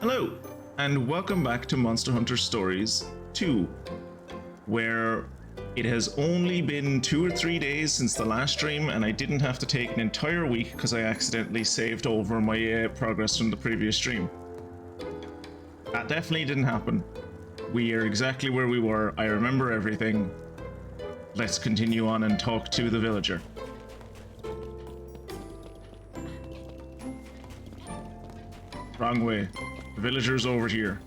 Hello, and welcome back to Monster Hunter Stories 2, where it has only been 2 or 3 days since the last stream, and I didn't have to take an entire week because I accidentally saved over my progress from the previous stream. That definitely didn't happen. We are exactly where we were. I remember everything. Let's continue on and talk to the villager. Wrong way. The villager's over here.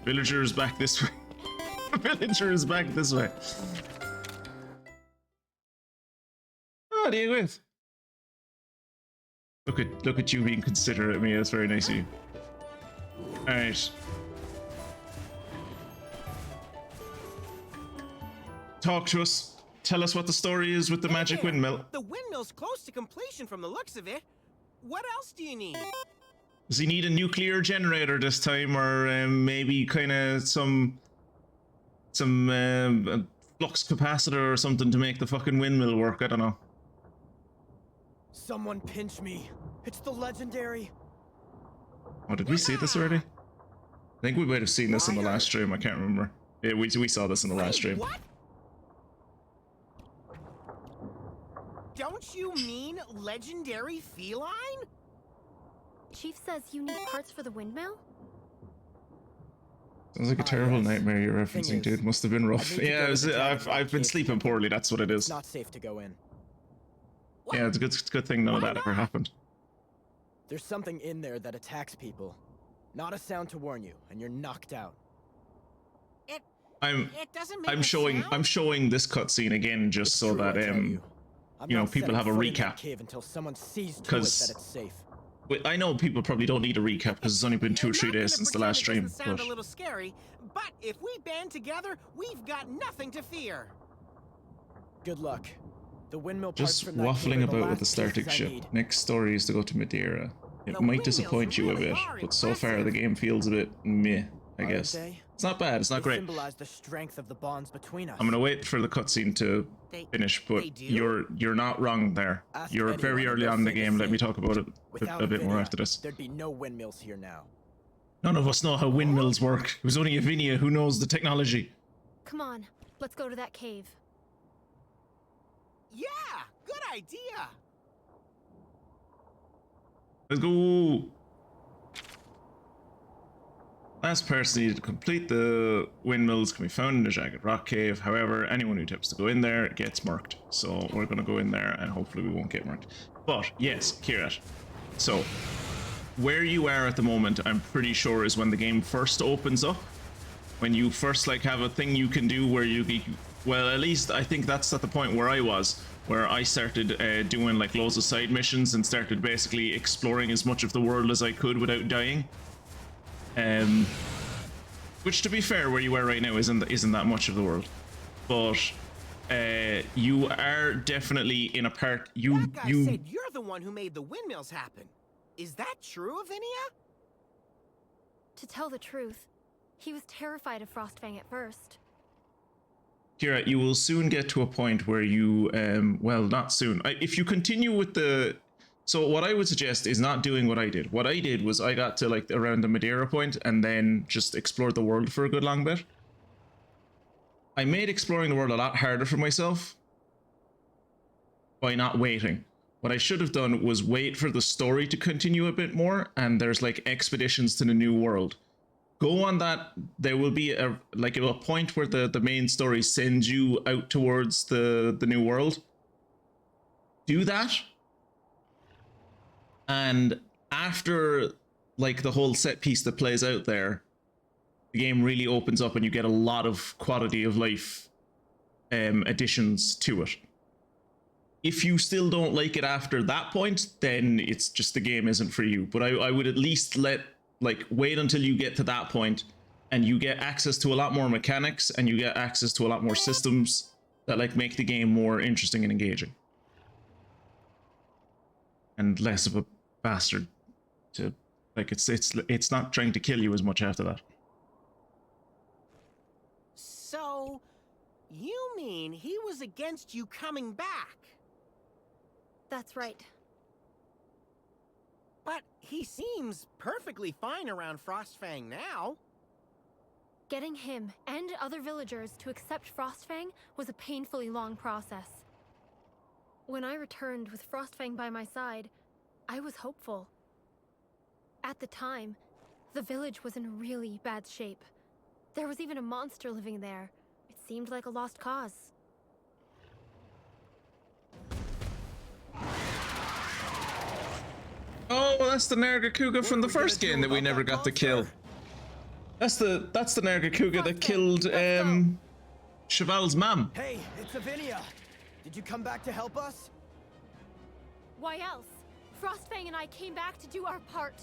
Villager's back this way. Villager is back this way. Oh, do you with? Look at you being considerate of me. That's very nice of you. All right. Talk to us. Tell us what the story is with the magic windmill. The windmill's close to completion from the looks of it. What else do you need? Does he need a nuclear generator this time, or maybe kind of some flux capacitor or something to make the fucking windmill work? I don't know. Someone pinch me. It's the legendary. Oh, did we see this already? I think we might have seen this in the last stream. I can't remember. Yeah, we saw this in the last stream. What? Don't you mean legendary feline? Chief says you need parts for the windmill? Sounds like a terrible nightmare you're referencing, dude. Must have been rough. Yeah, I've been sleeping poorly, that's what it is. It's not safe to go in. What? Yeah, it's a good thing none of that ever happened. There's something in there that attacks people. Not a sound to warn you, and you're knocked out. It doesn't make I'm showing this cutscene again just so that you know, people have a recap. Until someone sees to it that it's safe. I know people probably don't need a recap because it's only been 2 or 3 days since the last stream. Sound a little scary, but if we band together, we've got nothing to fear. Good luck. The windmill just waffling about with the starting ship. Next story is to go to Madeira. It might disappoint you a bit, but so far the game feels a bit meh, I guess. It's not bad, it's not great. The strength of the bonds between us. I'm gonna wait for the cutscene to finish, but you're not wrong there. You're very early on in the game. Let me talk about it a bit more after this. There'd be no windmills here now. None of us know how windmills work. It was only Avinia who knows the technology. Come on, let's go to that cave. Yeah, good idea. Let's go. Last person needed to complete the windmills can be found in the Jagged Rock Cave. However, anyone who attempts to go in there gets murked. So we're going to go in there and hopefully we won't get murked. But yes, Kirat. So where you are at the moment, I'm pretty sure is when the game first opens up. When you first like have a thing you can do where you well, at least I think that's at the point where I was, where I started doing like loads of side missions and started basically exploring as much of the world as I could without dying. Which, to be fair, where you are right now isn't that much of the world, but you are definitely in a part. That guy said you're the one who made the windmills happen. Is that true, Avinia? To tell the truth, he was terrified of Frostfang at first. Kira, you will soon get to a point where you, well, not soon. If you continue with the. So what I would suggest is not doing what I did. What I did was I got to like around the Madeira point and then just explored the world for a good long bit. I made exploring the world a lot harder for myself by not waiting. What I should have done was wait for the story to continue a bit more, and there's like expeditions to the new world. Go on that. There will be a point where the main story sends you out towards the new world. Do that. And after like the whole set piece that plays out there, the game really opens up and you get a lot of quality of life additions to it. If you still don't like it after that point, then it's just the game isn't for you. But I would at least wait until you get to that point and you get access to a lot more mechanics and you get access to a lot more systems that like make the game more interesting and engaging. And less of a bastard to like it's not trying to kill you as much after that. So you mean he was against you coming back? That's right. But he seems perfectly fine around Frostfang now. Getting him and other villagers to accept Frostfang was a painfully long process. When I returned with Frostfang by my side, I was hopeful. At the time, the village was in really bad shape. There was even a monster living there. It seemed like a lost cause. Oh, that's the Nargacuga from the first game that we never got to kill. That's the Nargacuga that killed Cheval's mom. Hey, it's Avinia. Did you come back to help us? Why else? Frostfang and I came back to do our part.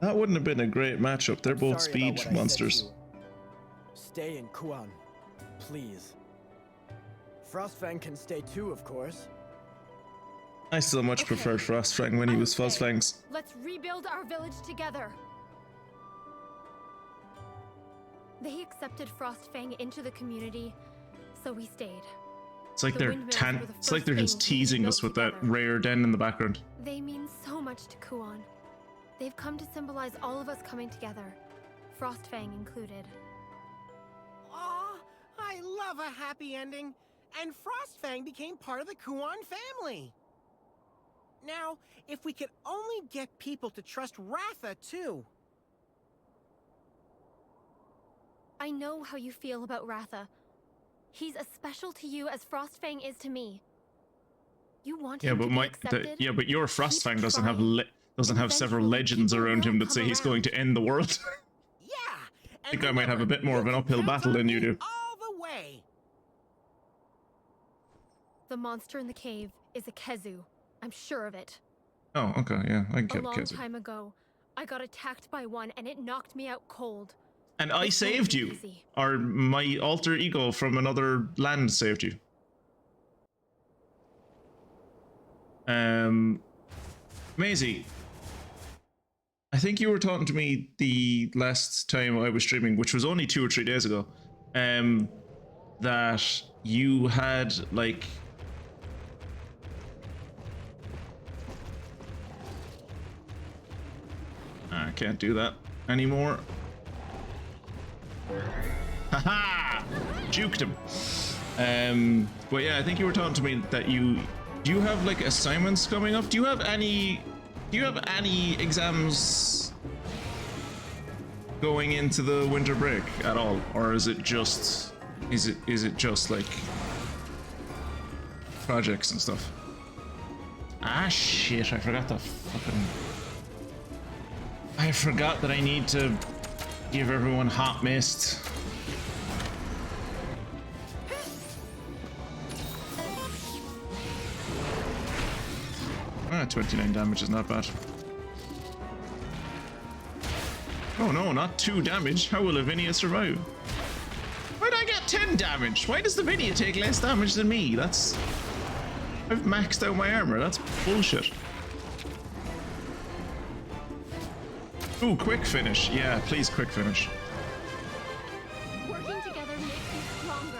That wouldn't have been a great matchup. They're both Sorry about speed what I said to monsters. you. Stay in Kuan, please. Frostfang can stay too, of course. I still much Okay. preferred Frostfang when he was Okay. Fuzzfangs. Let's rebuild our village together. They accepted Frostfang into the community, so we stayed. It's like The they're windmills were the it's like first they're just thing we teasing built us with that together. rare den in the background. They mean so much to Kuan. They've come to symbolize all of us coming together, Frostfang included. Aw, I love a happy ending. And Frostfang became part of the Kuan family. Now, if we could only get people to trust Ratha too. I know how you feel about Ratha. He's as special to you as Frostfang is to me. You want Yeah, him but to be accepted? but your Frostfang doesn't have trying. doesn't have several Eventually, legends people around will him that come say he's going to around. end the world. Yeah. I think I might have a bit more of an uphill battle than you do. All the way. The monster in the cave is a Kezu. I'm sure of it. Oh, okay, yeah, I can A get long Kezu. time ago, I got attacked by one and it knocked me out cold. And I It saved won't be you. easy. Or my alter ego from another land saved you. Maisie, I think you were talking to me the last time I was streaming, which was only 2 or 3 days ago, that you had like I can't do that anymore. Haha! Juked him. But yeah, I think you were talking to me that do you have like assignments coming up? Do you have any exams going into the winter break at all? Or is it just like projects and stuff? Ah shit, I forgot that I need to give everyone hot mist. 29 damage is not bad. Oh no, not 2 damage. How will Lavinia survive? Why'd I get 10 damage? Why does Lavinia take less damage than me? I've maxed out my armor. That's bullshit. Ooh, quick finish. Yeah, please quick finish. Working together makes you stronger.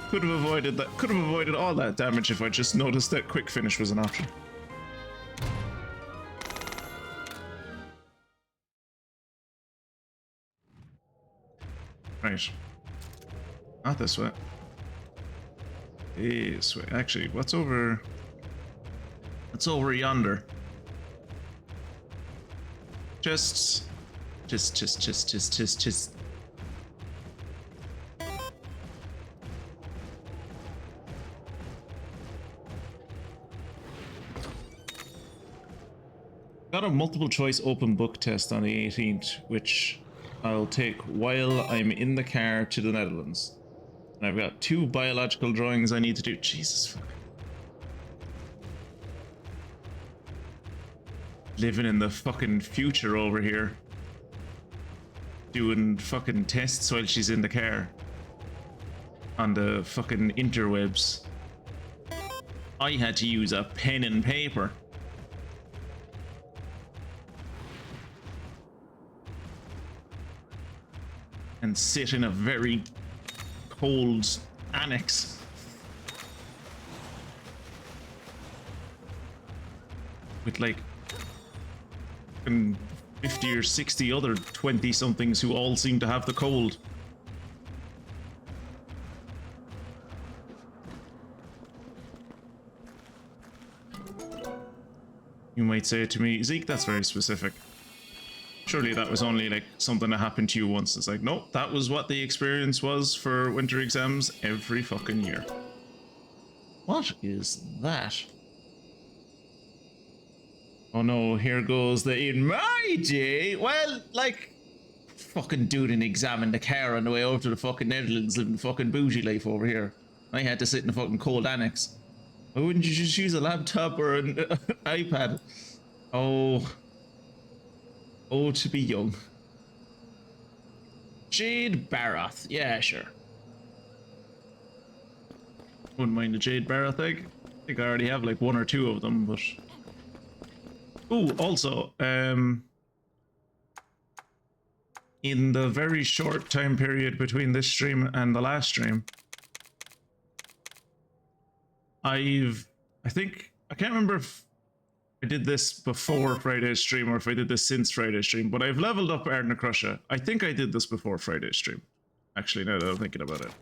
Could have avoided all that damage if I just noticed that quick finish was an option. Right. Not this way. This way. Actually, what's over yonder? Just. Got a multiple choice open book test on the 18th, which I'll take while I'm in the car to the Netherlands. And I've got 2 biological drawings I need to do. Jesus fuck. Living in the fucking future over here. Doing fucking tests while she's in the car. On the fucking interwebs. I had to use a pen and paper. And sit in a very cold annex. With like 50 or 60 other 20-somethings who all seem to have the cold. You might say to me, Zeke, that's very specific. Surely that was only like something that happened to you once. It's like, nope, that was what the experience was for winter exams every fucking year. What is that? Oh no, here goes the in my day. Well, like, fucking dude an exam in the car on the way over to the fucking Netherlands, living the fucking bougie life over here. I had to sit in a fucking cold annex. Why wouldn't you just use a laptop or an iPad? Oh. Oh, to be young. Jade Barath. Yeah, sure. Wouldn't mind a Jade Barath egg. I think I already have like 1 or 2 of them, but... Ooh, also, in the very short time period between this stream and the last stream, I can't remember if I did this before Friday's stream or if I did this since Friday's stream, but I've leveled up Arden Crusher. I think I did this before Friday's stream, actually, now that I'm thinking about it.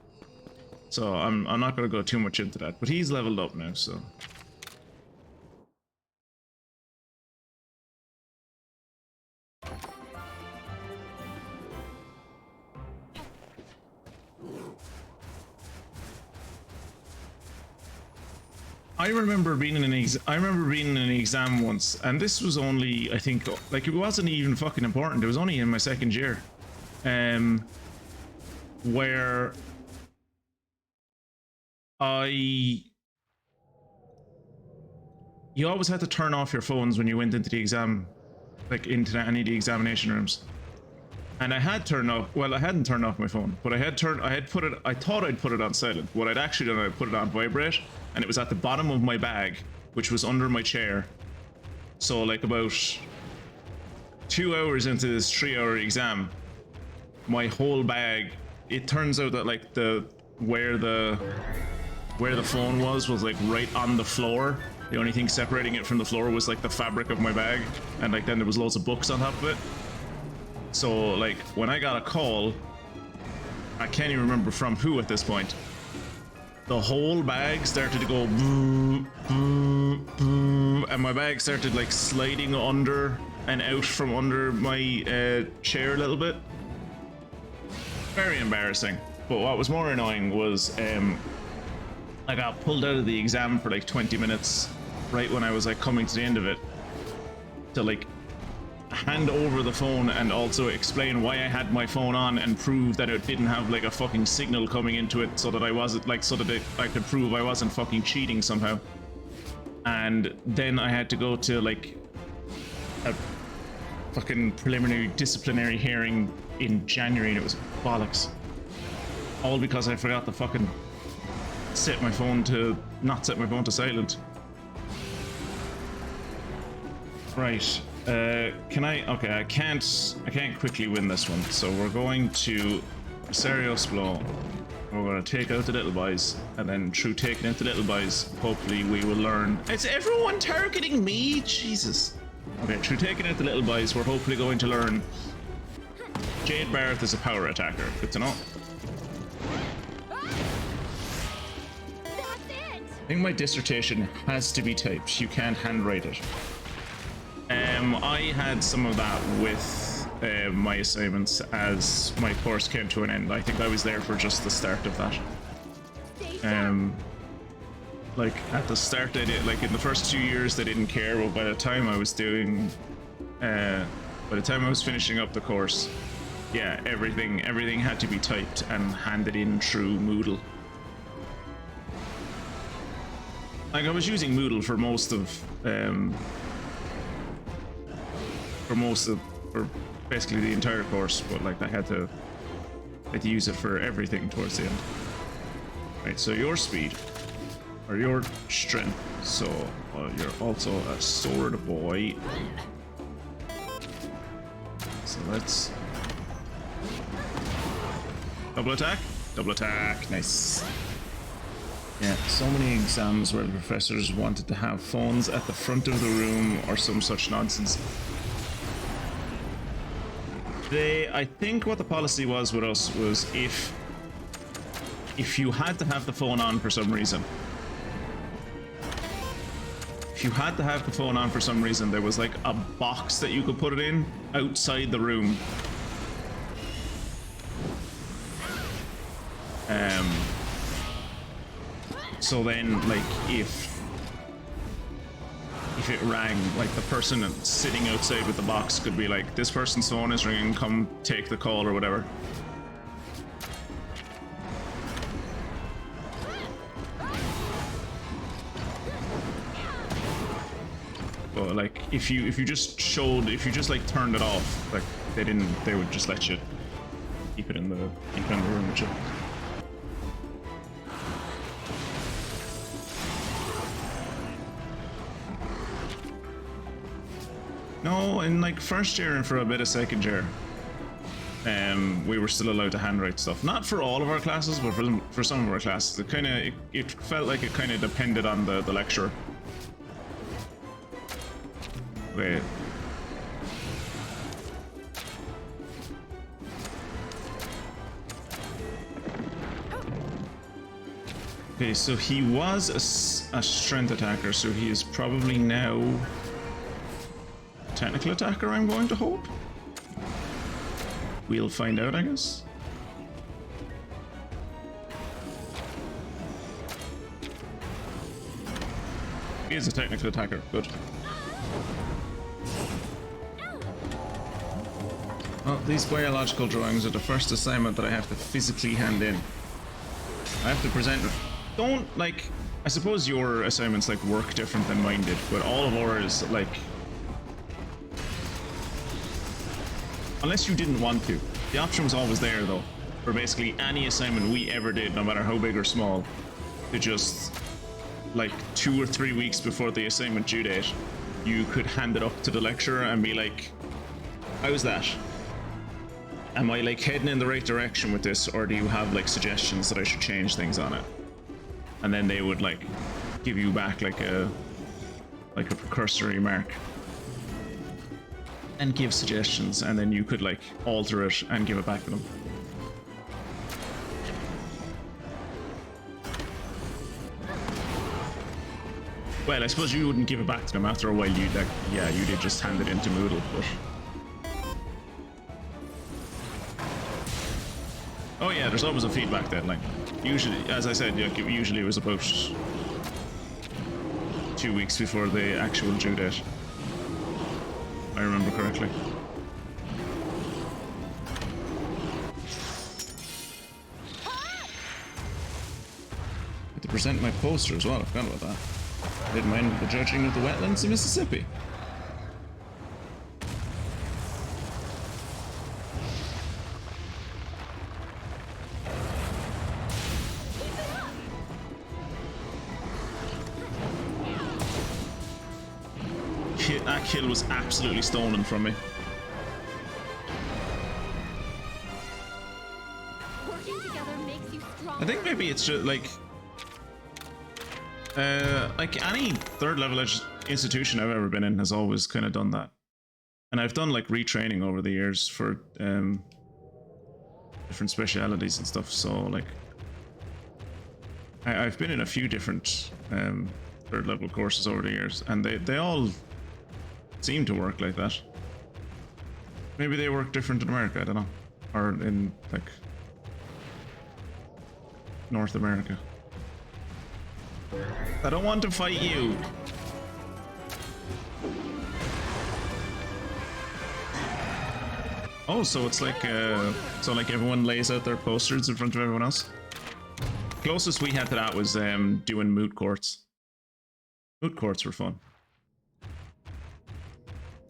So I'm not going to go too much into that, but he's leveled up now, so... I remember being in an exam once, and this was only, I think, like, it wasn't even fucking important. It was only in my 2nd year, where you always had to turn off your phones when you went into the exam, like into any of the examination rooms. And I had turned off, well, I hadn't turned off my phone, but I thought I'd put it on silent. What I'd actually done, I put it on vibrate, and it was at the bottom of my bag, which was under my chair. So like about 2 hours into this 3-hour exam, my whole bag, it turns out that like where the phone was like right on the floor. The only thing separating it from the floor was like the fabric of my bag, and like then there was loads of books on top of it. So like when I got a call, I can't even remember from who at this point, the whole bag started to go boo, boo, boo, and my bag started like sliding under and out from under my chair a little bit. Very embarrassing. But what was more annoying was I got pulled out of the exam for like 20 minutes right when I was like coming to the end of it to like hand over the phone and also explain why I had my phone on and prove that it didn't have like a fucking signal coming into it, so that I wasn't like, so that I could prove I wasn't fucking cheating somehow. And then I had to go to like a fucking preliminary disciplinary hearing in January, and it was bollocks. All because I forgot to fucking not set my phone to silent. Right. Okay, I can't quickly win this one, so we're going to Serious Blow. We're going to take out the little boys, and then through taking out the little boys, hopefully we will learn. It's everyone targeting me, Jesus. Okay, through taking out the little boys, we're hopefully going to learn Jade Barath is a power attacker. Good to know. That's it! I think my dissertation has to be typed. You can't handwrite it. I had some of that with my assignments as my course came to an end. I think I was there for just the start of that. Like at the start they did, like in the first 2 years they didn't care, but by the time I was doing, by the time I was finishing up the course, yeah, everything had to be typed and handed in through Moodle. Like I was using Moodle for for basically the entire course, but like I had to use it for everything towards the end. Right, so your speed, or your strength, so you're also a sword boy. So let's double attack. Double attack. Nice. Yeah, so many exams where the professors wanted to have phones at the front of the room or some such nonsense. I think what the policy was with us was if you had to have the phone on for some reason, there was like a box that you could put it in outside the room. So then, like, if it rang, like the person sitting outside with the box could be like, this person's phone is ringing, come take the call or whatever. But like, if you just like turned it off, like they would just let you keep it in the room with you. No, in like first year and for a bit of second year, we were still allowed to handwrite stuff. Not for all of our classes, but for some of our classes. It felt like it kind of depended on the lecturer. Wait. Okay, so he was a strength attacker, so he is probably now technical attacker, I'm going to hope. We'll find out, I guess. He is a technical attacker, good. Well, these biological drawings are the first assignment that I have to physically hand in. I have to present. Don't, like, I suppose your assignments like work different than mine did, but all of ours, like, unless you didn't want to. The option was always there, though, for basically any assignment we ever did, no matter how big or small, to just, like, 2 or 3 weeks before the assignment due date, you could hand it up to the lecturer and be like, how's that? Am I, like, heading in the right direction with this, or do you have, like, suggestions that I should change things on it? And then they would, like, give you back, like a precursory mark. And give suggestions, and then you could like alter it and give it back to them. Well, I suppose you wouldn't give it back to them after a while. You'd like, yeah, you did just hand it into Moodle, but oh yeah, there's always a feedback deadline. Usually, as I said, usually it was about 2 weeks before the actual due date. I remember correctly. I had to present my poster as well, I forgot about that. I didn't mind the judging of the wetlands of Mississippi. That kill was absolutely stolen from me. Working together makes you stronger. I think maybe it's just like any third level institution I've ever been in has always kind of done that. And I've done like retraining over the years for different specialities and stuff, so like I've been in a few different third level courses over the years, and they all seem to work like that. Maybe they work different in America, I don't know. Or in, like, North America. I don't want to fight you. Oh, so it's like, so like everyone lays out their posters in front of everyone else? Closest we had to that was doing moot courts. Moot courts were fun.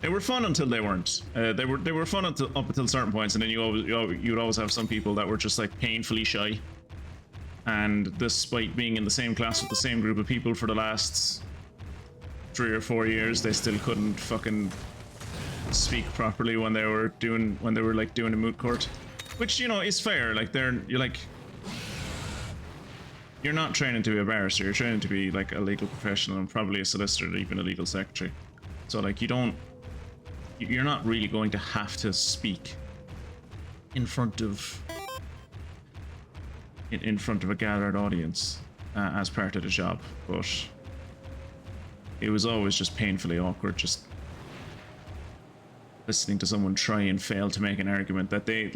They were fun until they weren't. They were fun up until certain points, and then you'd always have some people that were just like painfully shy. And despite being in the same class with the same group of people for the last 3 or 4 years, they still couldn't fucking speak properly when they were doing a moot court, which, you know, is fair. Like you're like, you're not training to be a barrister, you're training to be like a legal professional and probably a solicitor or even a legal secretary. So like you're not really going to have to speak in front of a gathered audience as part of the job, but it was always just painfully awkward just listening to someone try and fail to make an argument that they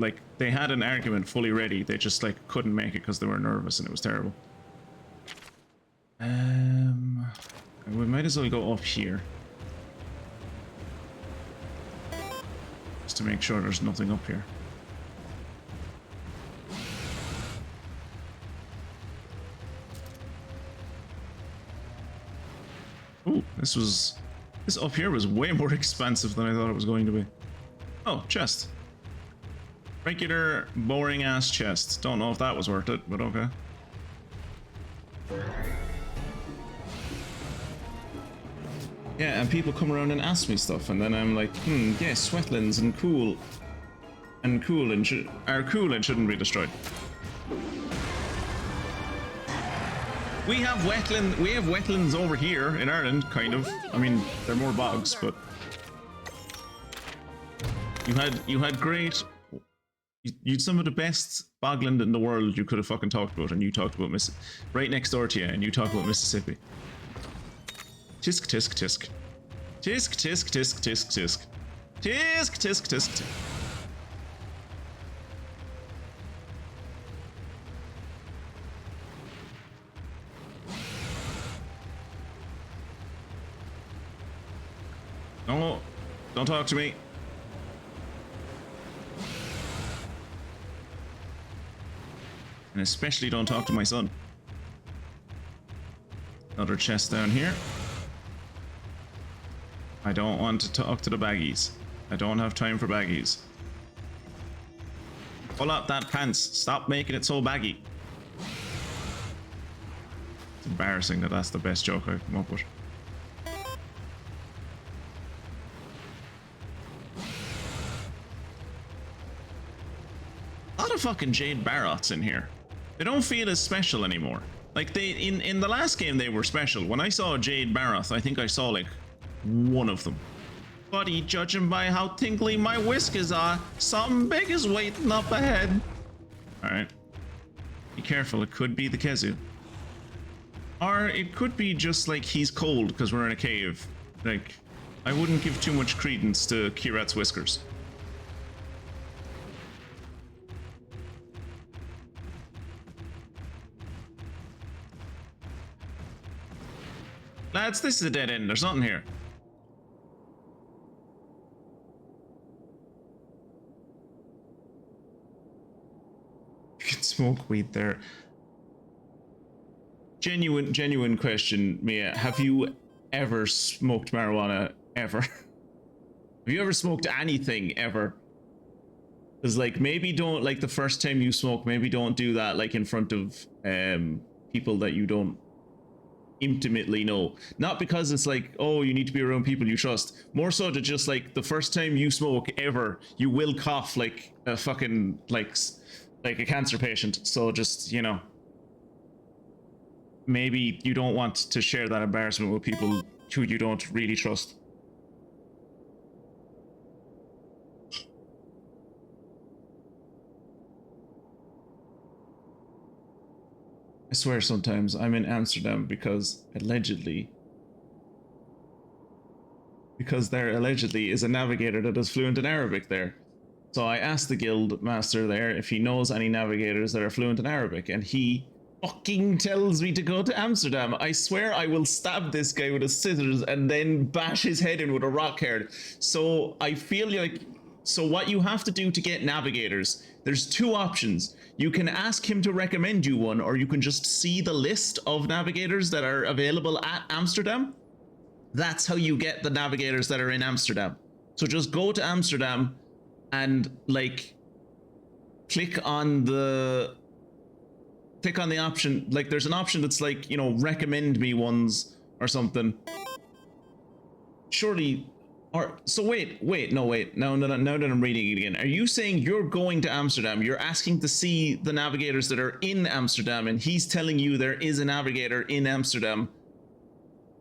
had an argument fully ready, they just like couldn't make it because they were nervous, and it was terrible. We might as well go up here just to make sure there's nothing up here. Ooh, this up here was way more expansive than I thought it was going to be. Oh, chest. Regular, boring ass chest. Don't know if that was worth it, but okay. Yeah, and people come around and ask me stuff, and then I'm like, yes, wetlands and cool and are cool and shouldn't be destroyed. We have wetlands over here in Ireland, kind of. I mean, they're more bogs, but you had great. You'd some of the best bogland in the world you could have fucking talked about, and you talked about right next door to you, and you talk about Mississippi. Tisk tisk tisk. Tisk tisk tisk tisk tisk. Tisk tisk tisk tisk. No, don't talk to me. And especially don't talk to my son. Another chest down here. I don't want to talk to the baggies. I don't have time for baggies. Pull up that pants. Stop making it so baggy. It's embarrassing that that's the best joke I've come up with. A lot of fucking Jade Barrots in here. They don't feel as special anymore. Like they in the last game they were special. When I saw a Jade Barroth, I think I saw like one of them. Buddy, judging by how tingly my whiskers are, something big is waiting up ahead. Alright. Be careful, it could be the Kezu. Or it could be just like he's cold because we're in a cave. Like, I wouldn't give too much credence to Kirat's whiskers. Lads, this is a dead end. There's nothing here. You can smoke weed there. Genuine question, Mia. Have you ever smoked marijuana ever? Have you ever smoked anything ever? Because like maybe don't like the first time you smoke, maybe don't do that like in front of people that you don't intimately know. Not because it's like, oh, you need to be around people you trust. More so to just like the first time you smoke ever, you will cough like a fucking like a cancer patient. So just, you know, maybe you don't want to share that embarrassment with people who you don't really trust. I swear sometimes I'm in Amsterdam because there allegedly is a navigator that is fluent in Arabic there. So I asked the guild master there if he knows any navigators that are fluent in Arabic, and he fucking tells me to go to Amsterdam. I swear I will stab this guy with a scissors and then bash his head in with a rock hard. So I feel like, so what you have to do to get navigators, there's two options. You can ask him to recommend you one, or you can just see the list of navigators that are available at Amsterdam. That's how you get the navigators that are in Amsterdam. So just go to Amsterdam and like click on the option. Like there's an option that's like, you know, recommend me ones or something. Surely Or so wait, now that I'm reading it again, are you saying you're going to Amsterdam? You're asking to see the navigators that are in Amsterdam, and he's telling you there is a navigator in Amsterdam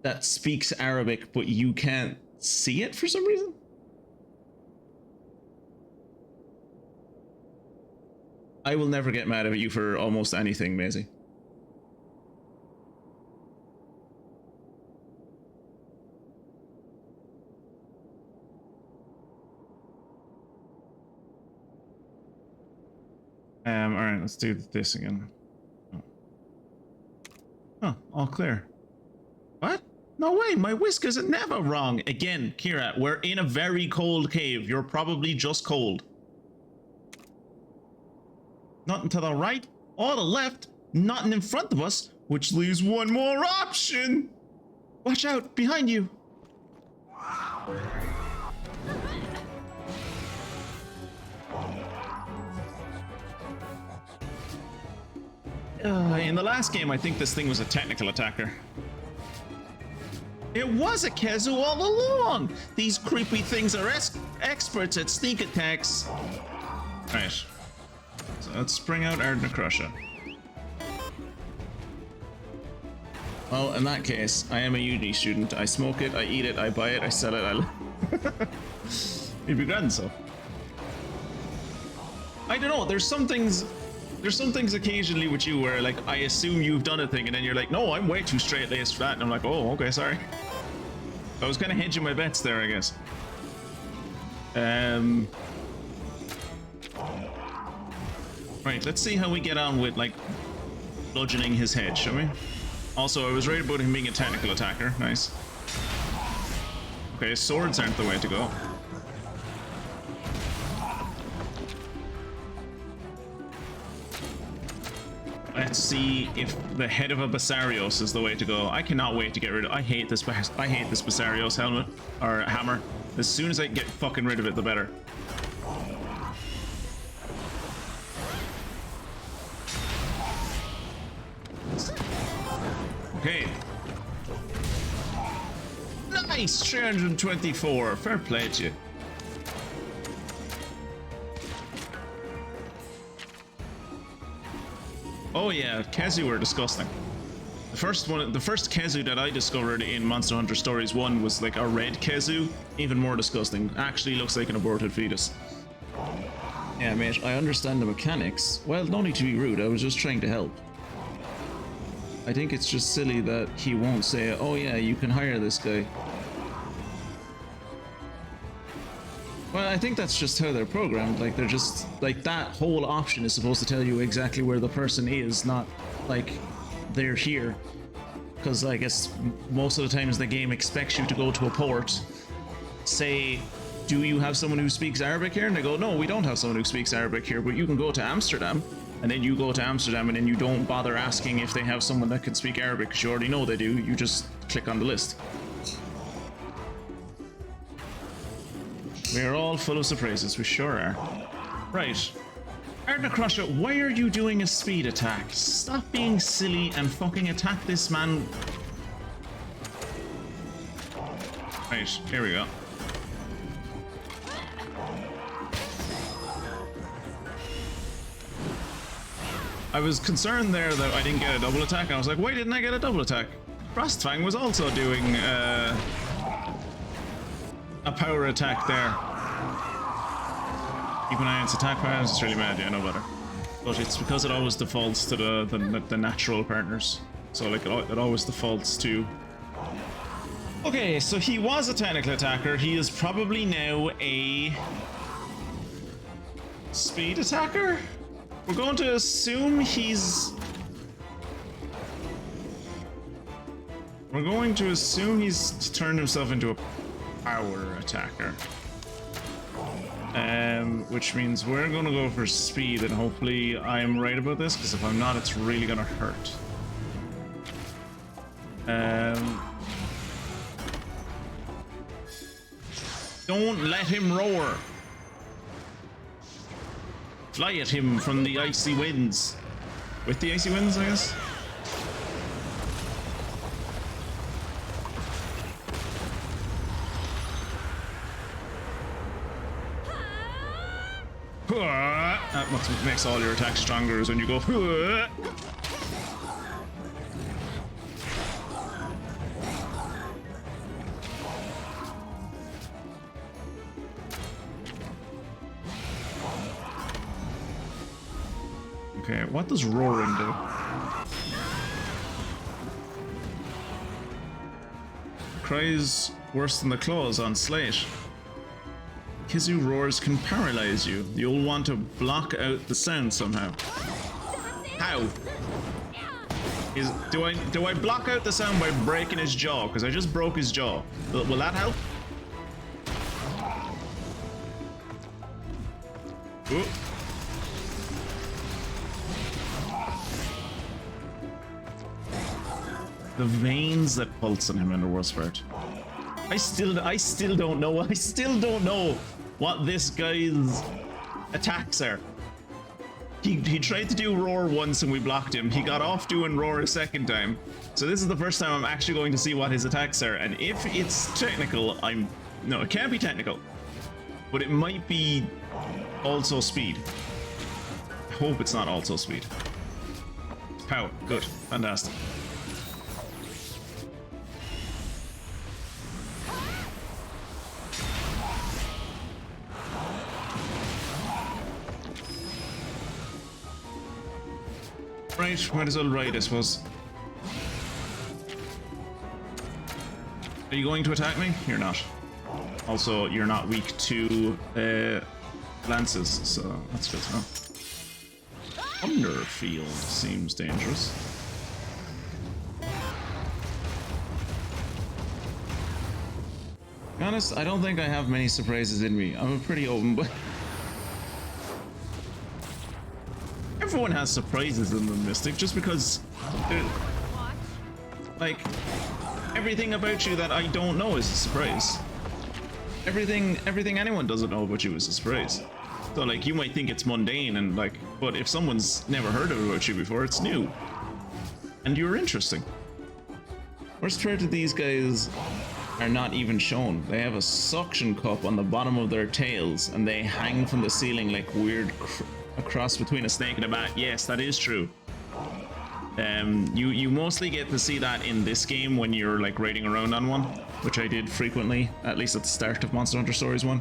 that speaks Arabic, but you can't see it for some reason? I will never get mad at you for almost anything, Maisie. All right, let's do this again. Oh. Huh, all clear. What? No way, my whiskers are never wrong. Again, Kira, we're in a very cold cave. You're probably just cold. Nothing to the right or the left, nothing in front of us, which leaves one more option. Watch out, behind you. In the last game, I think this thing was a technical attacker. It was a Kezu all along! These creepy things are experts at sneak attacks. Right. So let's bring out Ardna Crusher. Well, in that case, I am a uni student. I smoke it, I eat it, I buy it, I sell it, You'd be grand, so. I don't know, there's some things occasionally with you where, like, I assume you've done a thing and then you're like, no, I'm way too straight-laced for that, and I'm like, oh, okay, sorry. I was kind of hedging my bets there, I guess. Right, let's see how we get on with, like, bludgeoning his head, shall we? Also, I was right about him being a technical attacker. Nice. Okay, swords aren't the way to go. Let's see if the head of a Basarios is the way to go. I cannot wait to get rid of. I hate this Basarios helmet or hammer. As soon as I can get fucking rid of it, the better. Okay. Nice, 324. Fair play to you. Oh yeah, Kezu were disgusting. The first Kezu that I discovered in Monster Hunter Stories 1 was like a red Kezu, even more disgusting. Actually looks like an aborted fetus. Yeah, mate, I understand the mechanics. Well, no need to be rude, I was just trying to help. I think it's just silly that he won't say, oh yeah, you can hire this guy. Well, I think that's just how they're programmed. Like, they're just, like, that whole option is supposed to tell you exactly where the person is, not, like, they're here. Because I guess most of the times the game expects you to go to a port, say, do you have someone who speaks Arabic here? And they go, no, we don't have someone who speaks Arabic here, but you can go to Amsterdam. And then you go to Amsterdam and then you don't bother asking if they have someone that can speak Arabic, because you already know they do. You just click on the list. We are all full of surprises, we sure are. Right. Ardna Crusher, why are you doing a speed attack? Stop being silly and fucking attack this man. Right, here we go. I was concerned there that I didn't get a double attack, and I was like, why didn't I get a double attack? Frostfang was also doing a power attack there. Keep an eye on its attack patterns, it's really mad, yeah, I know better. But it's because it always defaults to the natural partners. So like it always defaults to... Okay, so he was a technical attacker, he is probably now a... speed attacker? We're going to assume he's... We're going to assume he's turned himself into a power attacker. Which means we're going to go for speed, and hopefully I'm right about this, because if I'm not, it's really going to hurt. Don't let him roar. Fly at him from the icy winds. With the icy winds, I guess? That makes all your attacks stronger is when you go. Okay, what does roaring do? Cries worse than the claws on Slate. Kizu roars can paralyze you. You'll want to block out the sound somehow. How? Do I block out the sound by breaking his jaw? Because I just broke his jaw. Will that help? Ooh. The veins that pulse on him in the worst part. I still don't know. I still don't know what this guy's attacks are. He tried to do roar once and we blocked him. He got off doing roar a second time. So this is the first time I'm actually going to see what his attacks are. And if it's technical, no, it can't be technical. But it might be also speed. I hope it's not also speed. Power. Good. Fantastic. Right, might as well ride, I suppose. Are you going to attack me? You're not. Also, you're not weak to lances, so that's good to know. Thunderfield seems dangerous. To be honest, I don't think I have many surprises in me. I'm a pretty open book. Everyone has surprises in them, Mystic, just because like everything about you that I don't know is a surprise. Everything anyone doesn't know about you is a surprise. So like you might think it's mundane and like, but if someone's never heard about you before, it's new. And you're interesting. Worst part of these guys are not even shown. They have a suction cup on the bottom of their tails and they hang from the ceiling like weird a cross between a snake and a bat. Yes, that is true. You mostly get to see that in this game when you're like riding around on one, which I did frequently, at least at the start of Monster Hunter Stories 1.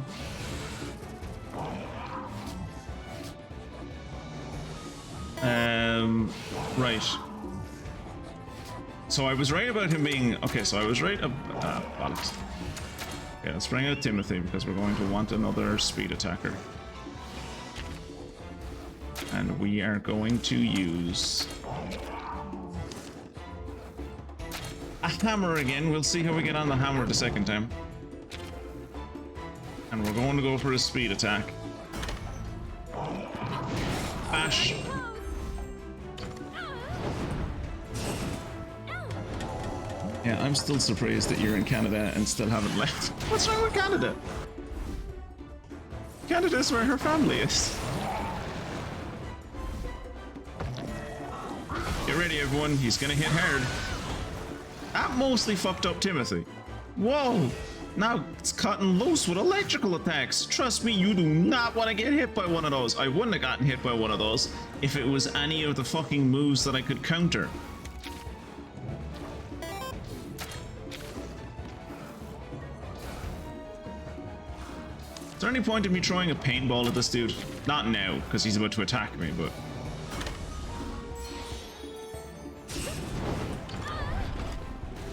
Right. So I was right about him being... Okay, so I was right about... bollocks. Okay, let's bring out Timothy because we're going to want another speed attacker. And we are going to use a hammer again. We'll see how we get on the hammer the second time. And we're going to go for a speed attack. Bash. Yeah, I'm still surprised that you're in Canada and still haven't left. What's wrong with Canada? Canada's where her family is. Get ready, everyone. He's gonna hit hard. That mostly fucked up Timothy. Whoa! Now it's cutting loose with electrical attacks. Trust me, you do not want to get hit by one of those. I wouldn't have gotten hit by one of those if it was any of the fucking moves that I could counter. Is there any point in me throwing a paintball at this dude? Not now, because he's about to attack me, but...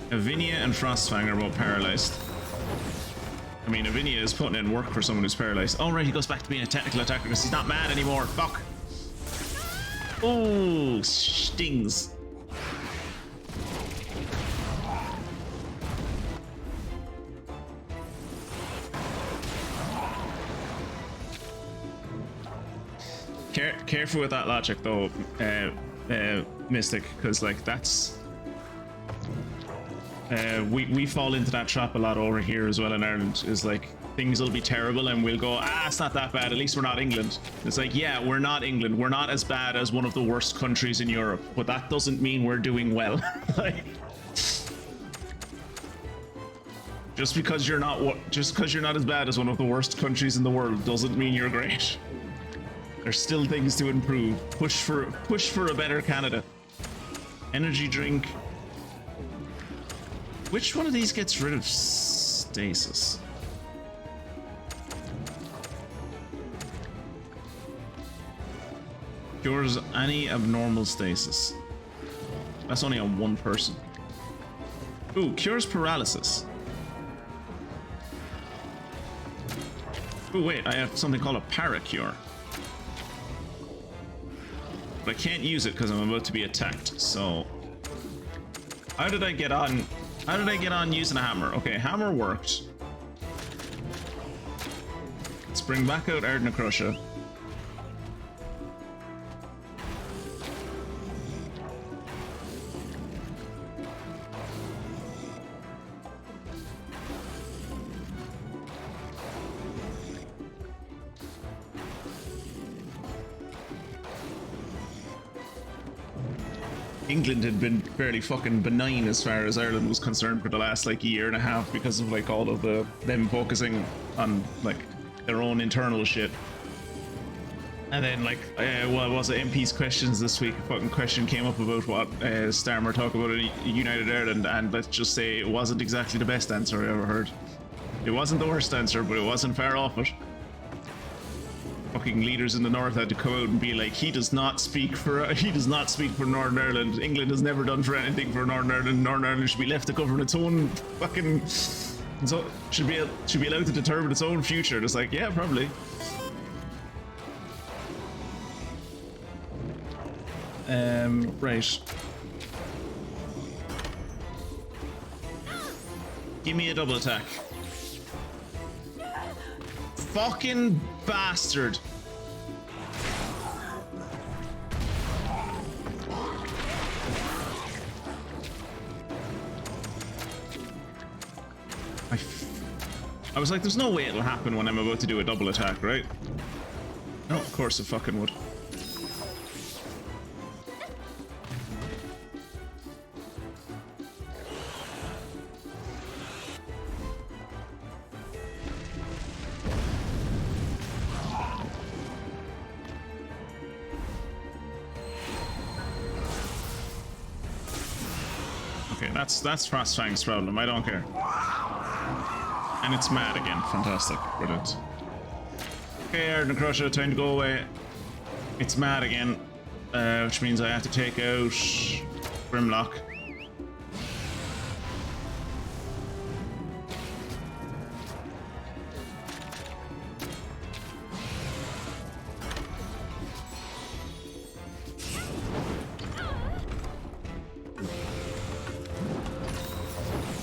Avinia and Frostfang are both paralyzed. I mean, Avinia is putting in work for someone who's paralyzed. Oh, right, he goes back to being a technical attacker because he's not mad anymore. Fuck. Oh, stings. Careful with that logic, though, Mystic, because, like, that's... we fall into that trap a lot over here as well in Ireland, is like things will be terrible and we'll go, it's not that bad, at least we're not England. It's like, yeah, we're not England, we're not as bad as one of the worst countries in Europe, but that doesn't mean we're doing well. Like, just because you're not as bad as one of the worst countries in the world doesn't mean you're great. There's still things to improve. Push for a better Canada. Energy drink. Which one of these gets rid of stasis? Cures any abnormal stasis. That's only on one person. Ooh, cures paralysis. Ooh, wait, I have something called a para-cure. But I can't use it because I'm about to be attacked, so... How did I get on using a hammer? Okay, hammer worked. Let's bring back out Ardna Crusher. England had been fairly fucking benign as far as Ireland was concerned for the last like year and a half because of like all of them focusing on like their own internal shit. And then like what was it, MP's questions this week? A fucking question came up about what Starmer talked about in United Ireland, and let's just say it wasn't exactly the best answer I ever heard. It wasn't the worst answer, but it wasn't far off it. Fucking leaders in the north had to come out and be like, he does not speak for Northern Ireland. England has never done for anything for Northern Ireland. Northern Ireland should be left to govern its own fucking, so should be allowed to determine its own future. It's like, yeah, probably. Right. Give me a double attack. Fucking bastard. I was like, there's no way it'll happen when I'm about to do a double attack, right? No, of course it fucking would. Okay, that's Frostfang's problem. I don't care. And it's mad again. Fantastic. Brilliant. Okay, Ardna Crusher, time to go away. It's mad again, which means I have to take out Grimlock.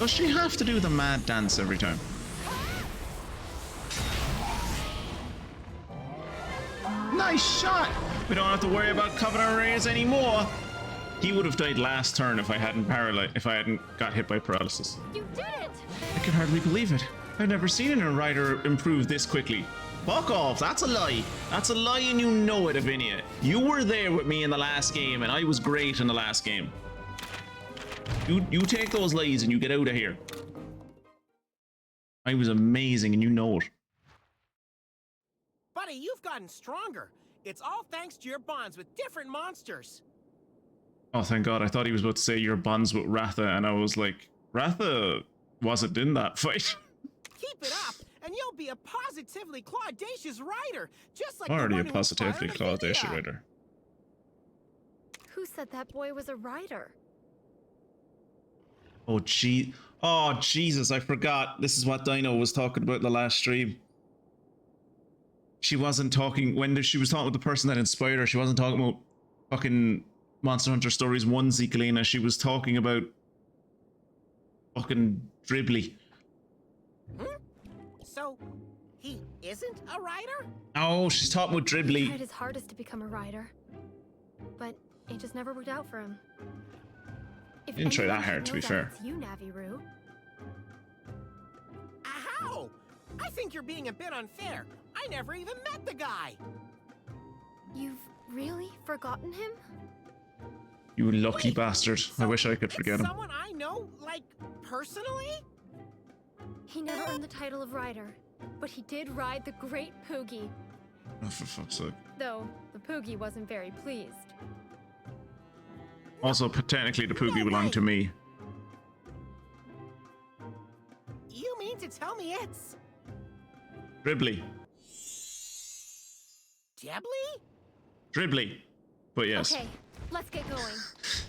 Does she have to do the mad dance every time? Nice shot! We don't have to worry about Covenant Rays anymore. He would have died last turn if I hadn't got hit by paralysis. You did it! I can hardly believe it. I've never seen a rider improve this quickly. Fuck off, that's a lie. That's a lie and you know it, Avinia. You were there with me in the last game and I was great in the last game. You take those lies and you get out of here. I was amazing and you know it. Buddy, you've gotten stronger. It's all thanks to your bonds with different monsters. Oh, thank God. I thought he was about to say your bonds with Ratha, and I was like, Ratha wasn't in that fight. Keep it up, and you'll be a positively claudacious rider, just like Already the a one who positively inspired Avinia. claudacious rider. Who said that boy was a rider? Oh, gee. Oh, Jesus, I forgot. This is what Dino was talking about in the last stream. She wasn't talking, when she was talking with the person that inspired her, she wasn't talking about fucking Monster Hunter Stories 1 Kalina. She was talking about fucking Dribbly. Hmm? So, he isn't a rider? Oh, she's talking about He Dribbly. tried his hardest to become a rider, but it just never worked out for him. If Didn't try that anyone hard, should to be know fair. that, it's you, Naviru. How? I think you're being a bit unfair. I never even met the guy. You've really forgotten him? You lucky Wait, bastard. so I wish I could it's forget him. someone I know, like, personally? He never earned the title of rider, but he did ride the Great Poogie. Oh, for fuck's sake. Though the Poogie wasn't very pleased. Also, technically, the Poogie belonged to me. You mean to tell me it's Dribbly. Debbly? Dribbly. But yes. Okay, let's get going.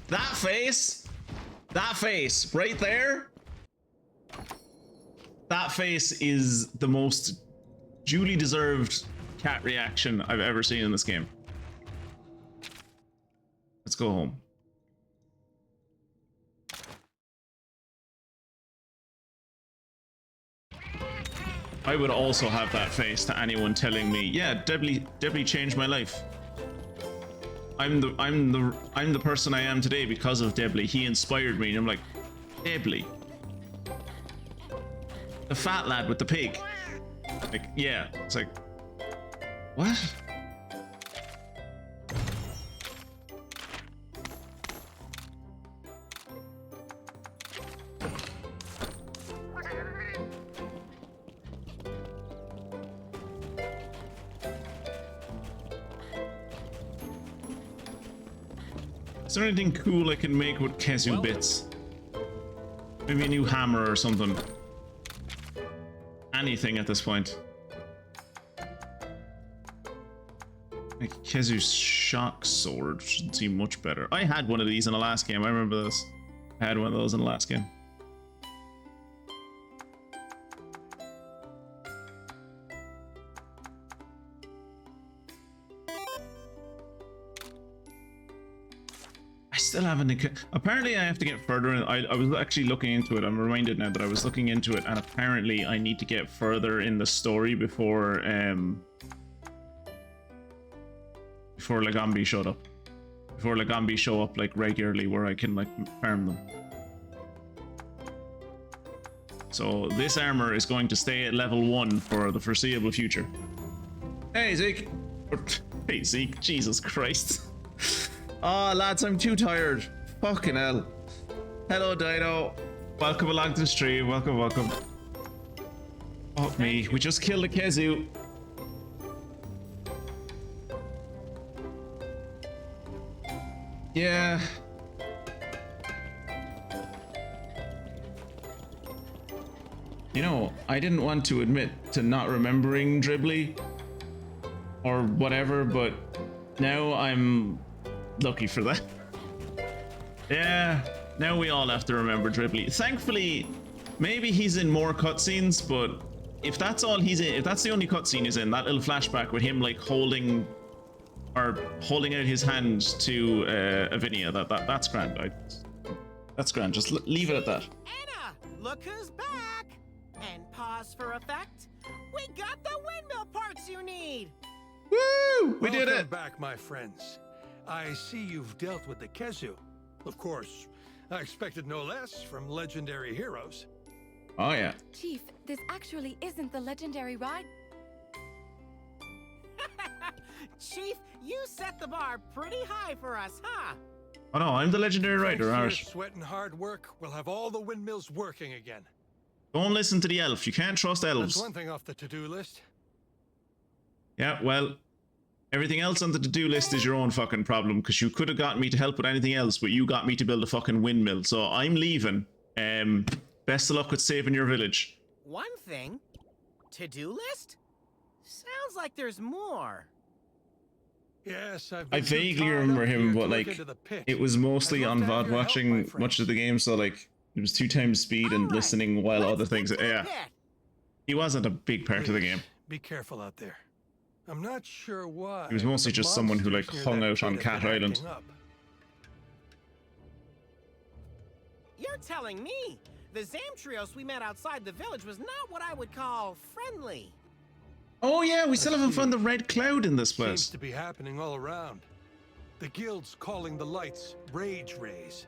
That face right there, that face is the most duly deserved cat reaction I've ever seen in this game. Let's go home. I would also have that face to anyone telling me, yeah, Debbie changed my life. I'm the person I am today because of Debbie. He inspired me, and I'm like, Debbie, the fat lad with the pig. Like, yeah, it's like, what? Is there anything cool I can make with Kezu bits? Maybe a new hammer or something. Anything at this point. Like Kezu's shock sword should seem much better. I had one of these in the last game. I remember this. I had one of those in the last game. I still haven't. Apparently, I have to get further in. I was actually looking into it. I'm reminded now that I was looking into it, and apparently, I need to get further in the story before Lagambi showed up. Before Lagambi show up like regularly, where I can like farm them. So this armor is going to stay at level 1 for the foreseeable future. Hey Zeke. Hey Zeke. Jesus Christ. Oh, lads, I'm too tired. Fucking hell. Hello, Dino. Welcome along to the stream. Welcome, welcome. Fuck me. We just killed a Kezu. Yeah. You know, I didn't want to admit to not remembering Dribbly or whatever, but now I'm lucky for that. Yeah, now we all have to remember Dribbly. Thankfully, maybe he's in more cutscenes, but if that's all he's in, if that's the only cutscene he's in, that little flashback with him like holding out his hand to Avinia, that's grand. That's grand. Just leave it at that. Anna, look who's back! And pause for effect. We got the windmill parts you need. Woo! We did Welcome it. back, my friends. I see you've dealt with the Kezu. Of course, I expected no less from legendary heroes. Oh yeah. Chief, this actually isn't the legendary ride. Chief, you set the bar pretty high for us, huh? Oh no, I'm the legendary Thanks writer, to your Irish. sweat and hard work, we'll have all the windmills working again. Don't listen to the elf. You can't trust elves. That's one thing off the to-do list. Yeah, well, everything else on the to-do list is your own fucking problem, because you could have gotten me to help with anything else, but you got me to build a fucking windmill, so I'm leaving. Best of luck with saving your village. One thing? To-do list? Sounds like there's more. Yes, I vaguely remember him, but like, it was mostly on VoD watching much of the game, so like, it was 2 times speed and All right, listening while let's other things. get to the Yeah, pit. he wasn't a big part of the game. Be careful out there. I'm not sure why. He was mostly but the just someone who like monsters hung near out that on pit have Cat been Island. acting up. You're telling me the Zamtrios we met outside the village was not what I would call friendly. Oh yeah, we still haven't see. found the red cloud in this Seems place. to be happening all around. The guild's calling the lights rage rays.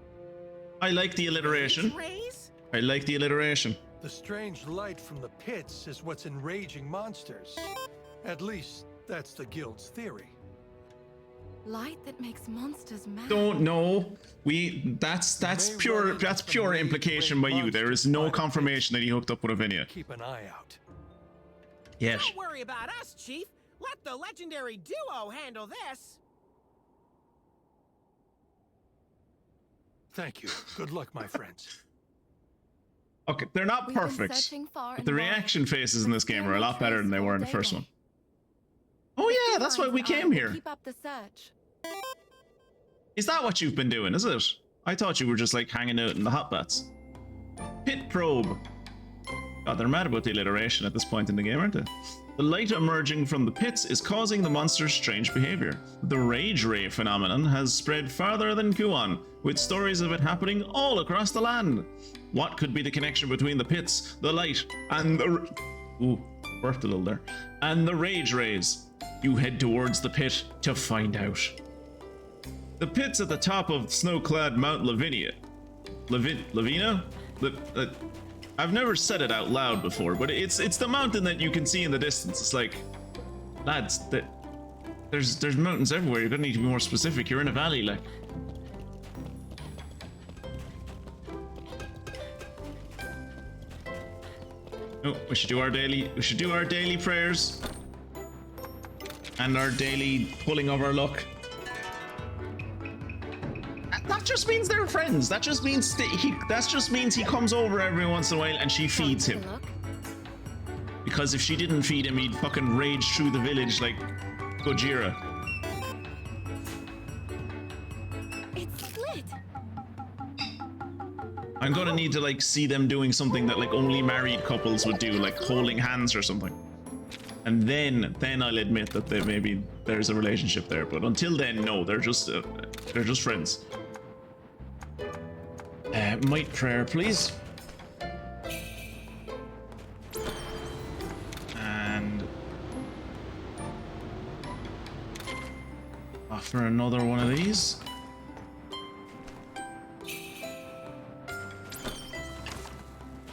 I like the alliteration. Rays? I like the alliteration. The strange light from the pits is what's enraging monsters. At least, that's the guild's theory. Light that makes monsters mad. Don't know. That's May pure run into pure some implication by rage-ray you. There is monsters no by the confirmation that he hooked up with Avinia. Keep an eye out. Yes. Don't worry about us, Chief. Let the legendary duo handle this. Thank you. Good luck, my friends. Okay, they're not We've been perfect, searching far but and the wide, reaction faces in but this game still are a no lot better than trace they of were in old the first Ava. one. Oh yeah, that's why we came here. Keep up the search. Is that what you've been doing, is it? I thought you were just like hanging out in the hotbats. Pit probe. God, they're mad about the alliteration at this point in the game, aren't they? The light emerging from the pits is causing the monster's strange behavior. The rage ray phenomenon has spread farther than Kuan, with stories of it happening all across the land. What could be the connection between the pits, the light, and the... Ooh, burped a little there. And the rage rays? You head towards the pit to find out. The pit's at the top of snow-clad Mount Lavinia. Lavina? I've never said it out loud before, but it's the mountain that you can see in the distance. It's like, lads, there's mountains everywhere. You're gonna need to be more specific. You're in a valley, like. Oh, we should do our daily prayers and our daily pulling of our luck. That just means they're friends. That just means he comes over every once in a while and she feeds him. Because if she didn't feed him, he'd fucking rage through the village like Gojira. It's split. I'm gonna need to like see them doing something that like only married couples would do, like holding hands or something. And then I'll admit that maybe there's a relationship there. But until then, no, they're just friends. Might prayer, please. And offer another one of these.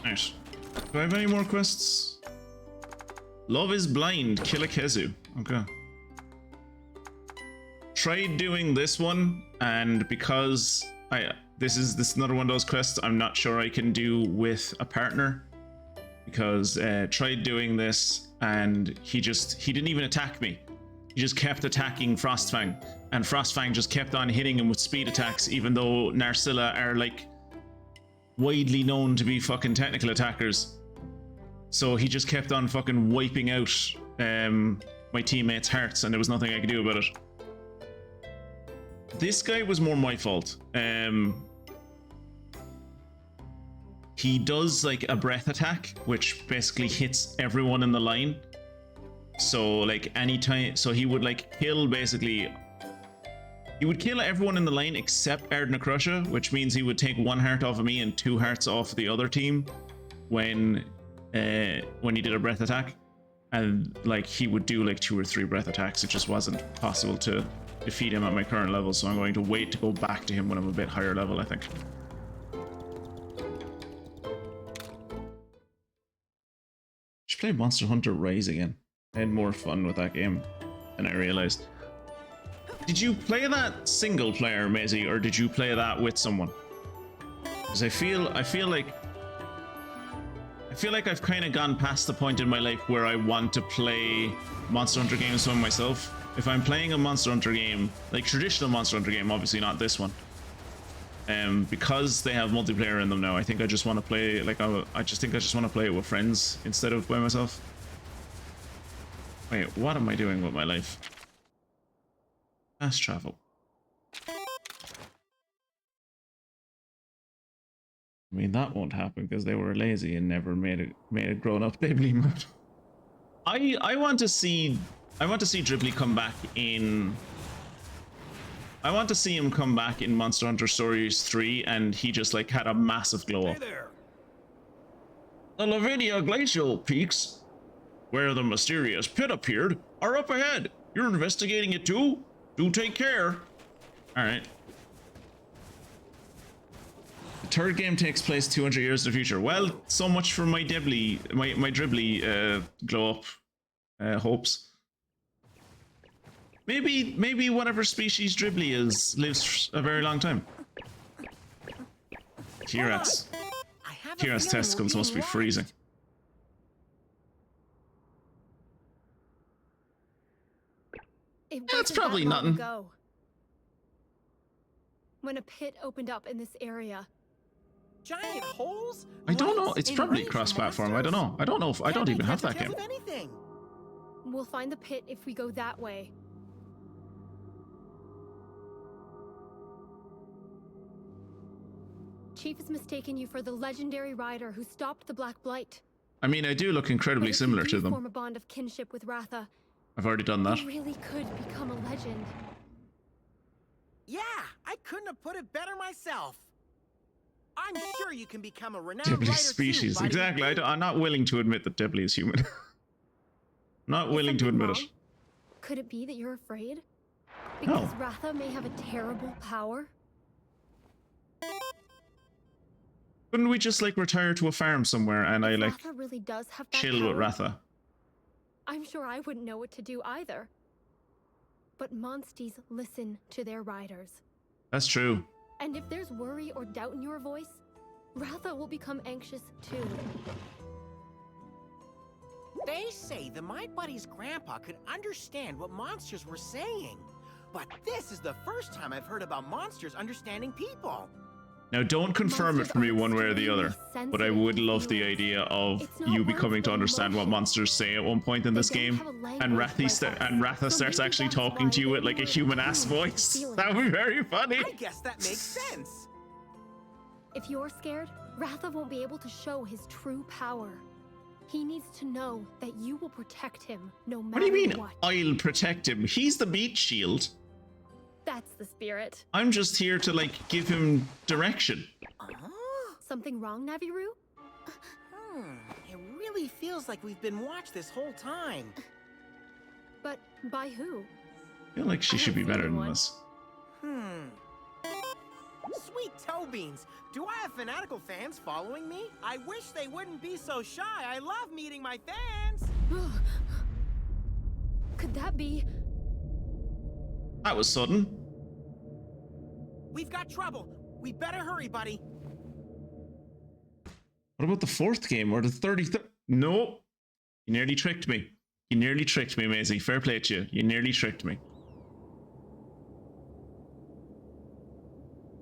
Nice. Do I have any more quests? Love is blind. Kill a Kezu. Okay. Tried doing this one, and because this is another one of those quests I'm not sure I can do with a partner, because tried doing this and he didn't even attack me. He just kept attacking Frostfang, and Frostfang just kept on hitting him with speed attacks, even though Narcilla are like widely known to be fucking technical attackers. So he just kept on fucking wiping out my teammates' hearts, and there was nothing I could do about it. This guy was more my fault. He does like a breath attack, which basically hits everyone in the line. So like anytime, so he would like kill basically, he would kill everyone in the line except Ardna Crusher, which means he would take 1 heart off of me and 2 hearts off the other team when he did a breath attack. And like he would do like 2 or 3 breath attacks. It just wasn't possible to defeat him at my current level, so I'm going to wait to go back to him when I'm a bit higher level, I think. Should play Monster Hunter Rise again. I had more fun with that game than I realized. Did you play that single player, Maisie, or did you play that with someone? Because I feel like I've kind of gone past the point in my life where I want to play Monster Hunter games by myself. If I'm playing a Monster Hunter game, like traditional Monster Hunter game, obviously not this one, because they have multiplayer in them now, I think I just want to play, like, I just think I just want to play it with friends instead of by myself. Wait, what am I doing with my life? Fast travel. I mean, that won't happen because they were lazy and never made a grown-up Dibley mode. I want to see Dribbly come back in. I want to see him come back in Monster Hunter Stories 3, and he just like had a massive glow up. Hey there. The Lavinia glacial peaks, where the mysterious pit appeared, are up ahead. You're investigating it too? Do take care. All right. The third game takes place 200 years in the future. Well, so much for my Dibley, my Dribbly glow up hopes. Maybe whatever species Dribbly is lives a very long time. T-Rex. T-Rex testicles must be freezing. It That's wasn't probably that long nothing. ago. When a pit opened up in this area. Giant holes? I don't know. Lights, It's and probably rings for cross-platform. I don't monsters? know. I don't know if I don't Can't even make have heads or that game. tails of anything. We'll find the pit if we go that way. Chief has mistaken you for the legendary rider who stopped the Black Blight. I mean, I do look incredibly But if similar you to do them. form a bond of kinship with Ratha, I've already done that. you really could become a legend. Yeah, I couldn't have put it better myself. I'm sure you can become a renowned Deadly writer species. too, buddy. Exactly. I'm not willing to admit that Deadly is human. Not Is willing to something admit wrong? it. Could it be that you're afraid? No. Because Ratha may have a terrible power? Couldn't we just like retire to a farm somewhere and I If like Ratha really does have that chill with power, Ratha? I'm sure I wouldn't know what to do either. But monsties listen to their riders. That's true. And if there's worry or doubt in your voice, Ratha will become anxious too. They say that my buddy's grandpa could understand what monsters were saying. But this is the first time I've heard about monsters understanding people. Now, don't confirm it Monsters for me are one way or the extremely other, but I sensitive would to love the feelings. idea of It's not you words, becoming to but understand what emotion. monsters say at one point in They this don't game, have a and language like us, Ratha so starts maybe actually that's talking to why you they with like a were human-ass attuned to voice. feelings. That would be very funny. I guess that makes sense. If you're scared, Ratha won't be able to show his true power. He needs to know that you will protect him no matter What do you mean, what. I'll protect him? He's the meat shield. That's the spirit. I'm just here to like give him direction. Something wrong, Naviru? It really feels like we've been watched this whole time. But by who? I feel like she I should be haven't better seen than one. this. Sweet toe beans. Do I have fanatical fans following me? I wish they wouldn't be so shy. I love meeting my fans. Could that be? That was sudden. We've got trouble. We better hurry, buddy. What about the fourth game or the 33rd? No. You nearly tricked me. You nearly tricked me, Maisie. Fair play to you. You nearly tricked me.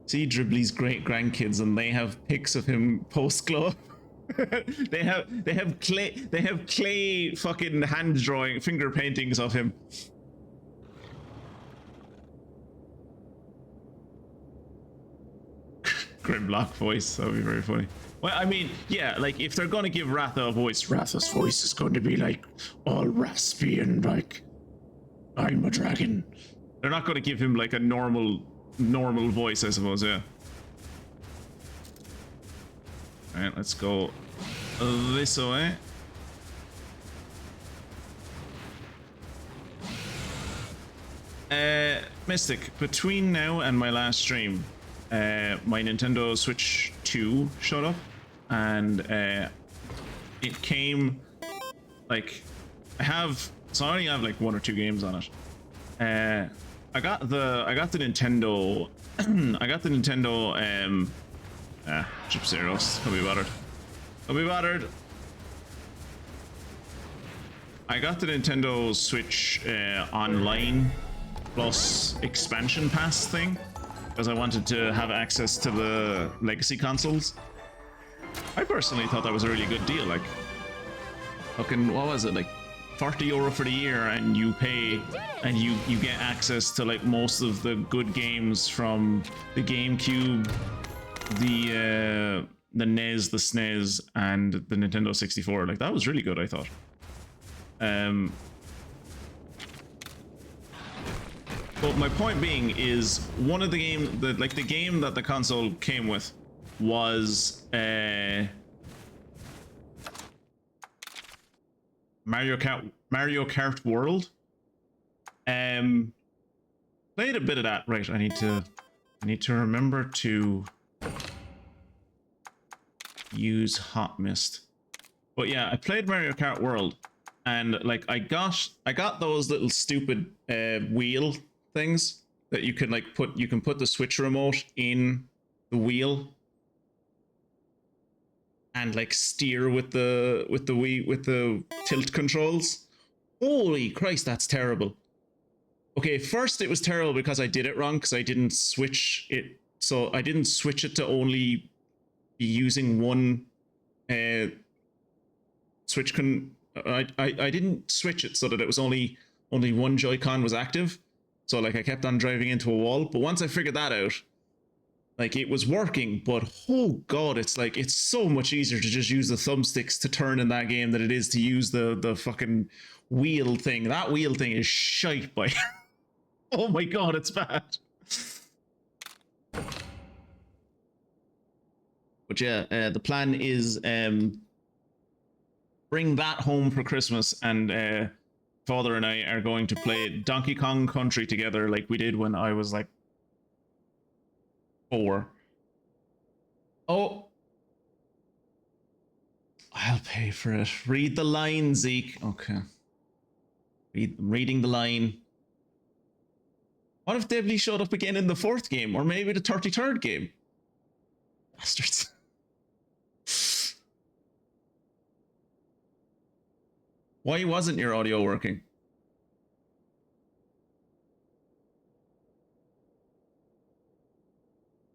See Dribbly's great grandkids and they have pics of him post glow. they have clay fucking hand drawing finger paintings of him. Grimlock voice, that would be very funny. Well, I mean, yeah, like if they're gonna give Ratha a voice, Ratha's voice is going to be like all raspy and like I'm a dragon. They're not gonna give him like a normal voice, I suppose, yeah. Alright, let's go this way. Mystic, between now and my last stream, my Nintendo Switch 2 showed up, and it came like I only have like 1 or 2 games on it. I got the Nintendo I got the Nintendo Chip Zeros, can't be bothered. Can't be bothered. I got the Nintendo Switch online plus expansion pass thing because I wanted to have access to the legacy consoles. I personally thought that was a really good deal. Like, fucking, what was it, like €40 for the year, and you pay and you get access to like most of the good games from the GameCube, the NES, the SNES, and the Nintendo 64. Like, that was really good, I thought. But my point being is one of the game that the console came with was Mario Kart World. Played a bit of that. Right, I need to remember to use Hot Mist. But yeah, I played Mario Kart World, and like I got those little stupid wheel things that you can like put the Switch remote in the wheel and like steer with the tilt controls. Holy Christ, that's terrible. Okay, first it was terrible because I did it wrong because I didn't switch it. So I didn't switch it to only be using one switch I didn't switch it so that it was only one Joy-Con was active. So like I kept on driving into a wall. But once I figured that out, like it was working, but oh god, it's like it's so much easier to just use the thumbsticks to turn in that game than it is to use the fucking wheel thing. That wheel thing is shite by oh my god, it's bad. But yeah, the plan is bring that home for Christmas, and Father and I are going to play Donkey Kong Country together like we did when I was like 4. Oh, I'll pay for it. Read the line, Zeke. Okay. Reading the line. What if Debley showed up again in the 4th game, or maybe the 33rd game? Bastards. Why wasn't your audio working?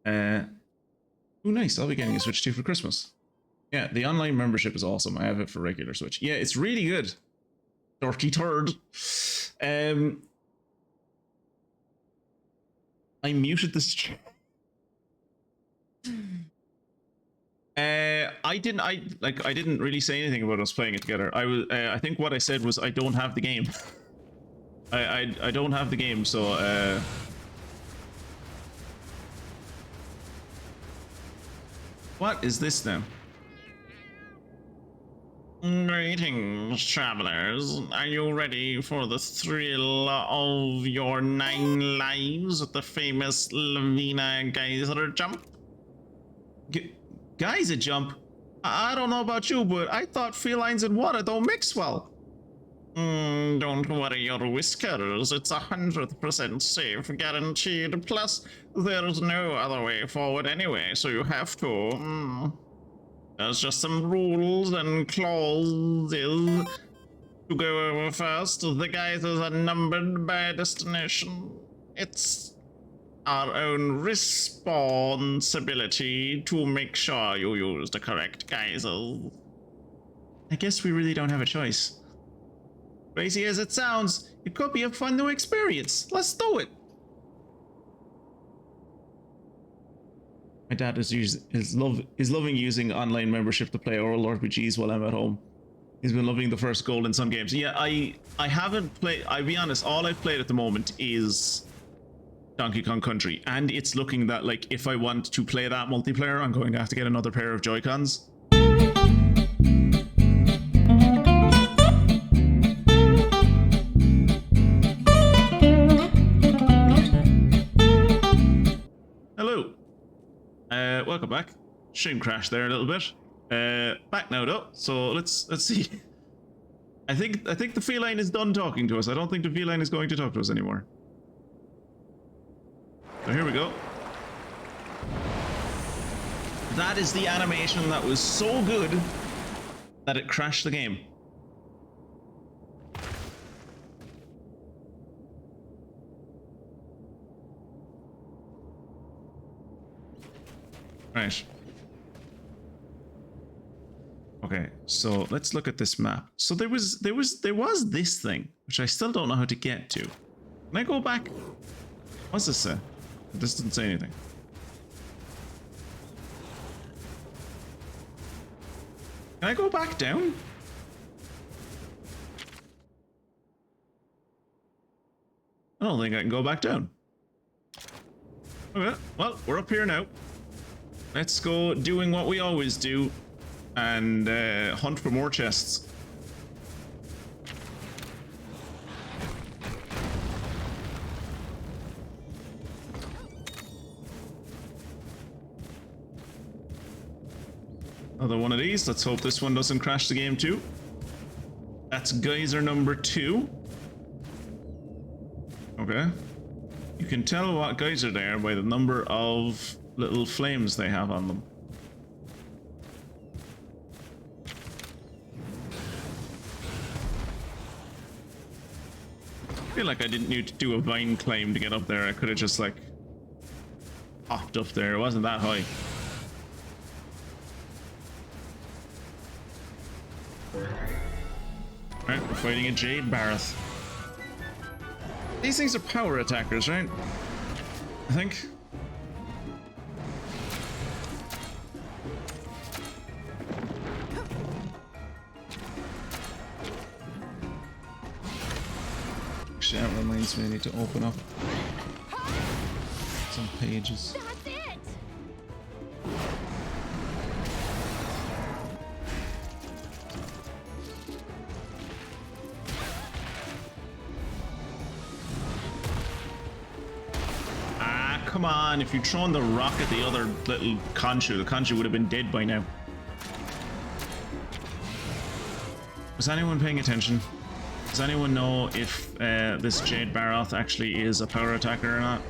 Oh, nice. I'll be getting a Switch 2 for Christmas. Yeah, the online membership is awesome. I have it for regular Switch. Yeah, it's really good. 33rd. I muted this. I didn't really say anything about us playing it together. I think what I said was I don't have the game. I don't have the game, so what is this now? Greetings, travelers. Are you ready for the thrill of your 9 lives with the famous Lavina Geyser jump? Geyser jump? I don't know about you, but I thought felines and water don't mix well. Don't worry your whiskers. It's 100% safe, guaranteed. Plus, there's no other way forward anyway, so you have to. There's just some rules and clauses to go over first. The geysers are numbered by destination. It's our own responsibility to make sure you use the correct geysers. I guess we really don't have a choice. Crazy as it sounds, it could be a fun new experience. Let's do it. My dad is loving using online membership to play oral RPGs while I'm at home. He's been loving the first Golden Sun games. Yeah, I haven't played. I'll be honest. All I've played at the moment is Donkey Kong Country, and it's looking that like if I want to play that multiplayer, I'm going to have to get another pair of Joy-Cons. Hello. Welcome back. Stream crashed there a little bit. Back now though. So let's see. I think the feline is done talking to us. I don't think the feline is going to talk to us anymore. So here we go. That is the animation that was so good that it crashed the game. Right. Okay, so let's look at this map. So there was this thing, which I still don't know how to get to. Can I go back? What's this say? This doesn't say anything. Can I go back down? I don't think I can go back down. Okay, well, we're up here now. Let's go doing what we always do and hunt for more chests. Another one of these. Let's hope this one doesn't crash the game too. That's geyser number 2. Okay. You can tell what geyser they are by the number of little flames they have on them. feel like I didn't need to do a vine climb to get up there. I could have just like popped up there. It wasn't that high. Alright, we're fighting a Jade Barroth. These things are power attackers, right? I think. Actually, that reminds me I need to open up some pages. That's it! Ah, come on. If you'd thrown the rock at the other little Conchu, the Conchu would have been dead by now. Was anyone paying attention? Does anyone know if this Jade Barroth actually is a power attacker or not?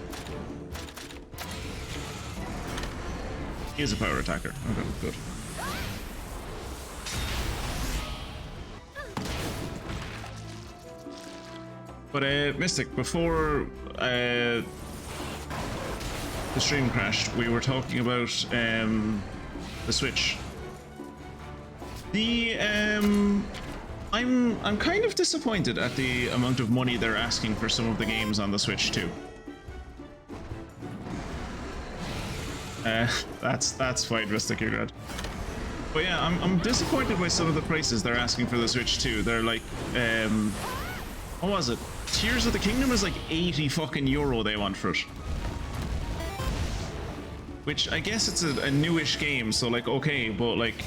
He is a power attacker. Okay, good. But Mystic, before the stream crashed, we were talking about the Switch. I'm kind of disappointed at the amount of money they're asking for some of the games on the Switch too. That's fine, Rustic, you're good. But yeah, I'm disappointed by some of the prices they're asking for the Switch too. They're like, what was it? Tears of the Kingdom is like 80 fucking euro they want for it. Which I guess it's a newish game, so like, okay, but like,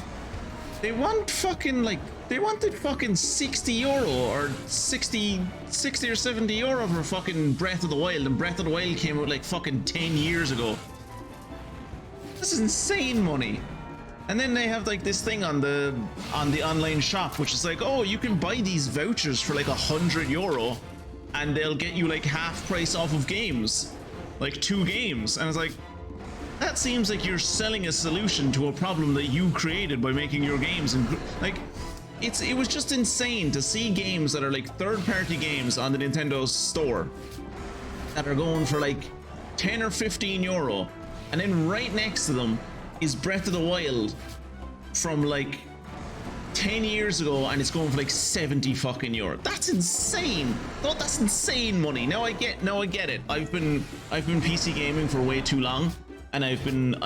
they want fucking like, they wanted fucking 60 euro or 60 or 70 euro for fucking Breath of the Wild, and Breath of the Wild came out like fucking 10 years ago. This is insane money. And then they have like this thing on the online shop, which is like, oh, you can buy these vouchers for like 100 euro and they'll get you like half price off of games, like 2 games. And it's like, that seems like you're selling a solution to a problem that you created by making your games. And like, it was just insane to see games that are like third-party games on the Nintendo store that are going for like 10 or 15 euro, and then right next to them is Breath of the Wild from like 10 years ago, and it's going for like 70 fucking euro. That's insane. No, that's insane money. Now I get it. I've been PC gaming for way too long, and I've been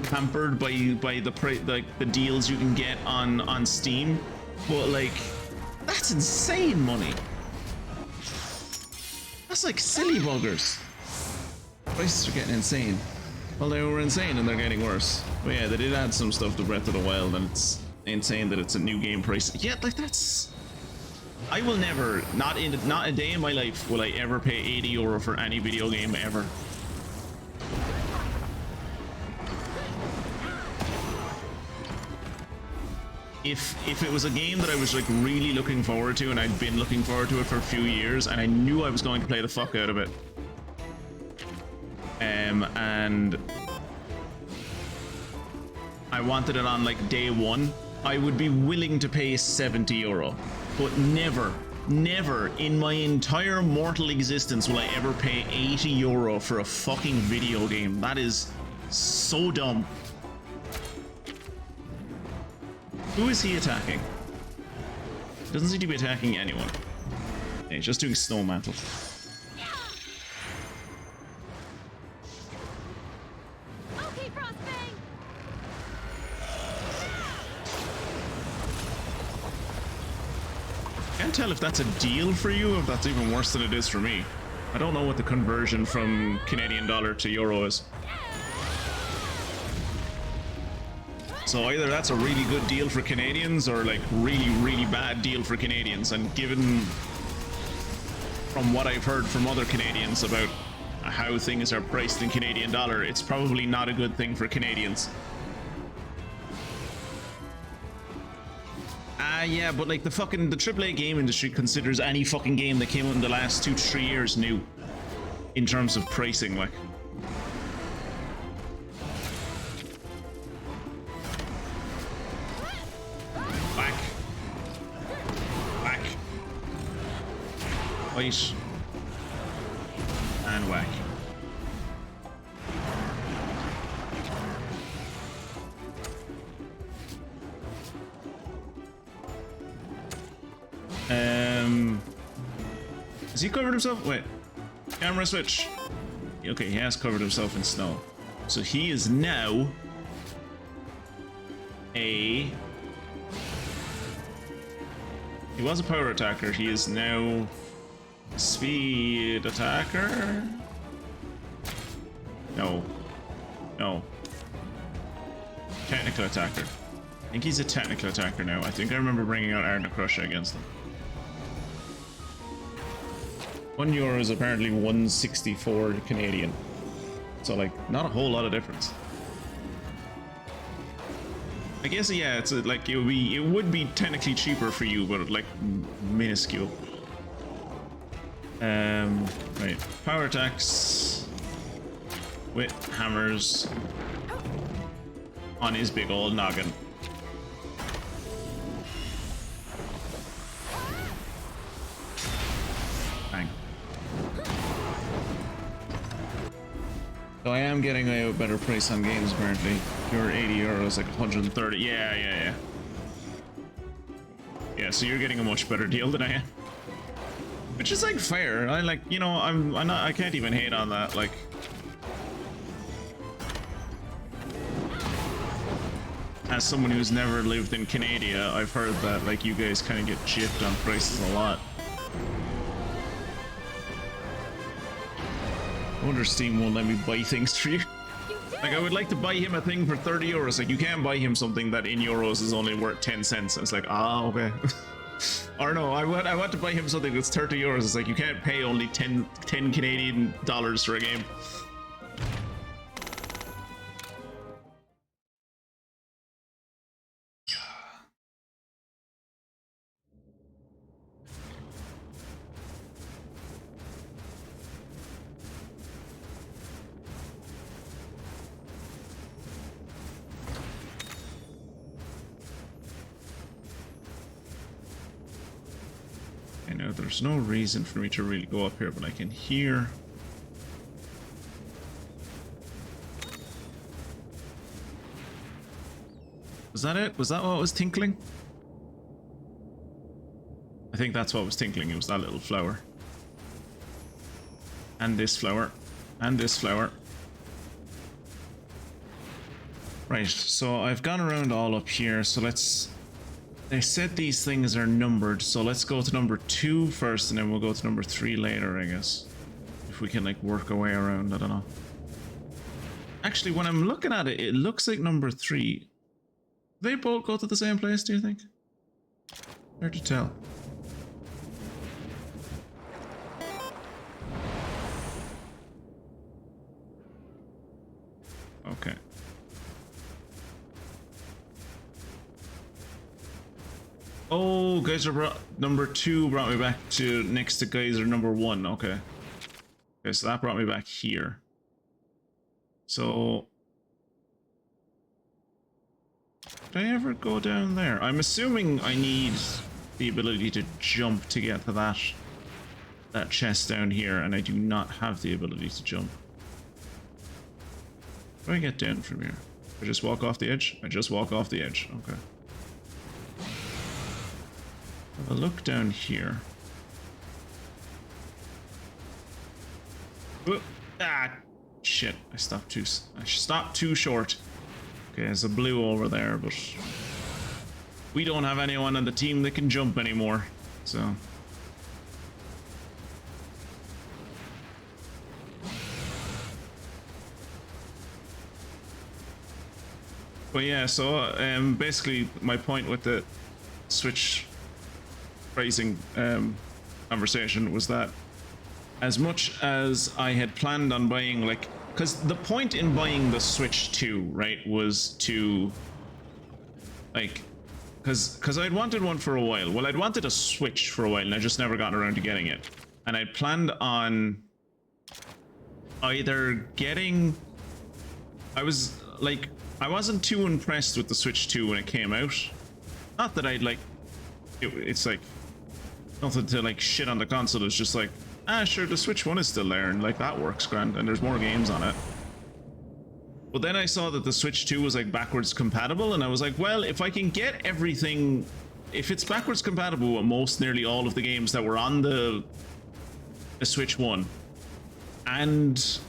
pampered by the deals you can get on Steam, but like, that's insane money. That's like silly buggers. Prices are getting insane. Well, they were insane and they're getting worse. But yeah, they did add some stuff to Breath of the Wild, and it's insane that it's a new game price. Yeah, like that's... I will never, not a day in my life will I ever pay 80 euro for any video game ever. If it was a game that I was like really looking forward to, and I'd been looking forward to it for a few years, and I knew I was going to play the fuck out of it, and I wanted it on like day one, I would be willing to pay 70 euro. But never in my entire mortal existence will I ever pay 80 euro for a fucking video game. That is so dumb. Who is he attacking? Doesn't seem to be attacking anyone. Yeah, he's just doing snow mantle. Okay, Frostbang! Can't tell if that's a deal for you or if that's even worse than it is for me. I don't know what the conversion from Canadian dollar to euro is. So either that's a really good deal for Canadians or like really bad deal for Canadians. And given from what I've heard from other Canadians about how things are priced in Canadian dollar, it's probably not a good thing for Canadians. Yeah, but like the AAA game industry considers any fucking game that came out in the last 2 to 3 years new in terms of pricing, like. Back. Bite. And whack. Has he covered himself? Wait. Camera switch. Okay, he has covered himself in snow. So he is now a... He was a power attacker. He is now a speed attacker. No. No. Technical attacker. I think he's a technical attacker now. I think I remember bringing out Arna Crusher against him. €1 is apparently 164 Canadian. So, like, not a whole lot of difference. I guess, yeah, it's like, it would be technically cheaper for you, but, like, minuscule. Right. Power attacks. With hammers. On his big old noggin. Bang. So I am getting a better price on games apparently. You're €80, like 130. Yeah. Yeah, so you're getting a much better deal than I am. Which is like fair. I like, you know, I can't even hate on that, like. As someone who's never lived in Canada, I've heard that like you guys kind of get gypped on prices a lot. I wonder Steam won't let me buy things for you. Like I would like to buy him a thing for €30. Like you can't buy him something that in euros is only worth 10 cents. It's like, ah, okay. Or no, I want to buy him something that's €30. It's like you can't pay only 10 Canadian dollars for a game. I know there's no reason for me to really go up here, but I can hear. Was that it? Was that what was tinkling? I think that's what was tinkling. It was that little flower. And this flower. And this flower. Right, so I've gone around all up here, so let's... They said these things are numbered, so let's go to number 2 first, and then we'll go to number 3 later, I guess. If we can, like, work our way around, I don't know. Actually, when I'm looking at it, it looks like number 3. They both go to the same place, do you think? Hard to tell. Okay. Oh, Geyser number 2 brought me back to next to Geyser number 1. Okay. Okay, so that brought me back here. So... Did I ever go down there? I'm assuming I need the ability to jump to get to that chest down here, and I do not have the ability to jump. How do I get down from here? I just walk off the edge? I just walk off the edge. Okay. Have a look down here. Whoop. Ah, shit! I stopped too short. Okay, there's a blue over there, but we don't have anyone on the team that can jump anymore. So. But yeah, so basically my point with the Switch pricing conversation was that as much as I had planned on buying, like, because the point in buying the Switch 2, right, was to, like, because I'd wanted one for a while. Well, I'd wanted a Switch for a while, and I just never gotten around to getting it. And I'd planned on either getting... I was, like, I wasn't too impressed with the Switch 2 when it came out. Not that I'd, like... It's like... Nothing to like shit on the console. It's just like, ah, sure, the Switch 1 is still there, and like that works grand, and there's more games on it. But then I saw that the Switch 2 was like backwards compatible, and I was like, well, if I can get everything, if it's backwards compatible with most, nearly all of the games that were on the Switch 1, and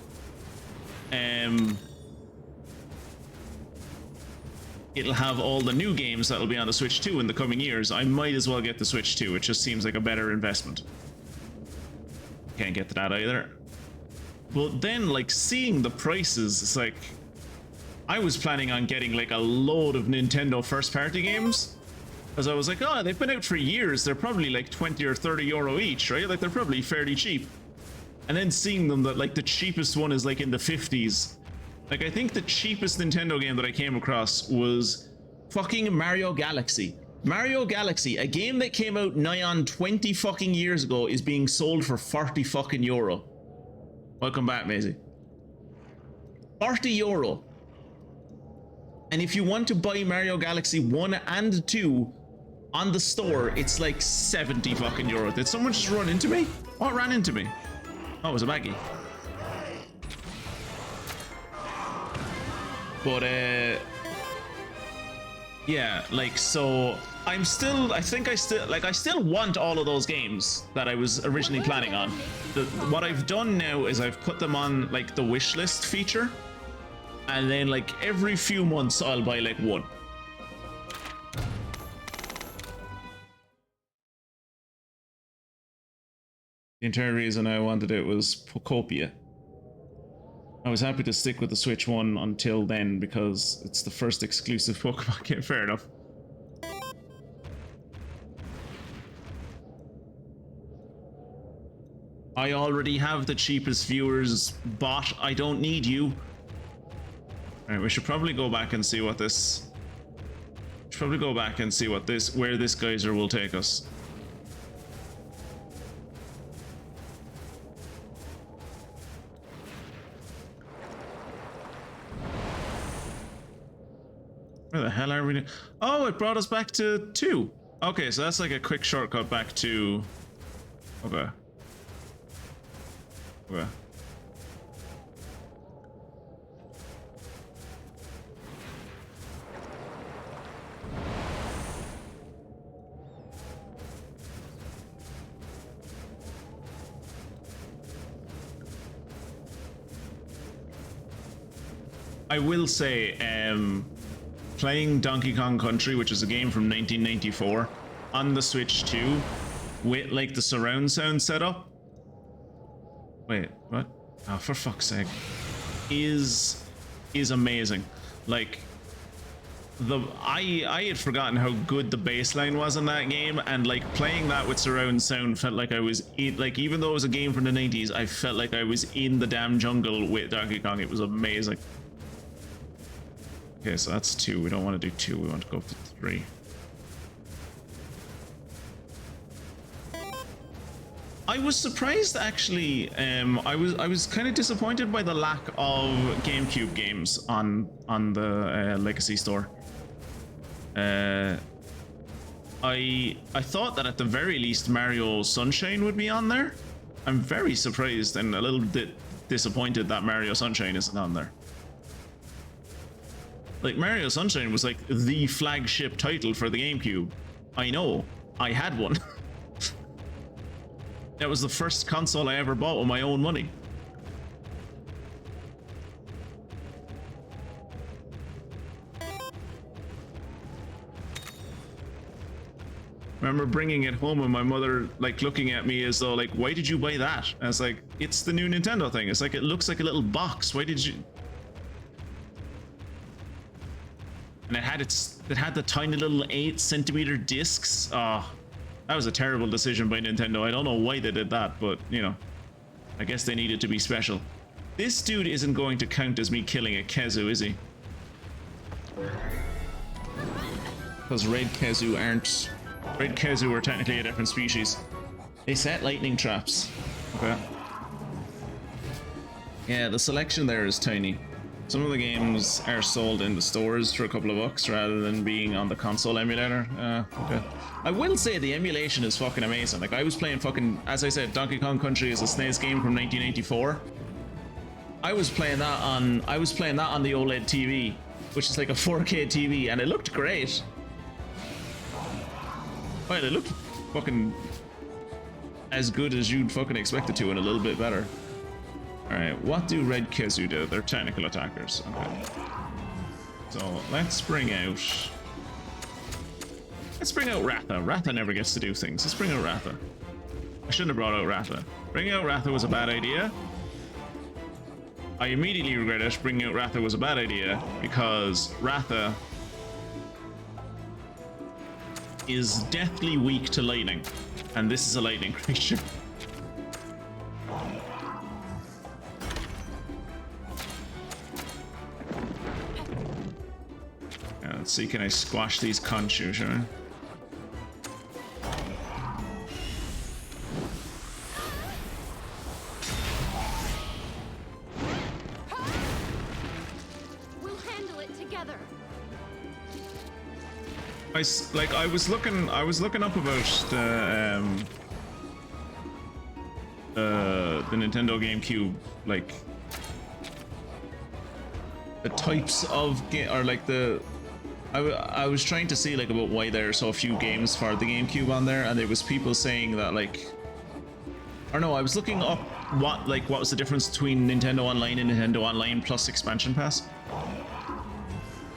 it'll have all the new games that'll be on the Switch 2 in the coming years, I might as well get the Switch 2. It just seems like a better investment. Can't get to that either. But then, like, seeing the prices, it's like, I was planning on getting like a load of Nintendo first-party games, because I was like, oh, they've been out for years, they're probably like 20 or 30 euro each, right? Like, they're probably fairly cheap. And then seeing them that like the cheapest one is like in the 50s. Like, I think the cheapest Nintendo game that I came across was fucking Mario Galaxy. Mario Galaxy, a game that came out nigh on 20 fucking years ago, is being sold for 40 fucking euro. Welcome back, Maisie. 40 euro. And if you want to buy Mario Galaxy 1 and 2 on the store, it's like 70 fucking euro. Did someone just run into me? What ran into me? Oh, it was a baggie. But, yeah, like, so I still want all of those games that I was originally planning on. What I've done now is I've put them on, like, the wish list feature. And then, like, every few months, I'll buy, like, one. The entire reason I wanted it was Pocopia. I was happy to stick with the Switch 1 until then because it's the first exclusive Pokemon game. Fair enough. I already have the cheapest viewers bot. I don't need you. Alright, we should probably go back and see what this... where this geyser will take us. Where the hell are we? Oh, it brought us back to 2. Okay, so that's like a quick shortcut back to... Okay. Okay. I will say, playing Donkey Kong Country, which is a game from 1994, on the Switch 2, with like the surround sound setup. Wait, what? Oh, for fuck's sake. Is amazing. Like, I had forgotten how good the bassline was in that game, and like playing that with surround sound felt like I was in, like, even though it was a game from the 90s, I felt like I was in the damn jungle with Donkey Kong. It was amazing. Okay, so that's 2. We don't want to do 2. We want to go up to 3. I was surprised, actually. I was kind of disappointed by the lack of GameCube games on the Legacy store. I thought that at the very least Mario Sunshine would be on there. I'm very surprised and a little bit disappointed that Mario Sunshine isn't on there. Like, Mario Sunshine was like the flagship title for the GameCube. I know, I had one. That was the first console I ever bought with my own money. Remember bringing it home and my mother like looking at me as though like, why did you buy that? And I was like, it's the new Nintendo thing. It's like, it looks like a little box. Why did you? And it had the tiny little 8-centimeter discs. Oh, that was a terrible decision by Nintendo. I don't know why they did that, but you know, I guess they needed to be special. This dude isn't going to count as me killing a Kezu, is he? Because Red Kezu aren't. Red Kezu are technically a different species. They set lightning traps. Okay. Yeah, the selection there is tiny. Some of the games are sold in the stores for a couple of bucks rather than being on the console emulator. Okay. I will say the emulation is fucking amazing. Like, I was playing fucking, as I said, Donkey Kong Country is a SNES game from 1984. I was playing that on the OLED TV, which is like a 4K TV, and it looked great. Well, it looked fucking as good as you'd fucking expect it to, and a little bit better. Alright, what do Red Kezu do? They're technical attackers. Okay. So let's bring out Ratha. Ratha never gets to do things. Let's bring out Ratha. I shouldn't have brought out Ratha. Bringing out Ratha was a bad idea. I immediately regret it. Bringing out Ratha was a bad idea because Ratha is deathly weak to lightning, and this is a lightning creature. Let's see, can I squash these Conchu, shall I? We'll handle it together. I was looking up about the Nintendo GameCube, like the types of game, or like the. I was trying to see like about why there are so few games for the GameCube on there, and there was people saying that like, or no, I was looking up what was the difference between Nintendo Online and Nintendo Online plus Expansion Pass,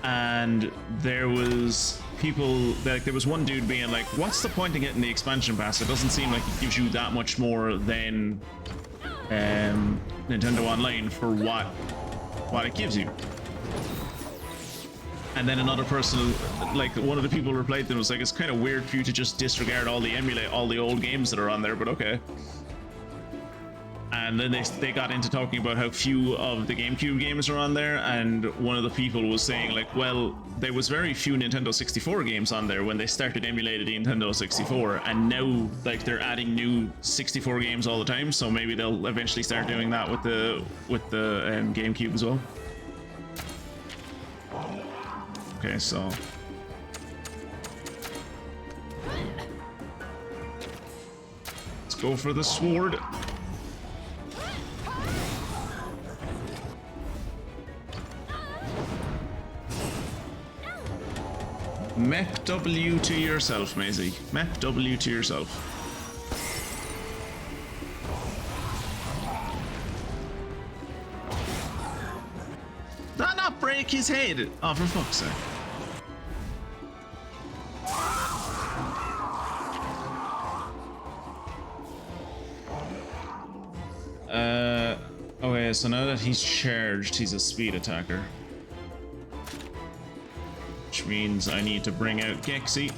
and there was people like there was one dude being like, what's the point in getting the Expansion Pass? It doesn't seem like it gives you that much more than Nintendo Online for what it gives you. And then another person, like one of the people replied to them, was like, it's kind of weird for you to just disregard all the old games that are on there, but okay. And then they got into talking about how few of the GameCube games are on there, and one of the people was saying like, well, there was very few Nintendo 64 games on there when they started emulating the Nintendo 64, and now like they're adding new 64 games all the time, so maybe they'll eventually start doing that with the GameCube as well. Okay, so let's go for the sword. Mep W to yourself, Maisie. Mep W to yourself. Not break his head! Oh, for fuck's sake. Okay, so now that he's charged, he's a speed attacker. Which means I need to bring out Gexy.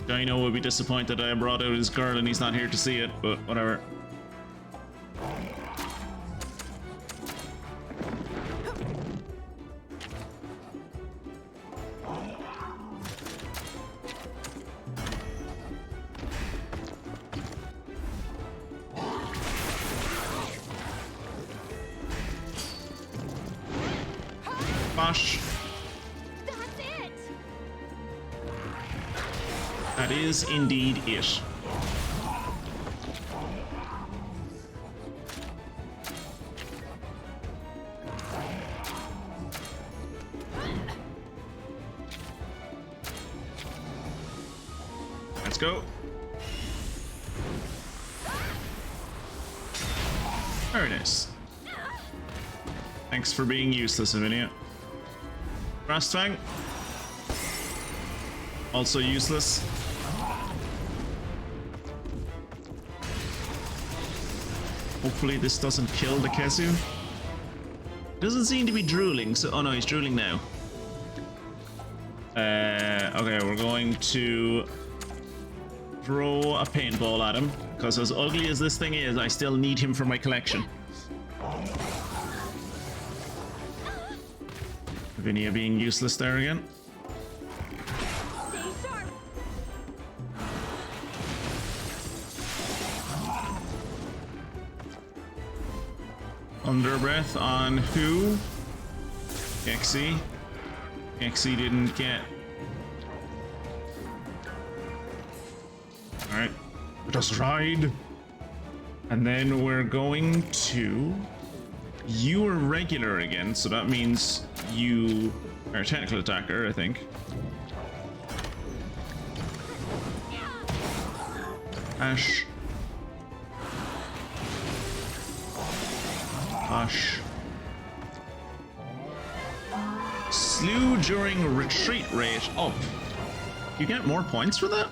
Dino would be disappointed that I brought out his girl and he's not here to see it, but whatever. Bosh. That's it. That is indeed it. Let's go. Very nice. Thanks for being useless, Avinia. Frostfang. Also useless. Hopefully this doesn't kill the Kesu. Doesn't seem to be drooling, so oh no, he's drooling now. Okay, we're going to throw a paintball at him, because as ugly as this thing is, I still need him for my collection. Vinia being useless there again. Stay sharp. Under breath on who? Gexy. Gexy didn't get. Alright. Let us ride. And then we're going to. You are regular again, so that means you are a technical attacker, I think. Ash. Ash. Slew during retreat rate up. You get more points for that?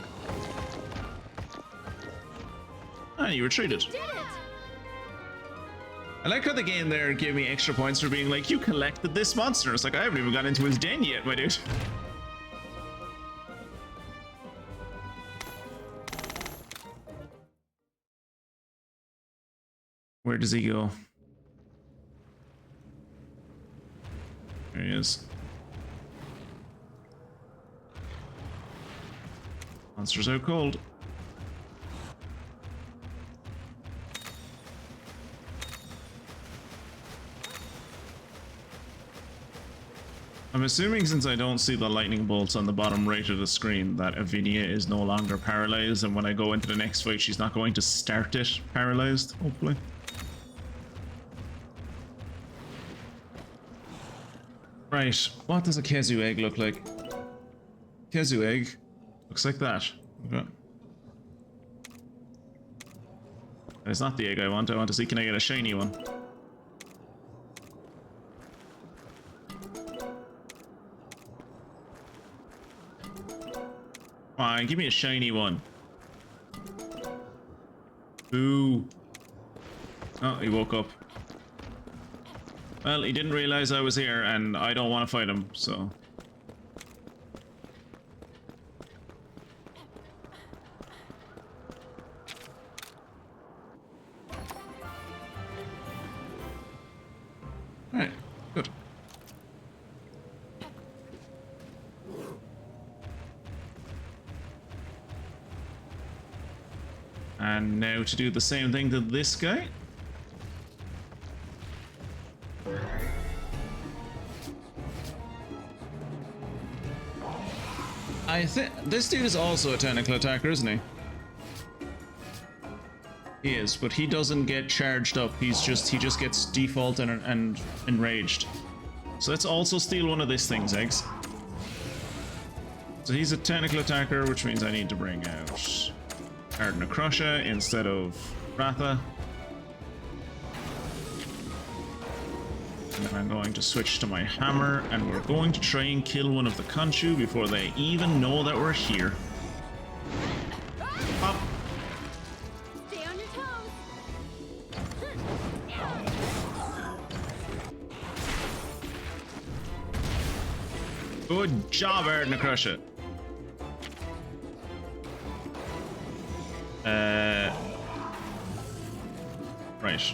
Ah, you retreated. Did it! I like how the game there gave me extra points for being like, you collected this monster. It's like, I haven't even got into his den yet, my dude. Where does he go? There he is. Monster's out cold. I'm assuming, since I don't see the lightning bolts on the bottom right of the screen, that Avinia is no longer paralyzed, and when I go into the next fight, she's not going to start it paralyzed, hopefully. Right, what does a Kezu egg look like? Kezu egg looks like that. Okay. That's not the egg I want. I want to see, can I get a shiny one? Come on, give me a shiny one. Boo. Oh, he woke up. Well, he didn't realize I was here, and I don't want to fight him, so... Alright, good. And now to do the same thing to this guy. I think this dude is also a technical attacker, isn't he? He is, but he doesn't get charged up. He just gets default and enraged. So let's also steal one of these things, eggs. So he's a technical attacker, which means I need to bring out Ardnacrusha instead of Ratha. And then I'm going to switch to my hammer, and we're going to try and kill one of the Conchu before they even know that we're here. Pop. Stay on your toes. Good job, Ardnacrusha. Right.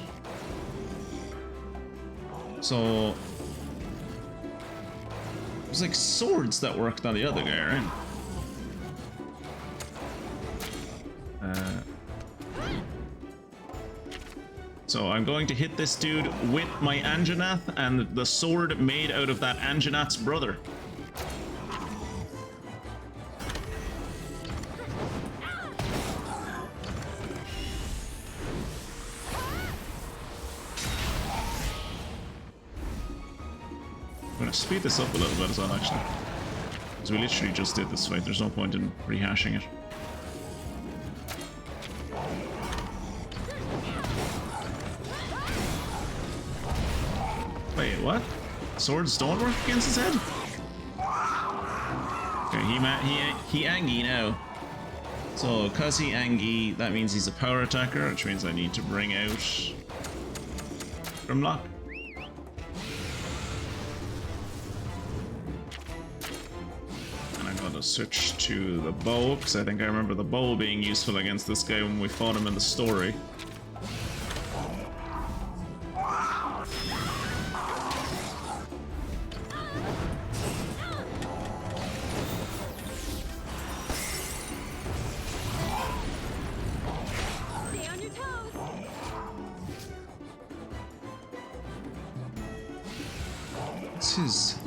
So there's like swords that worked on the other guy, right? So I'm going to hit this dude with my Anjanath and the sword made out of that Anjanath's brother. I'm gonna speed this up a little bit as well, actually. Because we literally just did this fight, there's no point in rehashing it. Wait, what? Swords don't work against his head? Okay, he Angie now. So, cause he Angie, that means he's a power attacker, which means I need to bring out Grimlock. Switch to the bow, because I think I remember the bow being useful against this guy when we fought him in the story. Stay on your toes. What's his...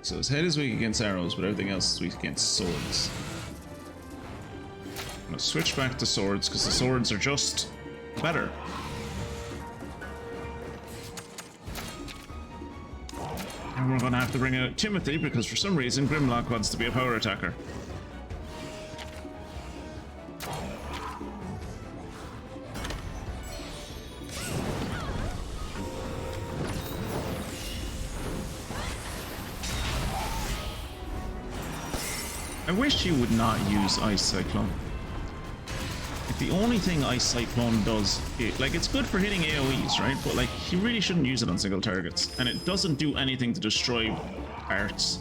So his head is weak against arrows, but everything else is weak against swords. I'm gonna switch back to swords, because the swords are just better. And we're gonna have to bring out Timothy, because for some reason Grimlock wants to be a power attacker. I wish he would not use Ice Cyclone. Like, the only thing Ice Cyclone does, like, it's good for hitting AoEs, right? But like, he really shouldn't use it on single targets, and it doesn't do anything to destroy parts.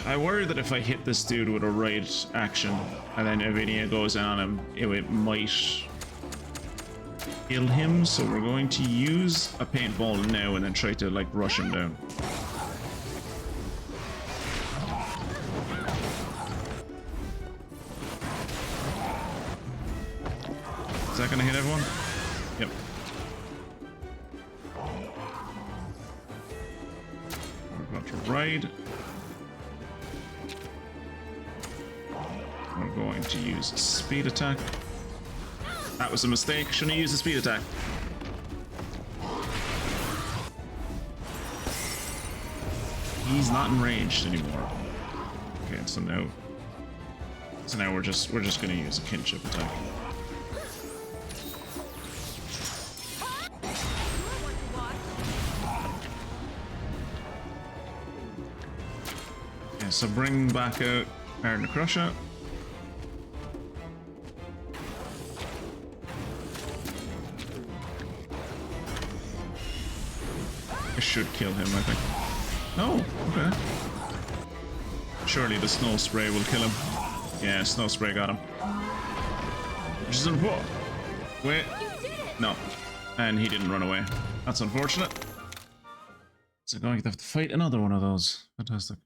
I worry that if I hit this dude with a right action, and then Avinia goes in on him, it might kill him, so we're going to use a paintball now and then try to like rush him down. Is that gonna hit everyone? Yep. We're going to ride. We're going to use a speed attack. That was a mistake. Shouldn't have used a speed attack. He's not enraged anymore. Okay, so now we're just gonna use a kinship attack. Okay, so bring back out Iron Crusher. Should kill him, I think. No, okay. Surely the snow spray will kill him. Yeah, snow spray got him. Which is important. Wait. No. And he didn't run away. That's unfortunate. So I'm going to have to fight another one of those. Fantastic.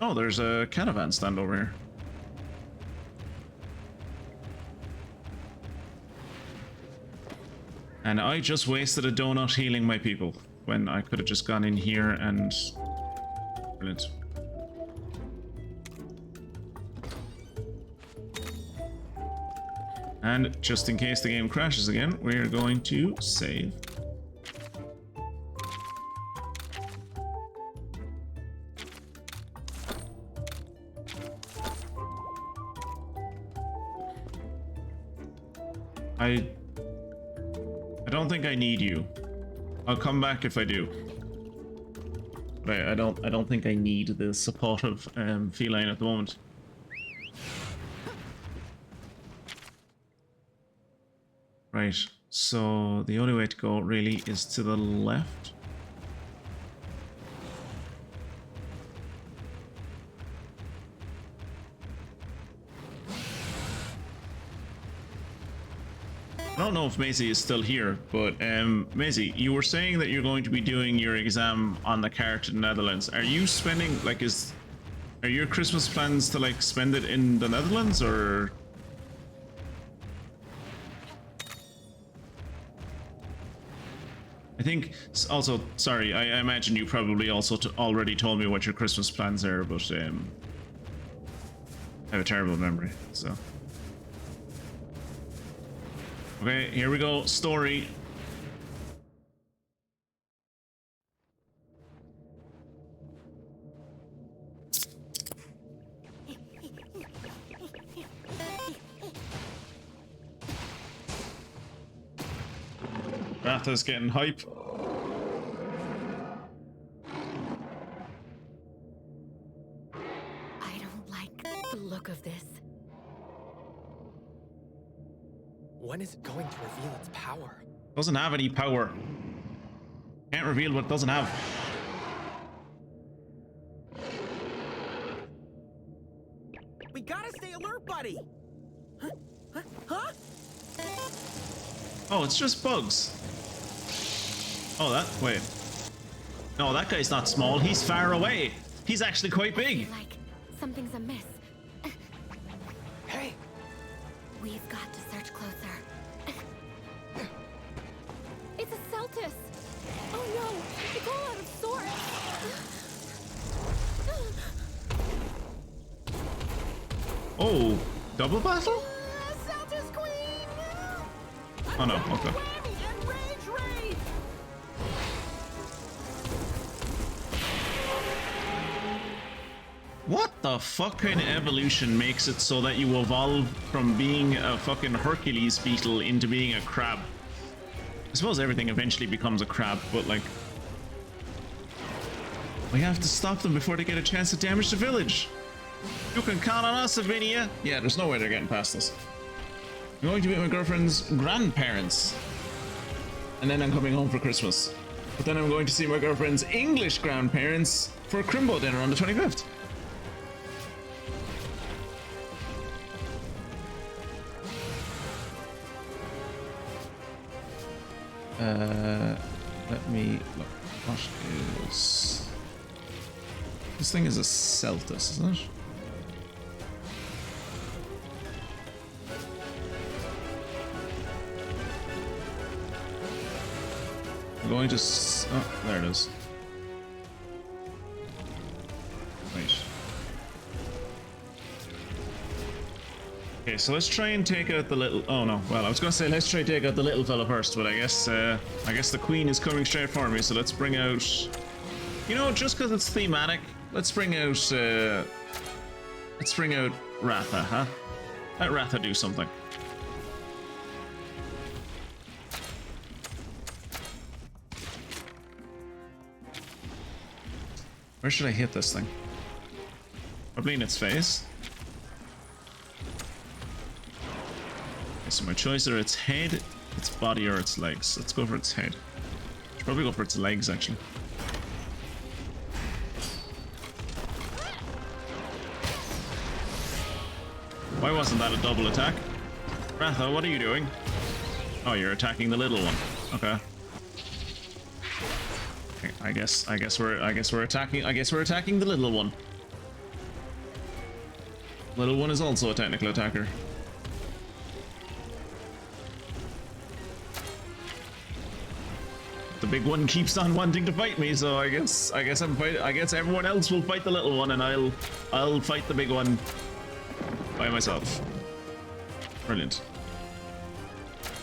Oh, there's a caravan stand over here. And I just wasted a donut healing my people when I could have just gone in here and... Brilliant. And just in case the game crashes again, we're going to save. I don't think I need you. I'll come back if I do. But I don't think I need the supportive feline at the moment. Right, so the only way to go really is to the left. I don't know if Maisie is still here, but Maisie, you were saying that you're going to be doing your exam on the car to the Netherlands. Are you spending, like, are your Christmas plans to, like, spend it in the Netherlands, or? I think, also, sorry, I imagine you probably also already told me what your Christmas plans are, but I have a terrible memory, so. Okay, here we go. Story. Ratha's getting hype. I don't like the look of this. When is it going to reveal its power? Doesn't have any power. Can't reveal what it doesn't have. We gotta stay alert, buddy! Huh? Oh, it's just bugs. Oh, wait. No, that guy's not small. He's far away. He's actually quite big. Like something's amiss. Hey! We've got to search closer. It's a Celtis! Oh no! It's all out of sorts! Oh, double battle? Celtis Queen! Oh no, okay. Whammy and Rage Raid! What the fuck kind of evolution makes it so that you evolve from being a fucking Hercules beetle into being a crab? I suppose everything eventually becomes a crab, but like... we have to stop them before they get a chance to damage the village. You can count on us, Avinia. Yeah, there's no way they're getting past us. I'm going to meet my girlfriend's grandparents. And then I'm coming home for Christmas. But then I'm going to see my girlfriend's English grandparents for a Crimbo dinner on the 25th. Let me look. What is... this thing is a Celtis, isn't it? I'm going to... oh, there it is. Right. Okay, so let's try and take out the little... oh no, well, I was going to say let's try to take out the little fella first, but I guess the queen is coming straight for me, so let's bring out... you know, just because it's thematic, let's bring out Ratha, huh? Let Ratha do something. Where should I hit this thing? Probably in its face. Okay, so my choices are its head, its body, or its legs. Let's go for its head. Should probably go for its legs, actually. Why wasn't that a double attack? Ratha, what are you doing? Oh, you're attacking the little one. Okay. Okay, I guess we're attacking the little one. Little one is also a technical attacker. The big one keeps on wanting to fight me, so I guess everyone else will fight the little one, and I'll fight the big one by myself. Brilliant.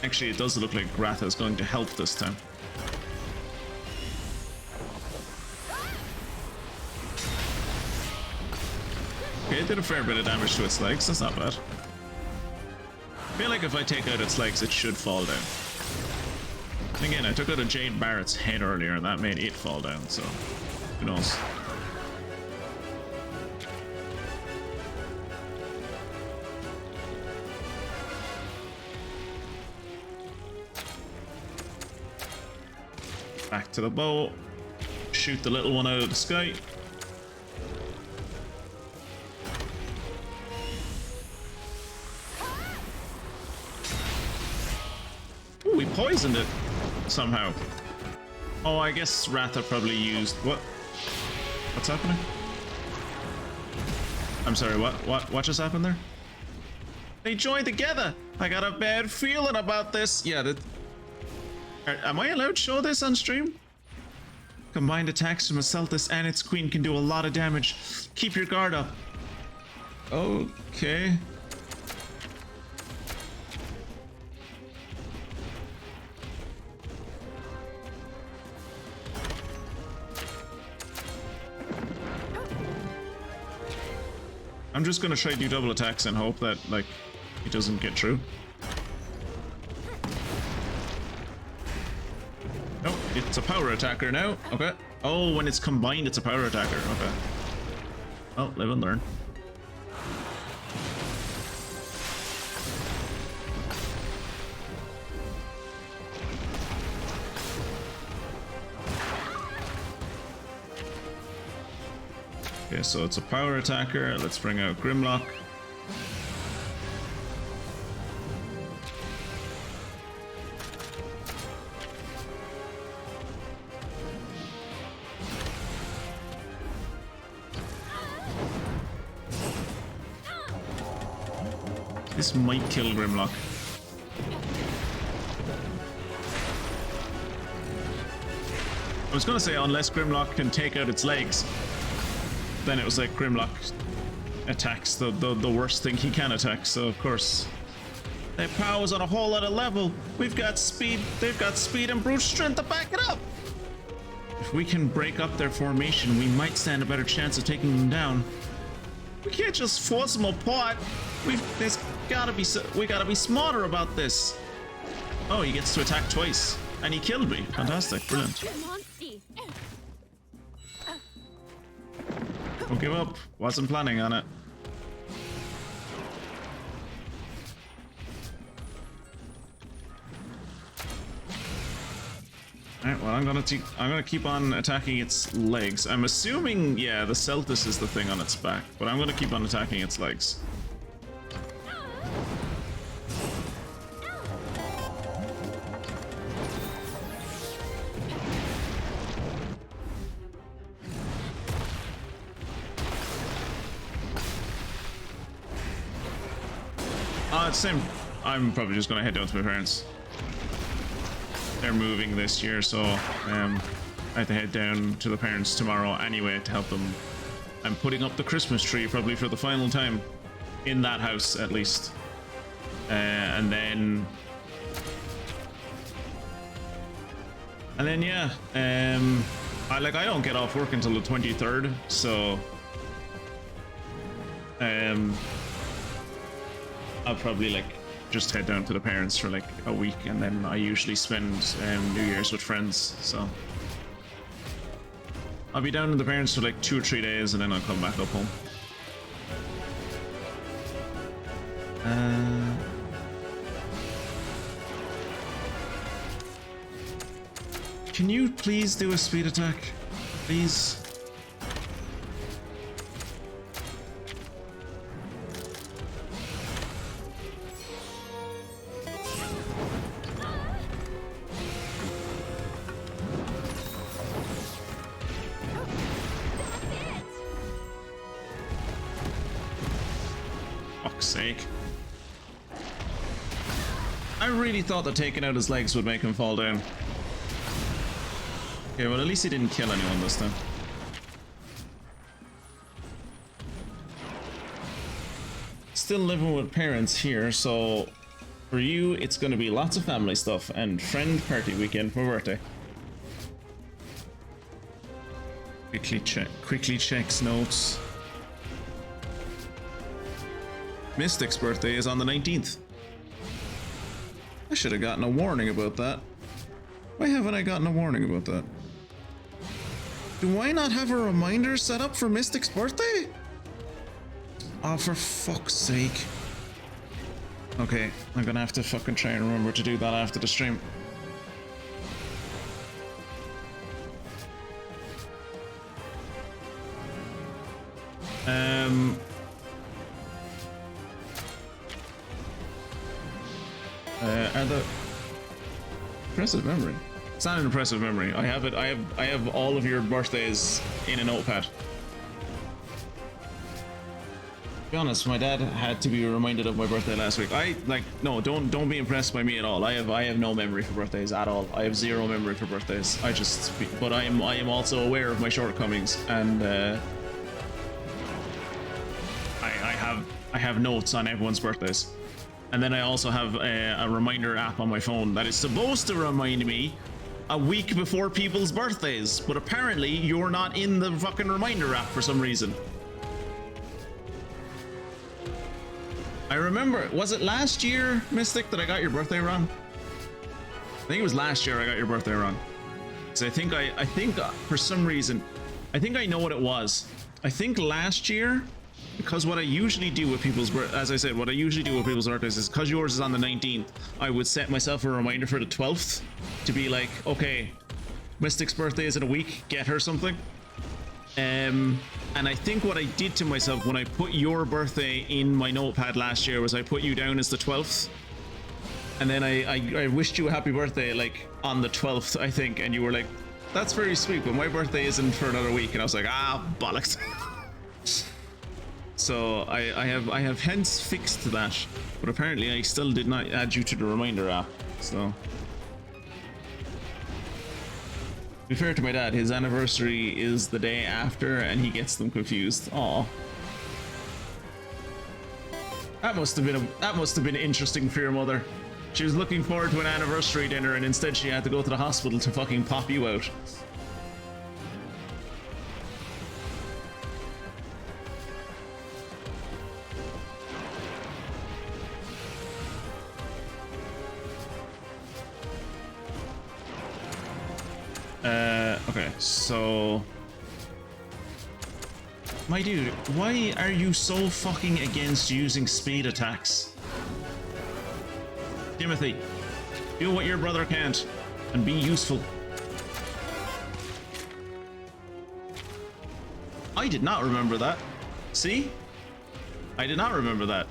Actually, it does look like Ratha is going to help this time. Okay, it did a fair bit of damage to its legs. That's not bad. I feel like if I take out its legs, it should fall down. And again, I took out a Jade Barrett's head earlier, and that made it fall down, so who knows. Back to the bow. Shoot the little one out of the sky. Ooh, we poisoned it somehow. Oh, I guess Ratha probably used... what? What's happening? I'm sorry, what just happened there? They joined together! I got a bad feeling about this. Yeah, that... am I allowed to show this on stream? Combined attacks from a Celtis and its queen can do a lot of damage. Keep your guard up. Okay. I'm just gonna try to do double attacks and hope that, like, it doesn't get through. Nope, it's a power attacker now. Okay. Oh, when it's combined, it's a power attacker. Okay. Well, live and learn. Okay, so it's a power attacker. Let's bring out Grimlock. This might kill Grimlock. I was gonna say unless Grimlock can take out its legs, then it was like Grimlock attacks the worst thing he can attack. So of course, their power's on a whole other level. We've got speed, they've got speed and brute strength to back it up. If we can break up their formation, we might stand a better chance of taking them down. We can't just force them apart. We gotta be smarter about this. Oh, he gets to attack twice, and he killed me. Fantastic, brilliant. Don't give up. Wasn't planning on it. Alright, well, I'm gonna keep on attacking its legs. I'm assuming, yeah, the Celtis is the thing on its back, but I'm gonna keep on attacking its legs. Same. I'm probably just gonna head down to my parents. They're moving this year, so I have to head down to the parents tomorrow anyway to help them. I'm putting up the Christmas tree probably for the final time in that house at least, and then yeah, I don't get off work until the 23rd, so I'll probably like just head down to the parents for like a week, and then I usually spend New Year's with friends, so I'll be down to the parents for like 2 or 3 days, and then I'll come back up home. Can you please do a speed attack, please? Sake. I really thought that taking out his legs would make him fall down. Okay, well at least he didn't kill anyone this time. Still living with parents here, so for you it's going to be lots of family stuff and friend party weekend for my birthday. Quickly checks notes. Mystic's birthday is on the 19th. I should have gotten a warning about that. Why haven't I gotten a warning about that? Do I not have a reminder set up for Mystic's birthday? Oh, for fuck's sake. Okay, I'm gonna have to fucking try and remember to do that after the stream. Impressive memory. It's not an impressive memory. I have it. I have all of your birthdays in a notepad. To be honest, my dad had to be reminded of my birthday last week. No, don't be impressed by me at all. I have no memory for birthdays at all. I have zero memory for birthdays. But I am also aware of my shortcomings, and I have notes on everyone's birthdays. And then I also have a reminder app on my phone that is supposed to remind me a week before people's birthdays, but apparently you're not in the fucking reminder app for some reason. I remember, was it last year, Mystic, that I got your birthday wrong? I think it was last year I got your birthday wrong. So I think for some reason, I think I know what it was. I think last year, because what I usually do with people's as I said, what I usually do with people's birthdays is, because yours is on the 19th, I would set myself a reminder for the 12th to be like, okay, Mystic's birthday is in a week, get her something. And I think what I did to myself when I put your birthday in my notepad last year was I put you down as the 12th. And then I wished you a happy birthday like on the 12th, I think, and you were like, that's very sweet, but my birthday isn't for another week. And I was like, ah, bollocks. So I have hence fixed that, but apparently I still did not add you to the reminder app. So to be fair to my dad, his anniversary is the day after, and he gets them confused. Aw. That must have been interesting for your mother. She was looking forward to an anniversary dinner, and instead she had to go to the hospital to fucking pop you out. Okay, so... My dude, why are you so fucking against using speed attacks? Timothy, do what your brother can't, and be useful. I did not remember that. See? I did not remember that.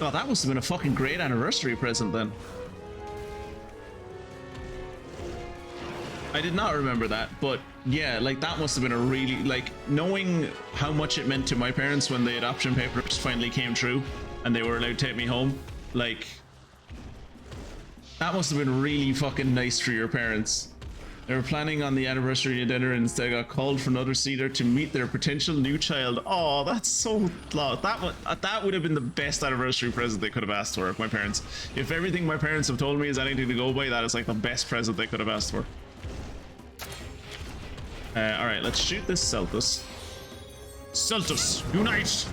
Oh, that must have been a fucking great anniversary present then. I did not remember that, but yeah, like that must have been a really, like, knowing how much it meant to my parents when the adoption papers finally came true and they were allowed to take me home, like, that must have been really fucking nice for your parents. They were planning on the anniversary dinner and instead got called for another seater to meet their potential new child. Oh, that's so loud. That would have been the best anniversary present they could have asked for, my parents. If everything my parents have told me is anything to go by, that is like the best present they could have asked for. Alright, let's shoot this Celtus. Celtus, unite!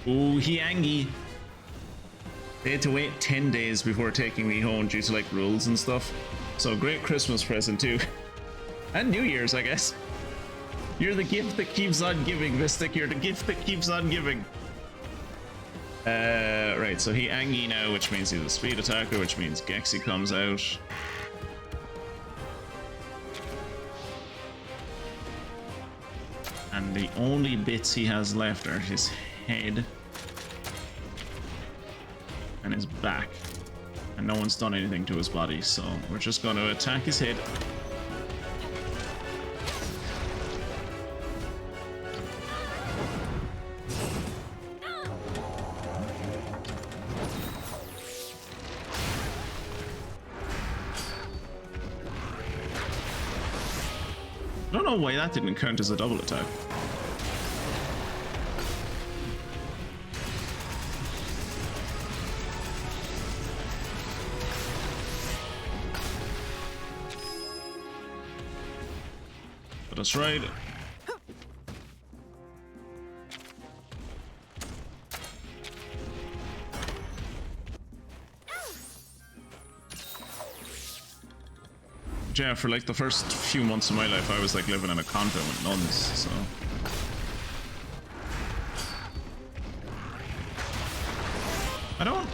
Ooh, he angy. They had to wait 10 days before taking me home due to like rules and stuff. So great Christmas present too. And New Year's, I guess. You're the gift that keeps on giving, Mystic. You're the gift that keeps on giving. Right, so he Angie now, which means he's a speed attacker, which means Gexy comes out. And the only bits he has left are his head and his back. And no one's done anything to his body, so we're just going to attack his head. I don't know why that didn't count as a double attack. That's right. Yeah, for like the first few months of my life, I was like living in a convent with nuns, so. I don't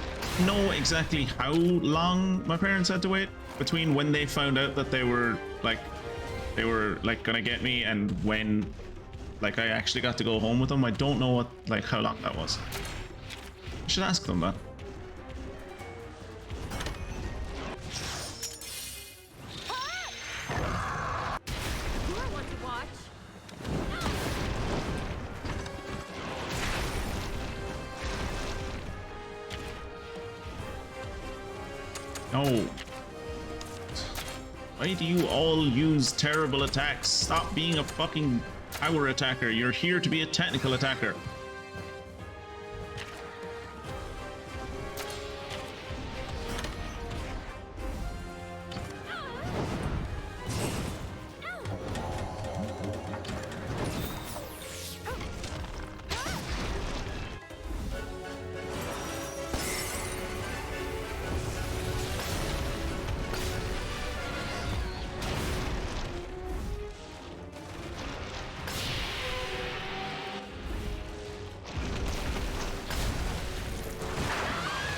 know exactly how long my parents had to wait between when they found out that they were like gonna get me and when like I actually got to go home with them. I don't know what, like, how long that was. I should ask them that. No. Why do you all use terrible attacks? Stop being a fucking power attacker. You're here to be a technical attacker.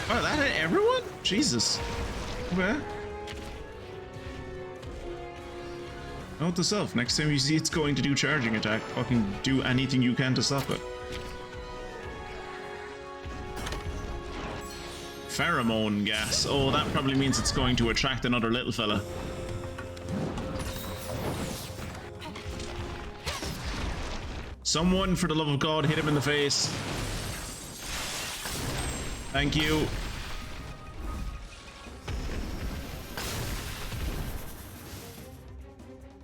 Oh, that hit everyone? Jesus. Okay. Note to self, next time you see it's going to do charging attack, fucking do anything you can to stop it. Pheromone gas. Oh, that probably means it's going to attract another little fella. Someone, for the love of God, hit him in the face. Thank you.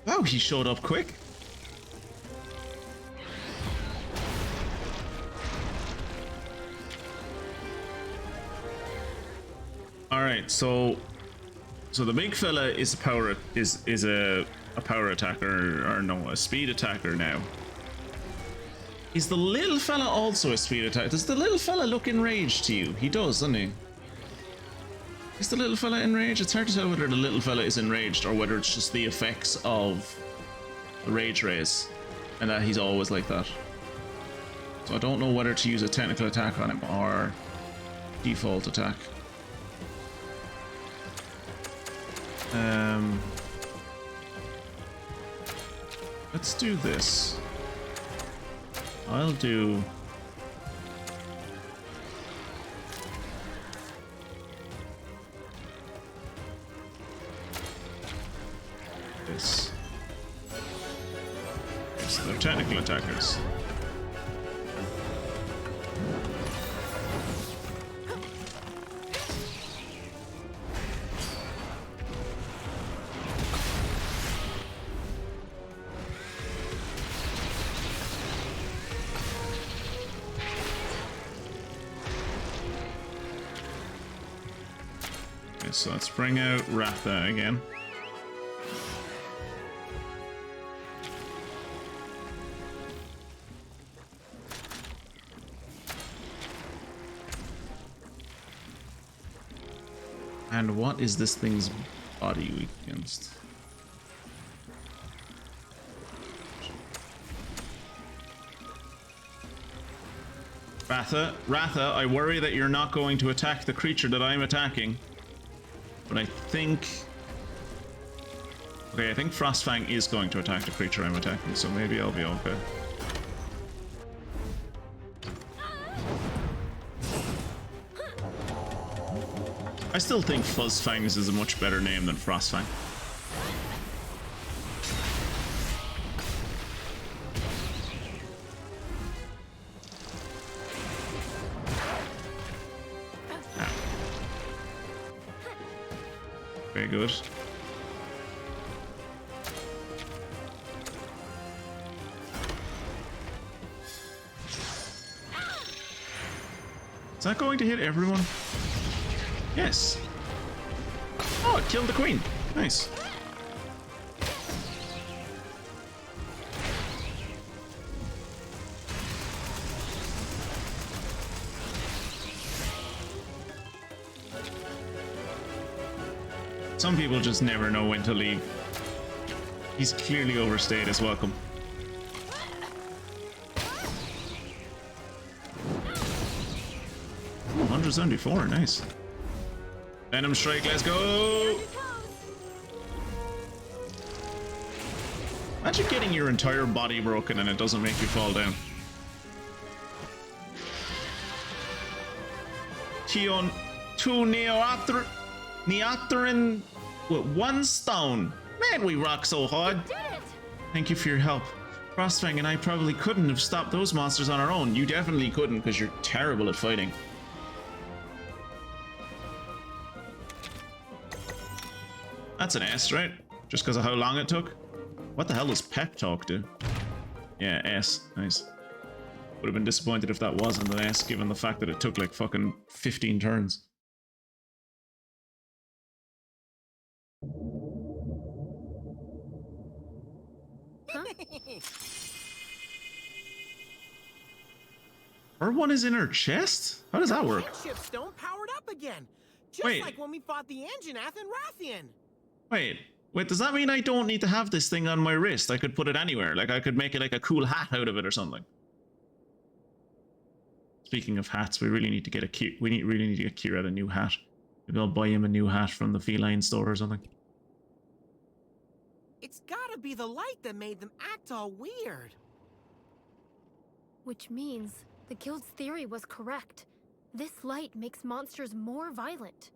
Wow, he showed up quick. All right, so the big fella is a power a power attacker, or no, a speed attacker now. Is the little fella also a speed attacker? Does the little fella look enraged to you? He does, doesn't he? Is the little fella enraged? It's hard to tell whether the little fella is enraged or whether it's just the effects of the rage rays and that he's always like that. So I don't know whether to use a technical attack on him or default attack. Let's do this. I'll do this. So they're technical attackers. So let's bring out Ratha again. And what is this thing's body weak against? Ratha, I worry that you're not going to attack the creature that I'm attacking. But I think... Okay, I think Frostfang is going to attack the creature I'm attacking, so maybe I'll be okay. I still think Fuzzfangs is a much better name than Frostfang. Very good. Is that going to hit everyone? Yes. Oh, it killed the queen. Nice. Some people just never know when to leave. He's clearly overstayed his welcome. Ooh, 174, nice. Venom Strike, let's go! Imagine getting your entire body broken and it doesn't make you fall down. Keon, 2 Neopterin with 1 stone. Man, we rock so hard. Did it! Thank you for your help. Frostfang and I probably couldn't have stopped those monsters on our own. You definitely couldn't because you're terrible at fighting. That's an S, right? Just because of how long it took? What the hell does Pep Talk do? Yeah, S. Nice. Would have been disappointed if that wasn't an S, given the fact that it took like fucking 15 turns. Huh? Her one is in her chest? How does that work? Ship stone powered up again, just Wait. like when we fought the Anjanath and Rathian. Wait, does that mean I don't need to have this thing on my wrist? I could put it anywhere. Like I could make it like a cool hat out of it or something. Speaking of hats, we really need to get really need to get Kira a new hat. Maybe I'll buy him a new hat from the feline store or something. It's gotta be the light that made them act all weird. Which means the guild's theory was correct. This light makes monsters more violent.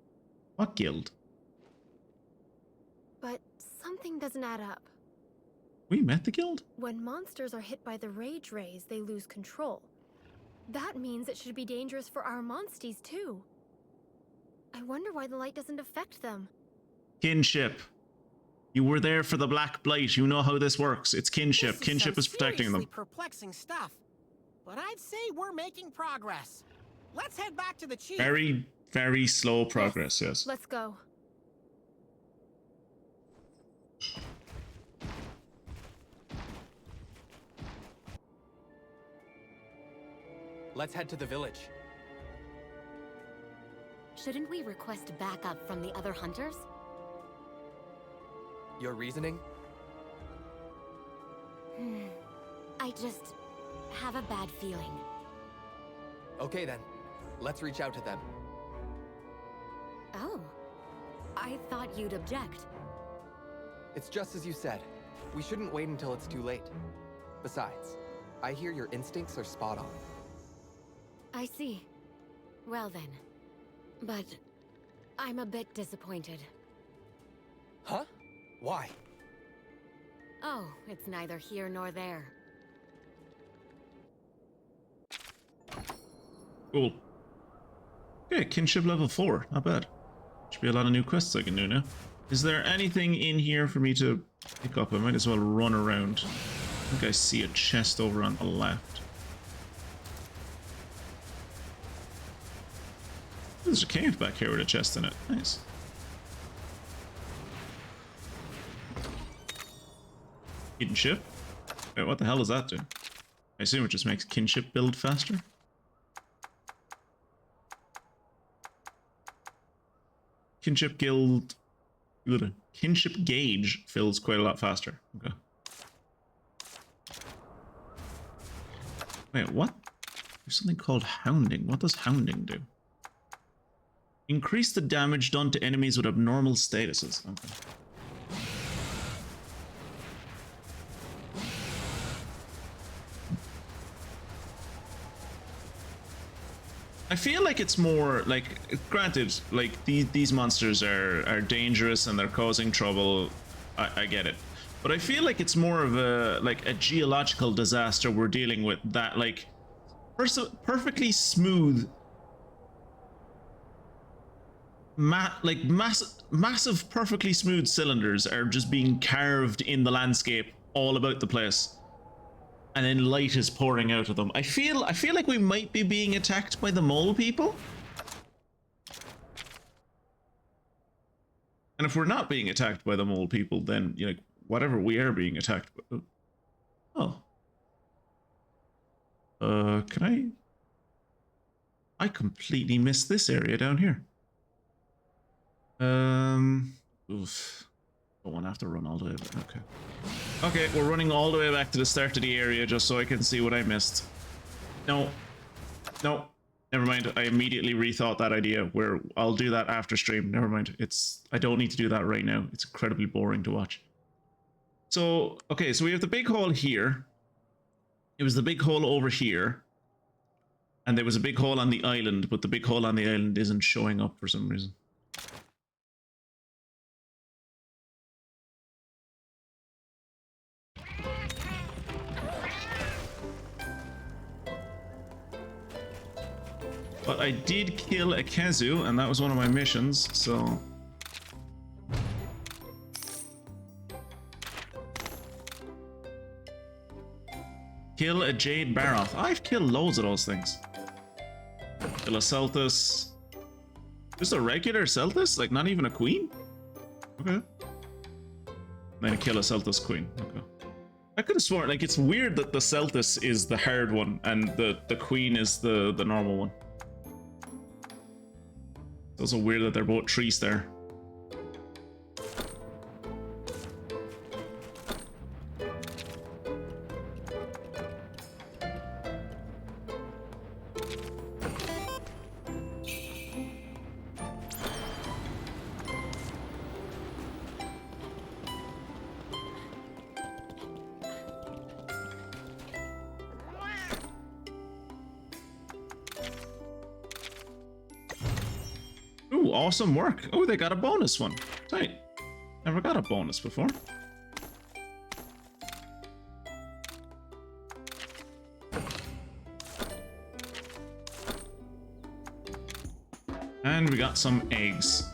What guild? But something doesn't add up. We met the guild? When monsters are hit by the rage rays, they lose control. That means it should be dangerous for our monsties too. I wonder why the light doesn't affect them. Kinship. You were there for the Black Blight. You know how this works. It's kinship. This Kinship some is protecting them. seriously perplexing stuff. But I'd say we're making progress. Let's head back to the chief. Very, very slow progress, yes. Let's go. Let's head to the village. Shouldn't we request backup from the other hunters? Your reasoning? I just have a bad feeling. Okay then, let's reach out to them. Oh, I thought you'd object. It's just as you said. We shouldn't wait until it's too late. Besides, I hear your instincts are spot on. I see. Well then. But I'm a bit disappointed. Huh? Why? Oh, it's neither here nor there. Cool. Okay, kinship level 4. Not bad. Should be a lot of new quests I can do now. Is there anything in here for me to pick up? I might as well run around. I think I see a chest over on the left. There's a cave back here with a chest in it. Nice. Kinship? Wait, what the hell does that do? I assume it just makes kinship build faster? Kinship guild... Kinship gauge fills quite a lot faster. Okay. Wait, what? There's something called hounding. What does hounding do? Increase the damage done to enemies with abnormal statuses. Okay. I feel like it's more like, granted, like these monsters are dangerous and they're causing trouble. I get it, but I feel like it's more of a geological disaster we're dealing with. That like perfectly smooth, massive, perfectly smooth cylinders are just being carved in the landscape all about the place. And then light is pouring out of them. I feel like we might be being attacked by the mole people. And if we're not being attacked by the mole people, then you know, whatever we are being attacked by. Oh. Can I completely missed this area down here. Oof. I won't have to run all the way back. Okay. Okay, we're running all the way back to the start of the area just so I can see what I missed. No. No. Never mind. I immediately rethought that idea where I'll do that after stream. Never mind. I don't need to do that right now. It's incredibly boring to watch. So, okay, so we have the big hole here. It was the big hole over here. And there was a big hole on the island, but the big hole on the island isn't showing up for some reason. But I did kill a Kezu, and that was one of my missions, so... Kill a Jade Baroth. I've killed loads of those things. Kill a Celtis. Just a regular Celtis? Like, not even a queen? Okay. Then kill a Celtis queen. Okay. I could have sworn, like, it's weird that the Celtis is the hard one, and the queen is the normal one. It's also weird that they're both trees there. awesome work. Oh, they got a bonus one. Tight. Never got a bonus before. And we got some eggs.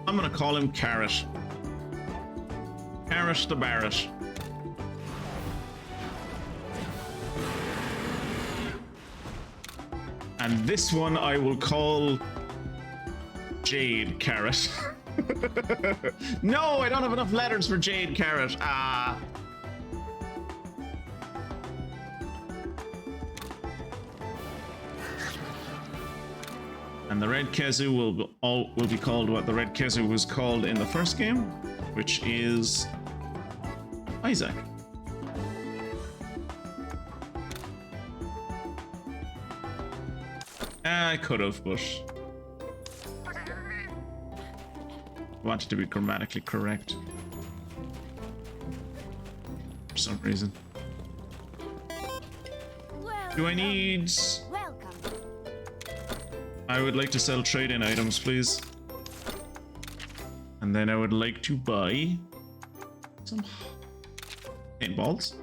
I'm gonna call him Carrot. Carrot the Barrett. And this one I will call Jade Carrot. No, I don't have enough letters for Jade Carrot. Ah. And the red Kezu will be called what the red Kezu was called in the first game, which is Isaac. I could have, but I wanted to be grammatically correct for some reason. Do I need... I would like to sell trade-in items, please. And then I would like to buy some paintballs.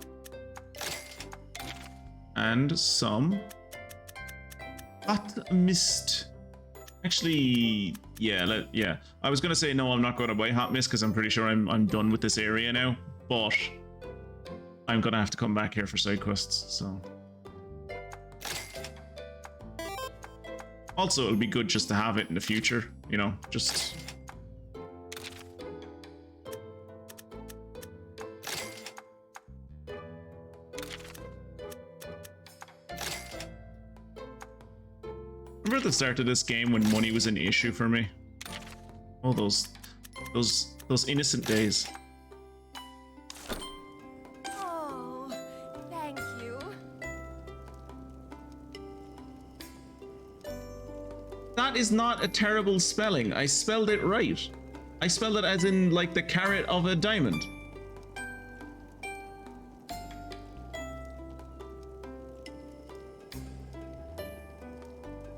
And some hot mist. Actually, yeah. I was gonna say no, I'm not gonna buy hot mist because I'm pretty sure I'm done with this area now. But I'm gonna have to come back here for side quests, so. Also, it'll be good just to have it in the future, you know, just... Remember at the start of this game when money was an issue for me? Oh, those innocent days. Oh, thank you. That is not a terrible spelling. I spelled it right. I spelled it as in like the carat of a diamond.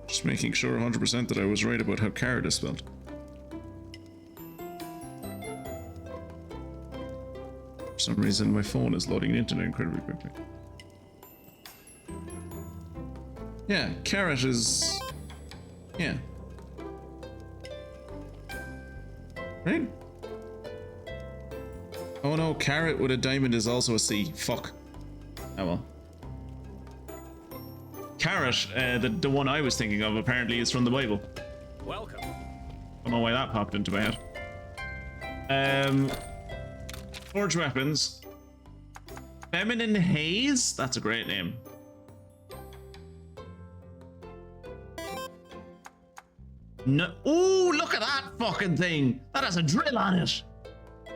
Just making sure 100% that I was right about how carat is spelled. For some reason my phone is loading the internet incredibly quickly. Yeah, carat is... yeah. Right? Oh no, carat with a diamond is also a C. Fuck. Oh well. Carrot, the one I was thinking of, apparently is from the Bible. Welcome. Don't know why that popped into my head. Forge weapons. Feminine Haze? That's a great name. No. Ooh, look at that fucking thing. That has a drill on it. Can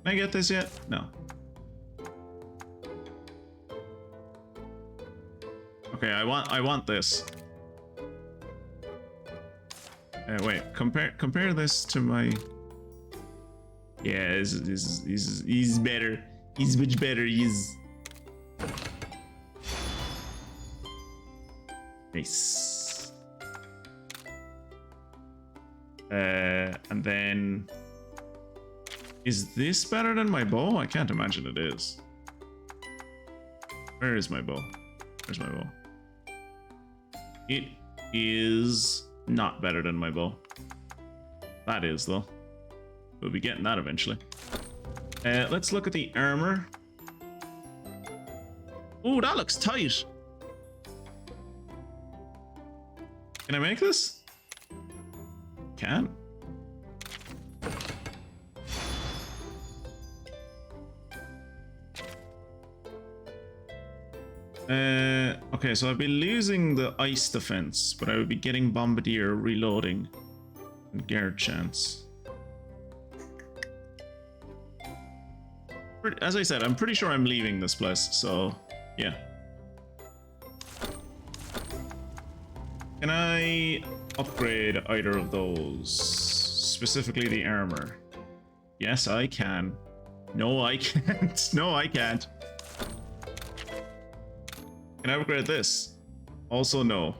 I get this yet? No. Okay, I want this. Wait, compare this to my... Yeah, he's better. He's much better. He's... Nice. And then... Is this better than my bow? I can't imagine it is. Where is my bow? Where's my bow? It is not better than my bow. That is, though. We'll be getting that eventually. Let's look at the armor. Ooh, that looks tight. Can I make this? Can. Okay, so I'd be losing the ice defense, but I would be getting bombardier, reloading, and guard chance. As I said, I'm pretty sure I'm leaving this place, so yeah. Can I upgrade either of those? Specifically the armor. Yes, I can. No, I can't. No, I can't. Can I upgrade this? Also, no.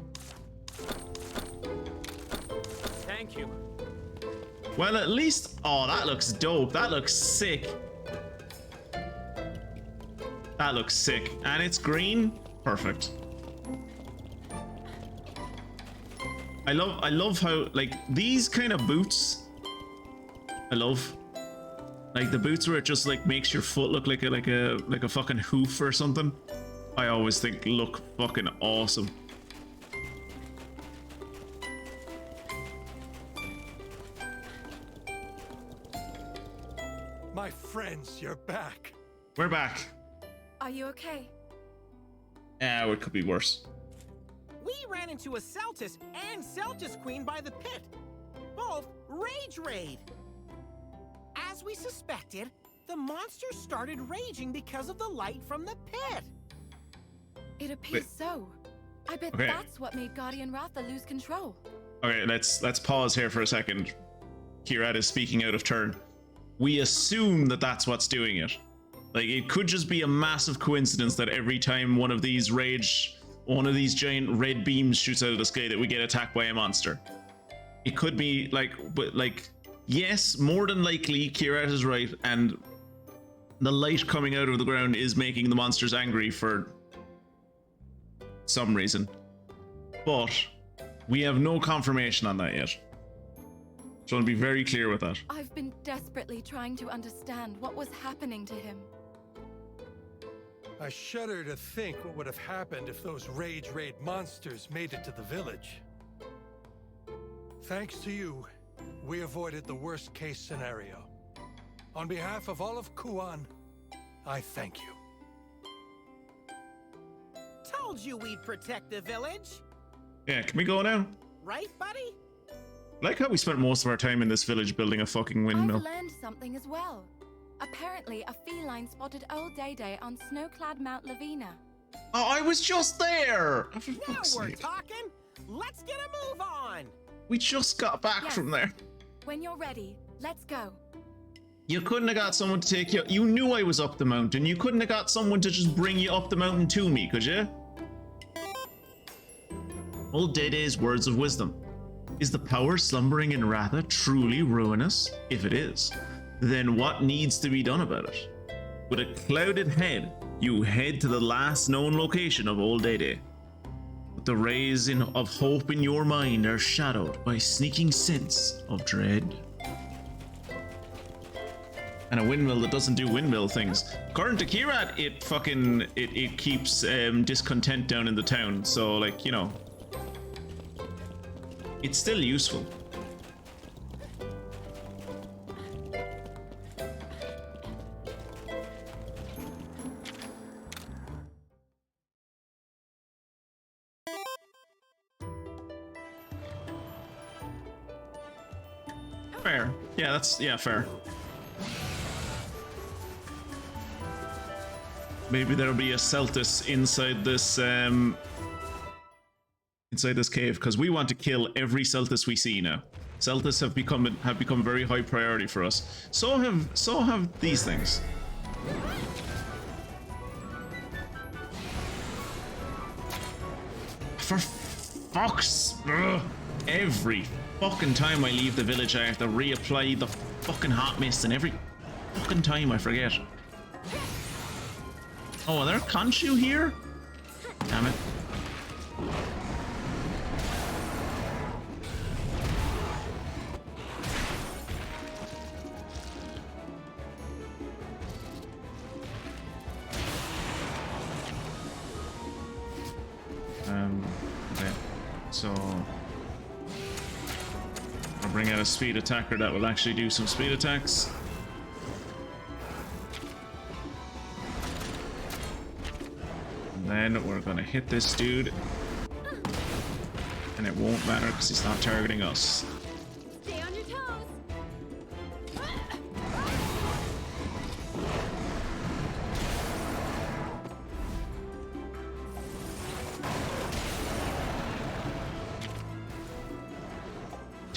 Thank you. Well, at least... Oh, that looks dope. That looks sick. That looks sick. And it's green. Perfect. I love how, like, these kind of boots, I love. Like the boots where it just like makes your foot look like a fucking hoof or something. I always think look fucking awesome. My friends, you're back. We're back. Are you okay? Ah, it could be worse. We ran into a Celtis and Celtis Queen by the pit. Both rage raid. As we suspected, the monster started raging because of the light from the pit. It appears so. I bet Okay. that's what made Guardian Ratha lose control. Okay, let's pause here for a second. Kirat is speaking out of turn. We assume that that's what's doing it. Like, it could just be a massive coincidence that every time one of these giant red beams shoots out of the sky that we get attacked by a monster. It could be like, but like, yes, more than likely Kirat is right, and the light coming out of the ground is making the monsters angry for some reason. But we have no confirmation on that yet. So I want to be very clear with that. I've been desperately trying to understand what was happening to him. I shudder to think what would have happened if those rage raid monsters made it to the village. Thanks to you, we avoided the worst case scenario. On behalf of all of Kuan, I thank you. Told you we'd protect the village. Yeah, can we go now? Right, buddy? I like how we spent most of our time in this village building a fucking windmill. I've learned something as well. Apparently, a feline spotted old Day on snow-clad Mount Lavina. Oh, I was just there! Oh, for Now fuck's we're sake. talking. Let's get a move on. We just got back Yes. from there. When you're ready, let's go. You couldn't have got someone to take you. You knew I was up the mountain. You couldn't have got someone to just bring you up the mountain to me, could you? Old Dede's words of wisdom. Is the power slumbering in Ratha truly ruinous? If it is, then what needs to be done about it? With a clouded head, you head to the last known location of Old Dede. But the rays of hope in your mind are shadowed by sneaking sense of dread. And a windmill that doesn't do windmill things. According to Kirat, it keeps discontent down in the town. So, like, you know, it's still useful. Fair. Yeah, fair. Maybe there'll be a Celtis inside this cave, because we want to kill every Celtis we see now. Celtis have become very high priority for us. So have these things. For fuck's every fucking time I leave the village I have to reapply the fucking hot mist, and every fucking time I forget. Oh, are there Khonshu here? Damn it. Okay. So I'll bring out a speed attacker that will actually do some speed attacks. And then we're gonna hit this dude. And it won't matter because he's not targeting us. Stay on your toes.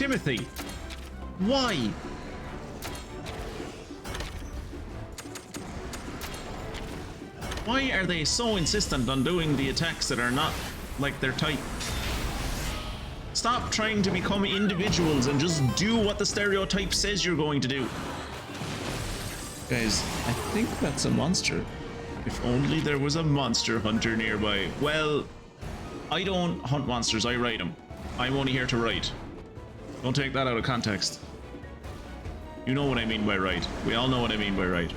Timothy. Why? Why are they so insistent on doing the attacks that are not like their type? Stop trying to become individuals and just do what the stereotype says you're going to do. Guys, I think that's a monster. If only there was a monster hunter nearby. Well, I don't hunt monsters, I ride them. I'm only here to ride. Don't take that out of context. You know what I mean by ride. We all know what I mean by ride.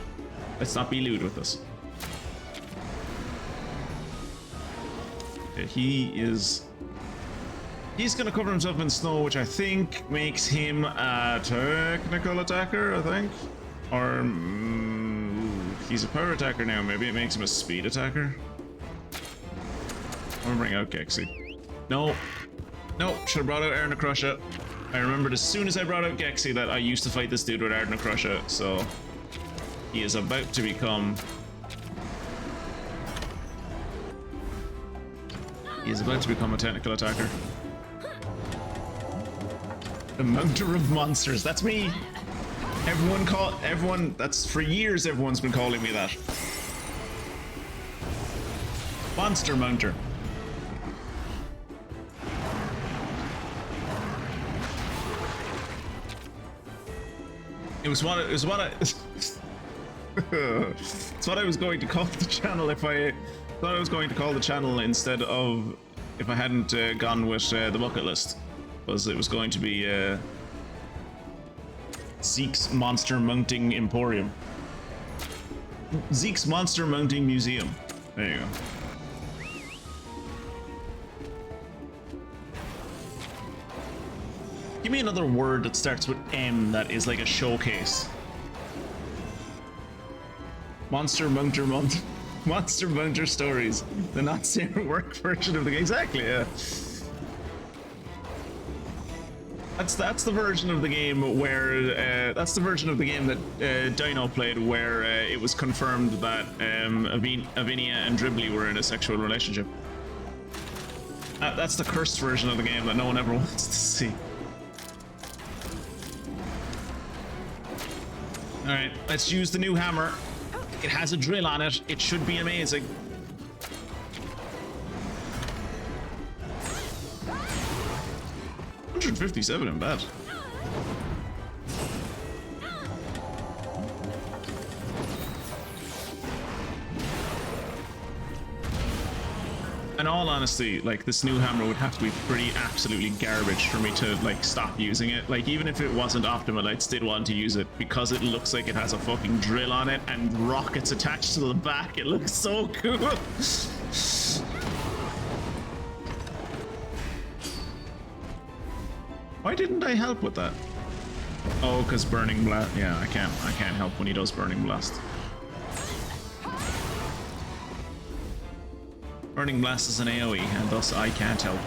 Let's not be lewd with us. Okay, he's gonna cover himself in snow, which I think makes him a technical attacker, I think. Or he's a power attacker now. Maybe it makes him a speed attacker. I'm gonna bring out Gexy. No, should have brought out Arna Crusher. I remembered as soon as I brought out Gexy that I used to fight this dude with Arna Crusher, so he is about to become. He is about to become a technical attacker. The Mounter of Monsters. That's me. Everyone. That's for years. Everyone's been calling me that. Monster Mounter. It's what I was going to call the channel if I thought I was going to call the channel instead of if I hadn't gone with the bucket list, because it was going to be Zeke's Monster Mounting Emporium. Zeke's Monster Mounting Museum. There you go. Give me another word that starts with M that is like a showcase. Monster Mounter Stories. The not safe for work version of the game. Exactly, yeah. That's the version of the game where that's the version of the game that Dino played, where it was confirmed that Avinia and Dribbly were in a sexual relationship. That's the cursed version of the game that no one ever wants to see. All right, let's use the new hammer. It has a drill on it. It should be amazing. $157 in bad. In all honesty, like, this new hammer would have to be pretty absolutely garbage for me to like stop using it. Like, even if it wasn't optimal, I'd still want to use it because it looks like it has a fucking drill on it and rockets attached to the back. It looks so cool. Why didn't I help with that? Oh, because Burning Blast. Yeah, I can't help when he does Burning Blast. Burning Blast is an AoE, and thus I can't help.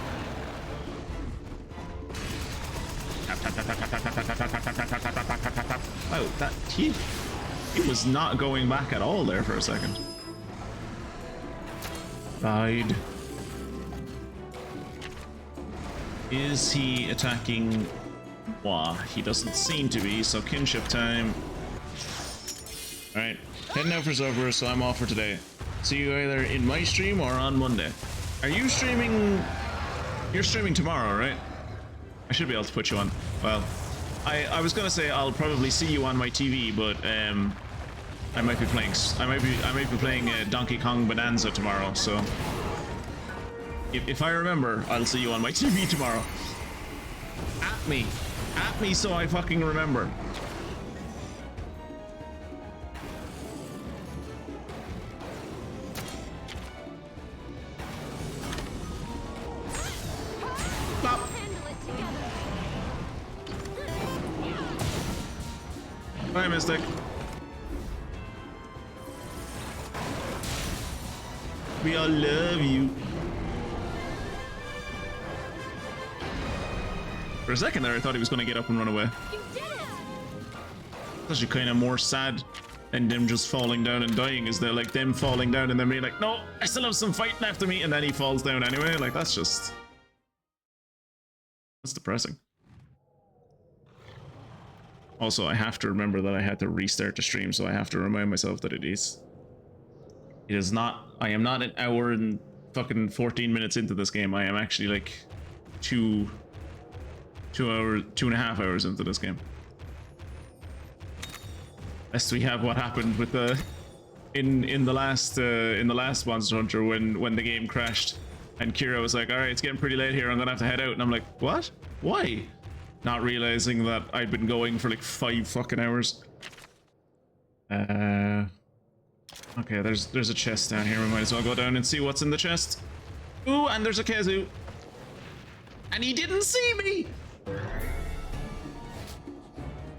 Oh, that he was not going back at all there for a second. Died. Is he attacking moi? He doesn't seem to be, so kinship time. Alright, heading out for Zobra, so I'm off for today. See you either in my stream or on Monday. Are you streaming? You're streaming tomorrow, right? I should be able to put you on. Well, I was gonna say I'll probably see you on my TV, but I might be playing Donkey Kong Bonanza tomorrow, so if I remember, I'll see you on my TV tomorrow. At me, so I fucking remember. Bye, Mystic. We all love you. For a second there, I thought he was going to get up and run away. You did it! It's actually kind of more sad than them just falling down and dying, is they're like them falling down and then being like, no, I still have some fighting after me, and then he falls down anyway. Like, that's depressing. Also, I have to remember that I had to restart the stream, so I have to remind myself that it is not, I am not an hour and fucking 14 minutes into this game. I am actually like 2.5 hours into this game. Lest we have what happened with the in the last Monster Hunter when the game crashed and Kira was like, all right, it's getting pretty late here, I'm gonna have to head out, and I'm like, what? Why? Not realizing that I'd been going for like 5 fucking hours. Okay, there's a chest down here. We might as well go down and see what's in the chest. Ooh, and there's a Kezu. And he didn't see me!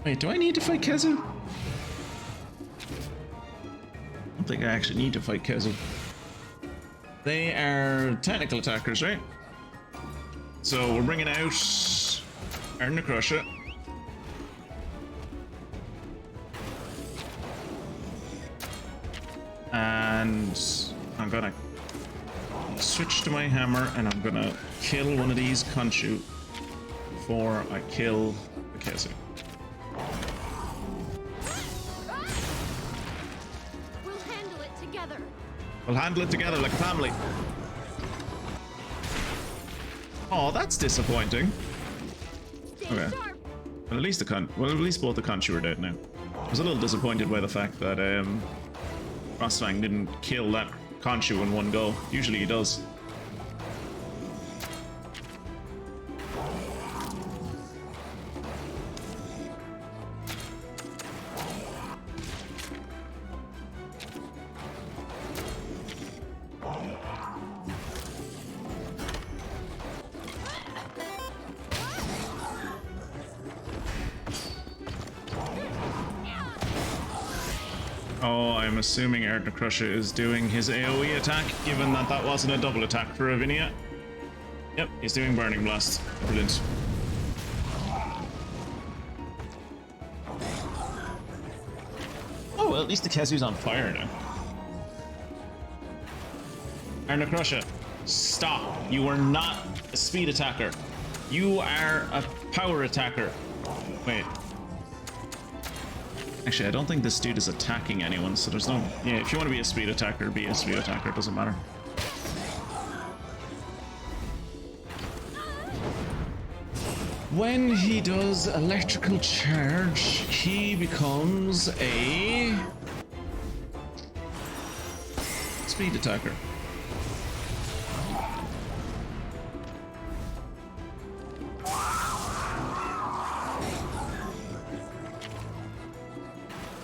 Wait, do I need to fight Kezu? I don't think I actually need to fight Kezu. They are technical attackers, right? So we're bringing out our Necrusha. And I'm gonna switch to my hammer and I'm gonna kill one of these Khonshu before I kill the Kezu. We'll handle it together. We'll handle it together like a family. Oh, that's disappointing. Stay Okay. sharp. Well, at least both the Khonshu are dead now. I was a little disappointed by the fact that Frostfang didn't kill that Khonshu in one go. Usually he does. Oh, I'm assuming our Necrusha is doing his AoE attack, given that that wasn't a double attack for Avinia. Yep, he's doing Burning Blast. Brilliant. Oh, well, at least the Kezu's on fire now. Our Necrusha, stop. You are not a speed attacker. You are a power attacker. Wait. Actually, I don't think this dude is attacking anyone, so there's no... Yeah, if you want to be a speed attacker, be a speed attacker, it doesn't matter. When he does electrical charge, he becomes a... speed attacker.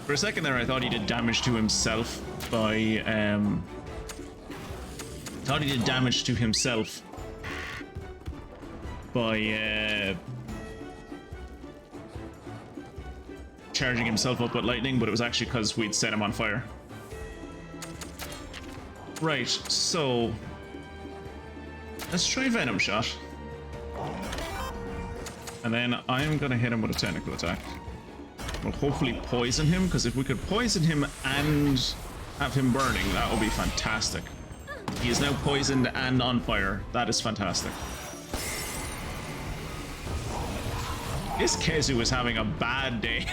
For a second there, I thought he did damage to himself by, charging himself up with lightning, but it was actually because we'd set him on fire. Right, so... let's try Venom Shot. And then I'm gonna hit him with a technical attack. We'll hopefully poison him, because if we could poison him and have him burning, that would be fantastic. He is now poisoned and on fire. That is fantastic. This Kezu is having a bad day.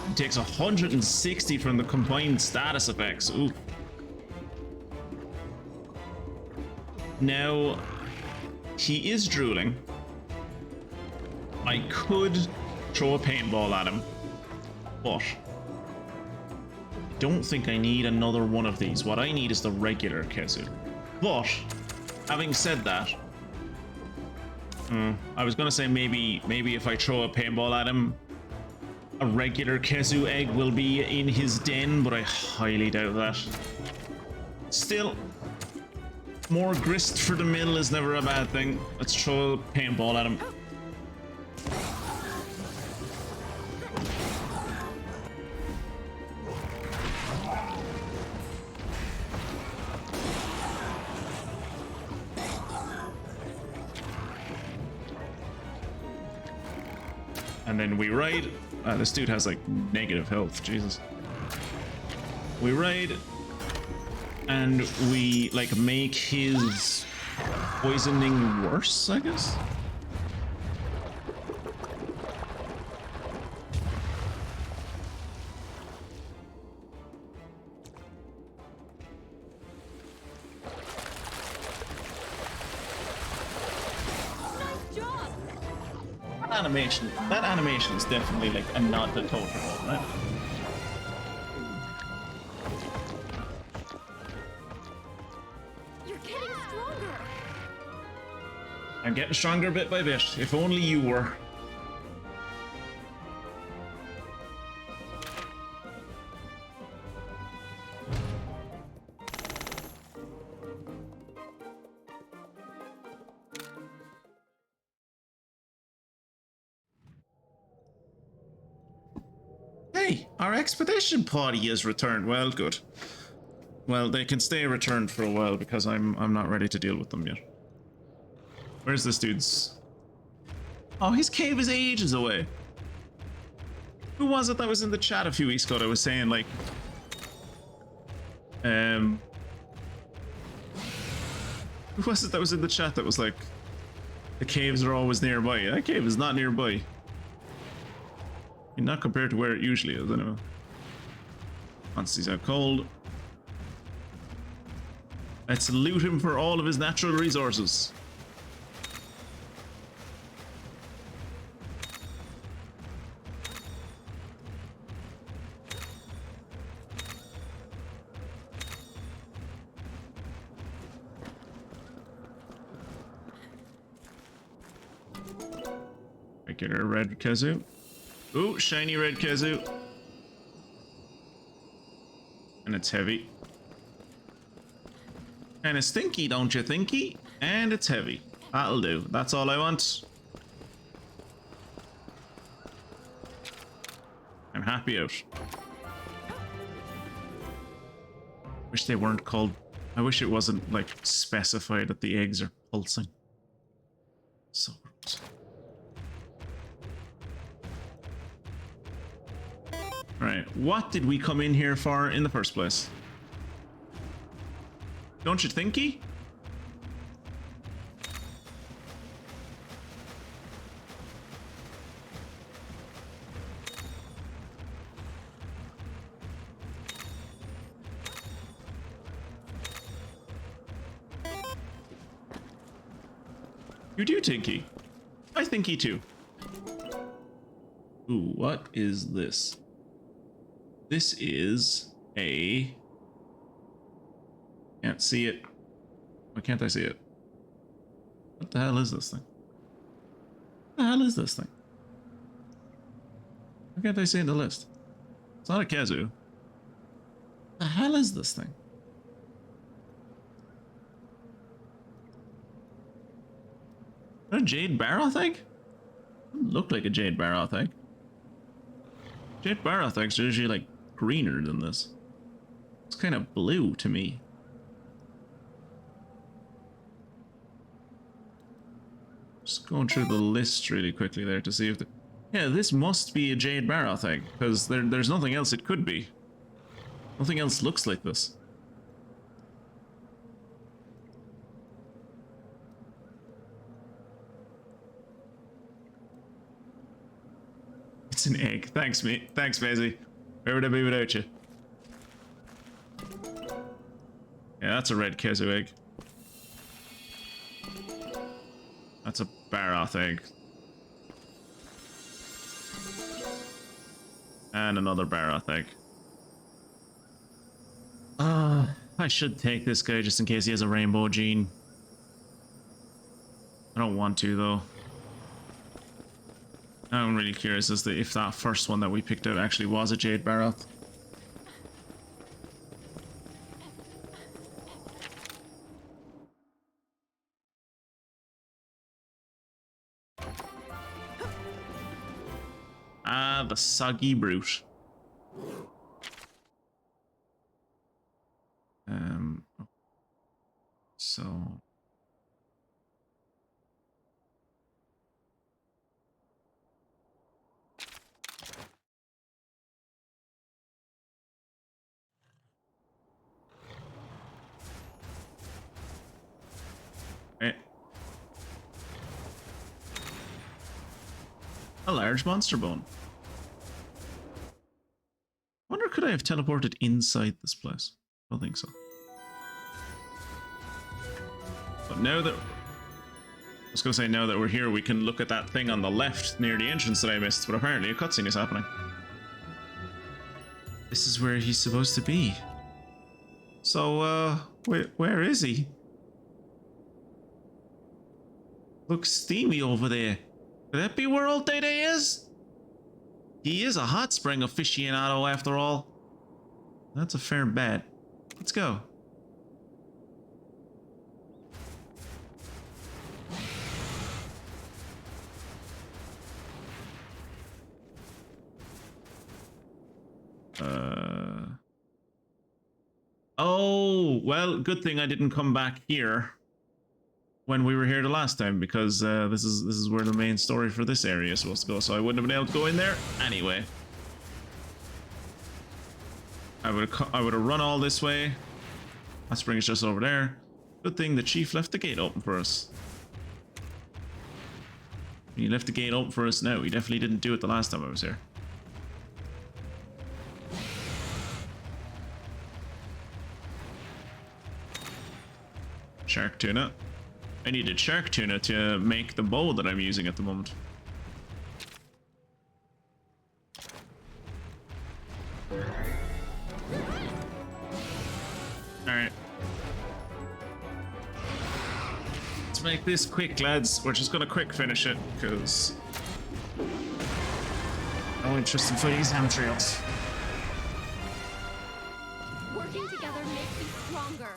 He takes 160 from the combined status effects. Ooh. Now, he is drooling. I could throw a paintball at him, but I don't think I need another one of these. What I need is the regular Kezu. But, having said that, I was gonna say maybe if I throw a paintball at him, a regular Kezu egg will be in his den, but I highly doubt that. Still, more grist for the mill is never a bad thing. Let's throw a paintball at him. And then we ride. This dude has like negative health, Jesus. We ride. and we like make his poisoning worse, I guess. That animation is definitely like a nod to Totoro, right? You're getting stronger. I'm getting stronger bit by bit. If only you were. Hey, our expedition party has returned. Well, good. Well, they can stay returned for a while because I'm not ready to deal with them yet. Where's this dude's? Oh, his cave is ages away. Who was it that was in the chat a few weeks ago that was saying like who was it that was in the chat that was like the caves are always nearby? That cave is not nearby. Not compared to where it usually is, anyway. Once he's out cold. Let's loot him for all of his natural resources. Regular red kazoo. Ooh, shiny red kazoo. And it's heavy. And it's stinky, don't you thinky? And it's heavy. That'll do. That's all I want. I'm happy out. Wish they weren't called... I wish it wasn't, like, specified that the eggs are pulsing. So gross. Right, what did we come in here for in the first place? Don't you thinky? You do tinky. I thinky too. Ooh, what is this? This is a... Can't see it. Why can't I see it? What the hell is this thing? What the hell is this thing? Why can't I see it in the list? It's not a kazoo. What the hell is this thing? Is that a jade barrow thing? Doesn't look like a jade barrow thing. Jade barrow things are usually like greener than this. It's kind of blue to me. Just going through the list really quickly there to see if the... Yeah, this must be a jade barrow thing, because there's nothing else it could be. Nothing else looks like this. It's an egg. Thanks, mate. Thanks, Maisie. Where would I be without you? Yeah, that's a red kazoo egg. That's a Baroth egg. And another Baroth egg. I should take this guy just in case he has a rainbow gene. I don't want to, though. I'm really curious as to if that first one that we picked out actually was a Jade Baroth. Ah, the soggy brute. So... A large monster bone. Wonder, could I have teleported inside this place? I don't think so. But now that... I was going to say, now that we're here, we can look at that thing on the left near the entrance that I missed, but apparently a cutscene is happening. This is where he's supposed to be. So, where is he? Looks steamy over there. Could that be where old Day Day is? He is a hot spring aficionado after all. That's a fair bet. Let's go. Oh, well, good thing I didn't come back here when we were here the last time, because this is where the main story for this area is supposed to go, so I wouldn't have been able to go in there anyway. I would have run all this way. That spring is just over there. Good thing the chief left the gate open for us. He left the gate open for us now. He definitely didn't do it the last time I was here. Shark tuna. I needed shark tuna to make the bow that I'm using at the moment. Alright. Let's make this quick, lads. We're just gonna quick finish it, because no interest in fighting ham trails. Working together makes you stronger.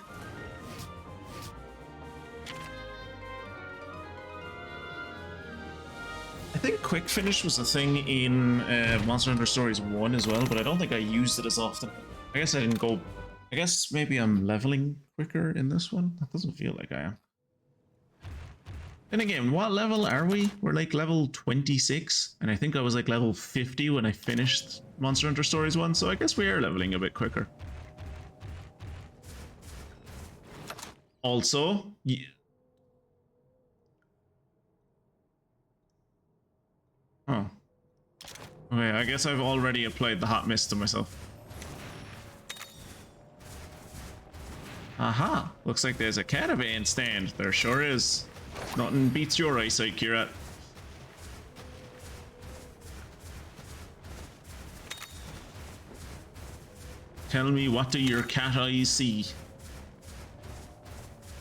I think quick finish was a thing in Monster Hunter Stories 1 as well, but I don't think I used it as often. I guess I didn't go... I guess maybe I'm leveling quicker in this one? That doesn't feel like I am. And again, what level are we? We're like level 26, and I think I was like level 50 when I finished Monster Hunter Stories 1, so I guess we are leveling a bit quicker. Also... Oh. Okay, I guess I've already applied the hot mist to myself. Aha! Looks like there's a caravan stand. There sure is. Nothing beats your eyesight, Kira. Tell me, what do your cat eyes see?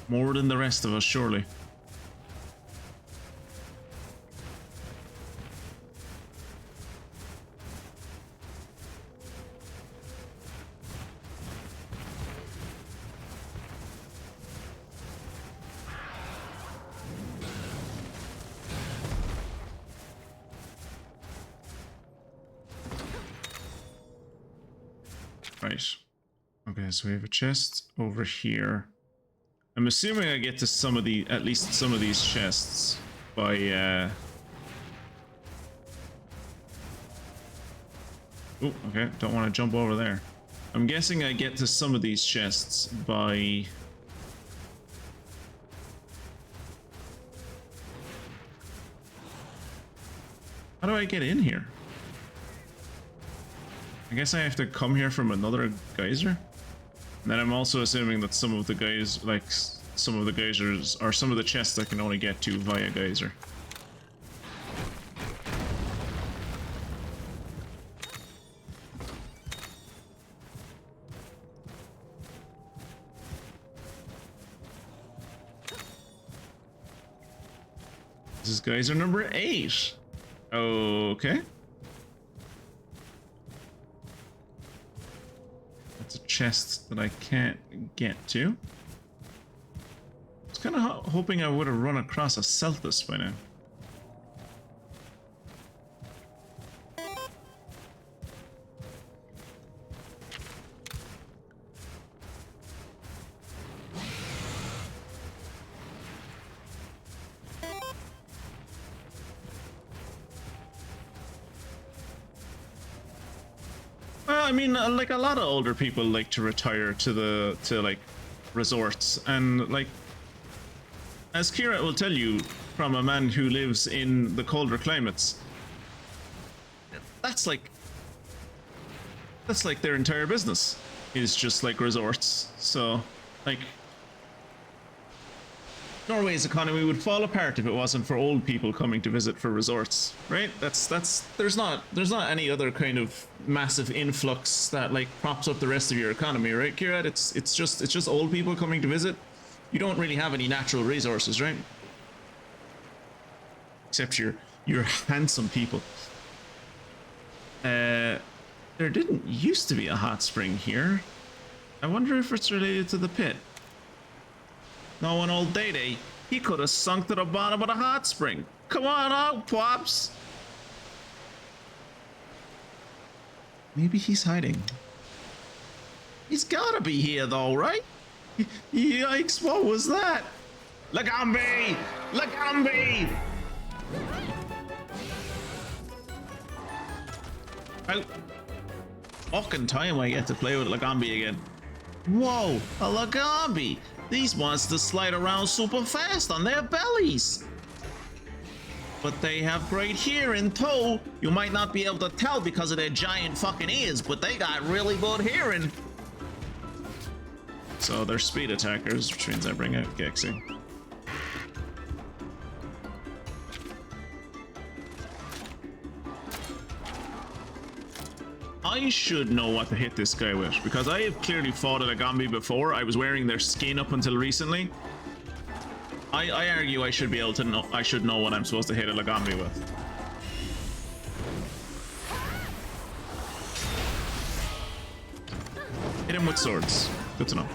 More than the rest of us, surely. Right. Okay, so we have a chest over here. I'm assuming I get to some of the, at least some of these chests by, Oh, okay, don't want to jump over there. I'm guessing I get to some of these chests by... How do I get in here? I guess I have to come here from another geyser? And then I'm also assuming that some of the guys, like, some of the geysers, or some of the chests I can only get to via geyser. This is geyser number 8. Okay. That's a chest that I can't get to. I was kind of hoping I would have run across a Celtis by now. I mean, like a lot of older people like to retire to like resorts, and like as Kira will tell you from a man who lives in the colder climates, that's like their entire business is just like resorts. So like Norway's economy would fall apart if it wasn't for old people coming to visit for resorts, right? That's there's not any other kind of massive influx that like props up the rest of your economy, right, Kira? It's just old people coming to visit. You don't really have any natural resources, right? Except you're handsome people. There didn't used to be a hot spring here. I wonder if it's related to the pit. No, an old Day-Day, he could have sunk to the bottom of the hot spring. Come on out, Pops. Maybe he's hiding. He's gotta be here though, right? Yikes, what was that? Lagambi! Lagambi! Well, fucking time I get to play with Lagambi again. Whoa, a Lagambi! These monsters slide around super fast on their bellies. But they have great hearing too. You might not be able to tell because of their giant fucking ears, but they got really good hearing. So they're speed attackers, which means I bring out Gexy. I should know what to hit this guy with, because I have clearly fought a Lagambi before. I was wearing their skin up until recently. I argue I should be able to know. I should know what I'm supposed to hit a Lagambi with. Hit him with swords. Good to know.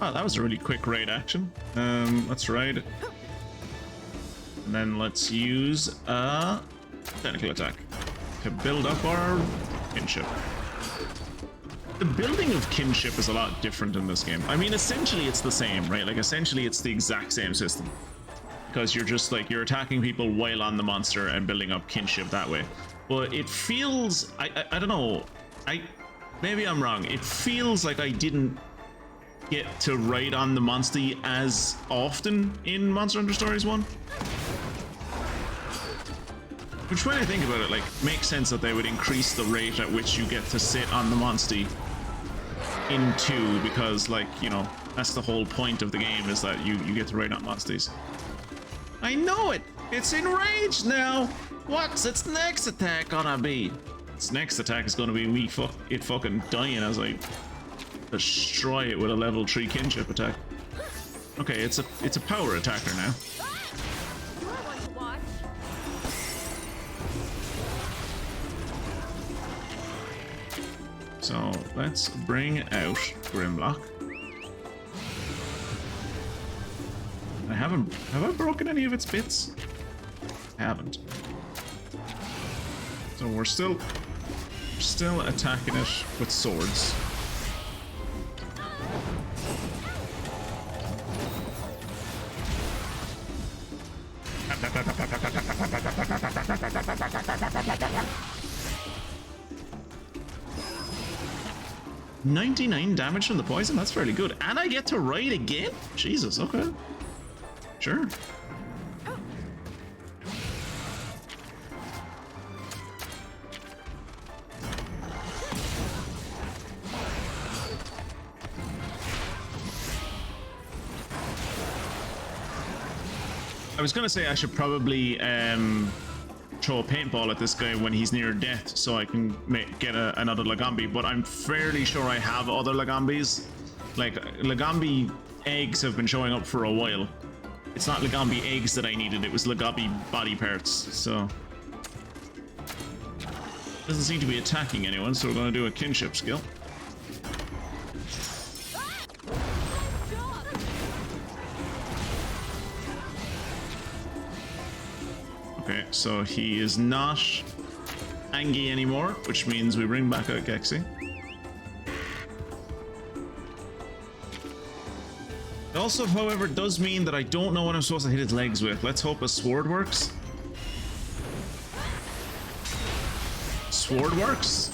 Oh, that was a really quick raid action. Let's raid. And then let's use a technical attack to build up our kinship. The building of kinship is a lot different in this game. I mean, essentially it's the same, right? Like, essentially it's the exact same system. Because you're just like, you're attacking people while on the monster and building up kinship that way. But it feels, I don't know, maybe I'm wrong. It feels like I didn't get to ride on the monster as often in Monster Hunter Stories 1. Which, when I think about it, like, makes sense that they would increase the rate at which you get to sit on the monster in 2, because, like, you know, that's the whole point of the game, is that you get to ride on monsters. I know it! It's enraged now! What's its next attack gonna be? Its next attack is gonna be me fucking dying as I destroy it with a level 3 kinship attack. Okay, it's a power attacker now. So let's bring out Grimlock. Have I broken any of its bits? I haven't. So we're still attacking it with swords. $99 damage from the poison? That's fairly good. And I get to ride again? Jesus, okay. Sure. I was gonna say I should probably throw a paintball at this guy when he's near death so I can get another Lagambi, but I'm fairly sure I have other Lagambis. Like, Lagambi eggs have been showing up for a while. It's not Lagambi eggs that I needed, it was Lagambi body parts, so... Doesn't seem to be attacking anyone, so we're gonna do a kinship skill. Okay, so he is not Angie anymore, which means we bring back out Gexy. It also, however, does mean that I don't know what I'm supposed to hit his legs with. Let's hope a sword works. sword works.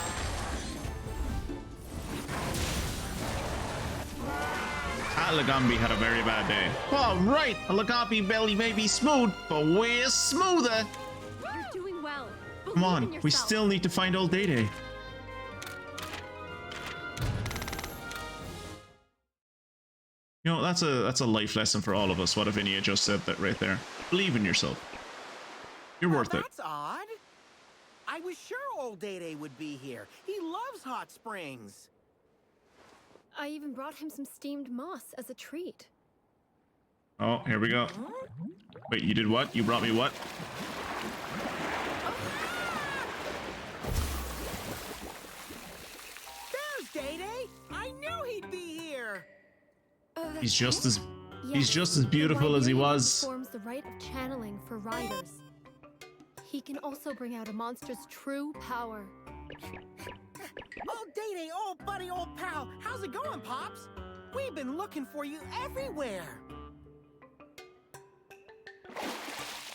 Lagambi had a very bad day. Oh, right. A Lagambi belly may be smooth, but way smoother. You're doing well. Come Believe in on, we yourself. still need to find old Day Day. You know, that's a life lesson for all of us. What if Inia just said that right there? Believe in yourself. You're worth it. That's odd. I was sure old Day would be here. He loves hot springs. I even brought him some steamed moss as a treat. Oh, here we go. Wait, you did what? You brought me what? There's Day. I knew he'd be here. He's just as Yes, beautiful the as he Windmill was. performs the rite of channeling for riders. He can also bring out a monster's true power. Oh, Day, old buddy, old pal. How's it going, Pops? We've been looking for you everywhere.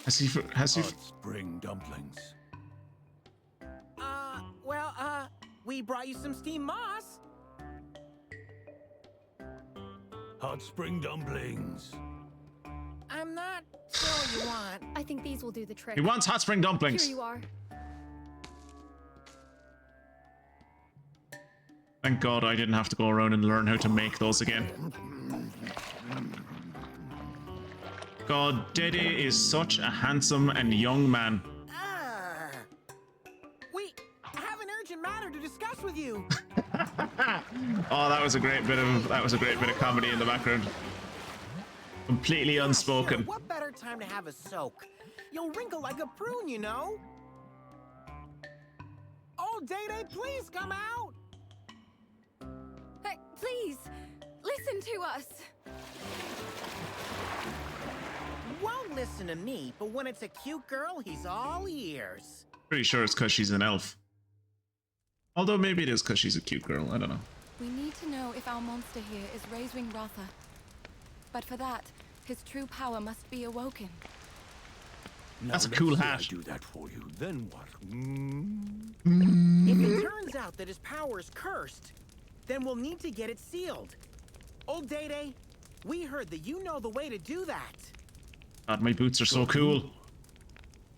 Has he? Hot spring dumplings. We brought you some steamed moss. Hot spring dumplings. I'm not sure what you want. I think these will do the trick. He wants hot spring dumplings. Here you are. Thank God I didn't have to go around and learn how to make those again. God, Dede is such a handsome and young man. We have an urgent matter to discuss with you. Oh, that was a great bit of comedy in the background. Completely unspoken. Sure. What better time to have a soak? You'll wrinkle like a prune, you know. Oh, Day, please come out. Hey, please, listen to us. Won't listen to me, but when it's a cute girl, he's all ears. Pretty sure it's because she's an elf. Although maybe it is because she's a cute girl. I don't know. We need to know if our monster here is Razewing Ratha. But for that, his true power must be awoken. That's a cool hat. I do that for you. Then what? If it turns out that his power is cursed, then we'll need to get it sealed. Old Day, we heard that you know the way to do that. God, my boots are so cool.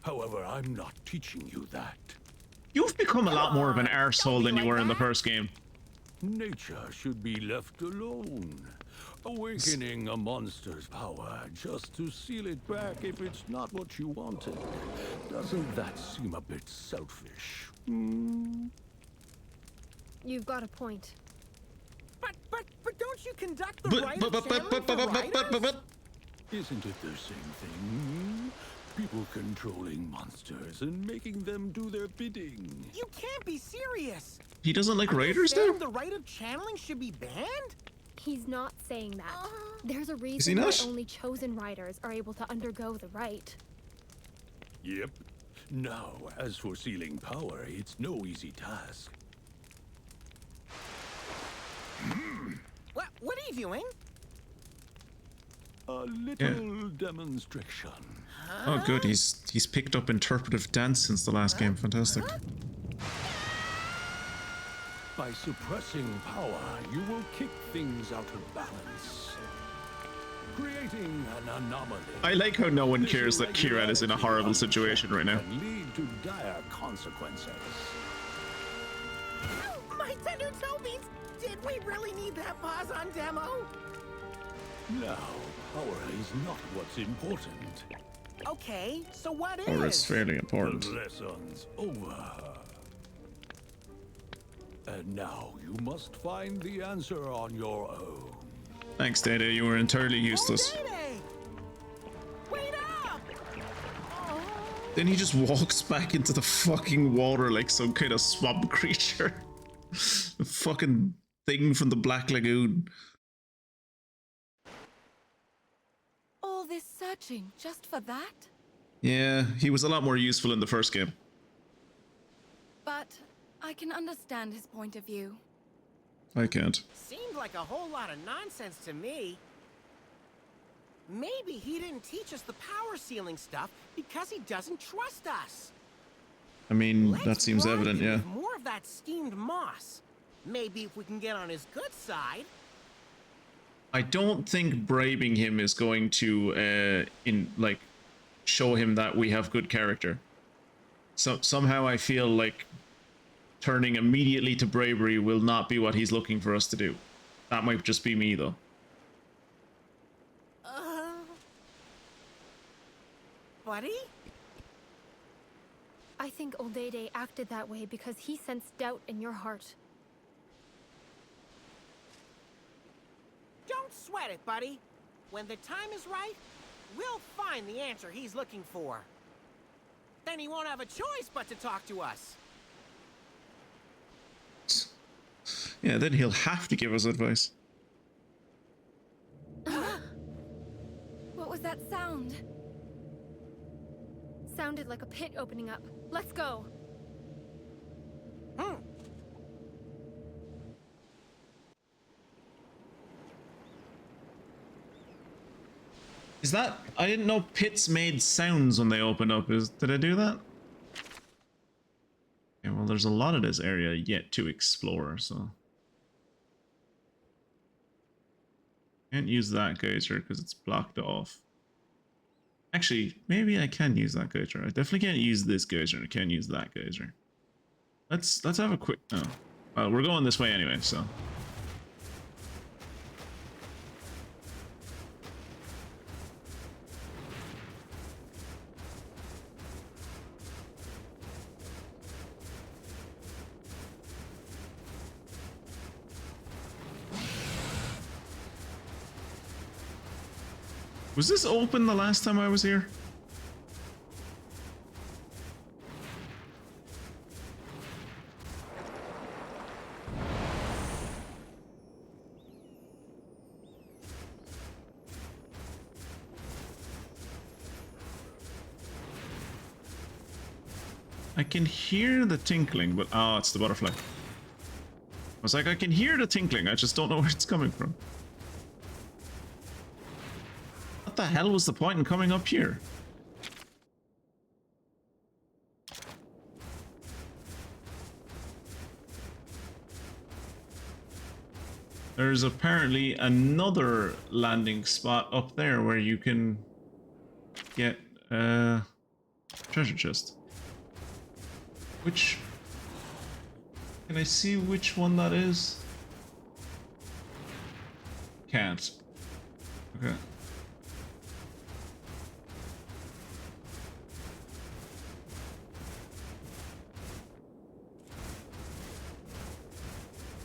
However, I'm not teaching you that. You've become a lot more of an arsehole than you were in the first game. Nature should be left alone. Awakening a monster's power just to seal it back if it's not what you wanted. Doesn't that seem a bit selfish? You've got a point. But don't you conduct the rite of channeling for riders? Isn't it the same thing? People controlling monsters and making them do their bidding. You can't be serious. He doesn't like raiders, Saying though? the rite of channeling should be banned? He's not saying that. There's a he reason why not? only chosen riders are able to undergo the rite. Yep. Now, as for sealing power, it's no easy task. What are you doing? A little demonstration. Oh, good. He's picked up interpretive dance since the last game. Fantastic. By suppressing power, you will kick things out of balance, creating an anomaly. I like how no one cares that Kieran is in a horrible situation right now. Can lead to dire consequences. My tender Tobies! Did we really need that pause on demo? Now, power is not what's important. Okay, so what is? Or it's fairly important. The lesson's over. And now you must find the answer on your own. Thanks, Data. You were entirely useless. Wait up! Then he just walks back into the fucking water like some kind of swamp creature. The fucking thing from the Black Lagoon. All this searching just for that? Yeah, he was a lot more useful in the first game. But I can understand his point of view. I can't. Seemed like a whole lot of nonsense to me. Maybe he didn't teach us the power sealing stuff because he doesn't trust us. I mean, Let's that seems bribe evident, him yeah. with more of that steamed moss. Maybe if we can get on his good side. I don't think bribing him is going to show him that we have good character. So somehow I feel like turning immediately to bravery will not be what he's looking for us to do. That might just be me though. Buddy? I think Oldede acted that way because he sensed doubt in your heart. Don't sweat it, buddy. When the time is right, we'll find the answer he's looking for. Then he won't have a choice but to talk to us. Yeah, then he'll have to give us advice. What was that sound? Sounded like a pit opening up. Let's go. Is that... I didn't know pits made sounds when they open up. Did I do that? Okay, well, there's a lot of this area yet to explore, so... Can't use that geyser because it's blocked off. Actually, maybe I can use that geyser. I definitely can't use this geyser. I can use that geyser. Let's have a quick... Oh. Well, we're going this way anyway, so... Was this open the last time I was here? I can hear the tinkling, but oh, it's the butterfly. I was like, I can hear the tinkling, I just don't know where it's coming from. What the hell was the point in coming up here? There's apparently another landing spot up there where you can get a treasure chest. Which... Can I see which one that is? Can't. Okay.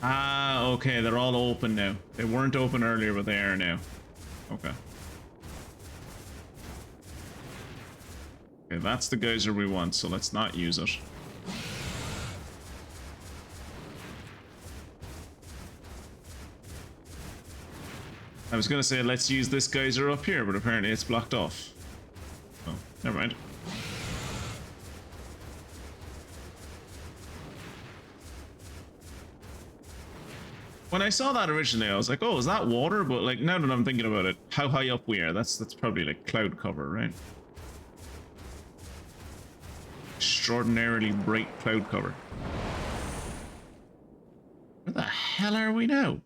Ah, okay, they're all open now. They weren't open earlier, but they are now. Okay. Okay, that's the geyser we want, so let's not use it. I was gonna say let's use this geyser up here, but apparently it's blocked off. Oh, never mind. When I saw that originally, I was like, oh, is that water? But like, now that I'm thinking about it, how high up we are, that's probably like cloud cover, right? Extraordinarily bright cloud cover. Where the hell are we now?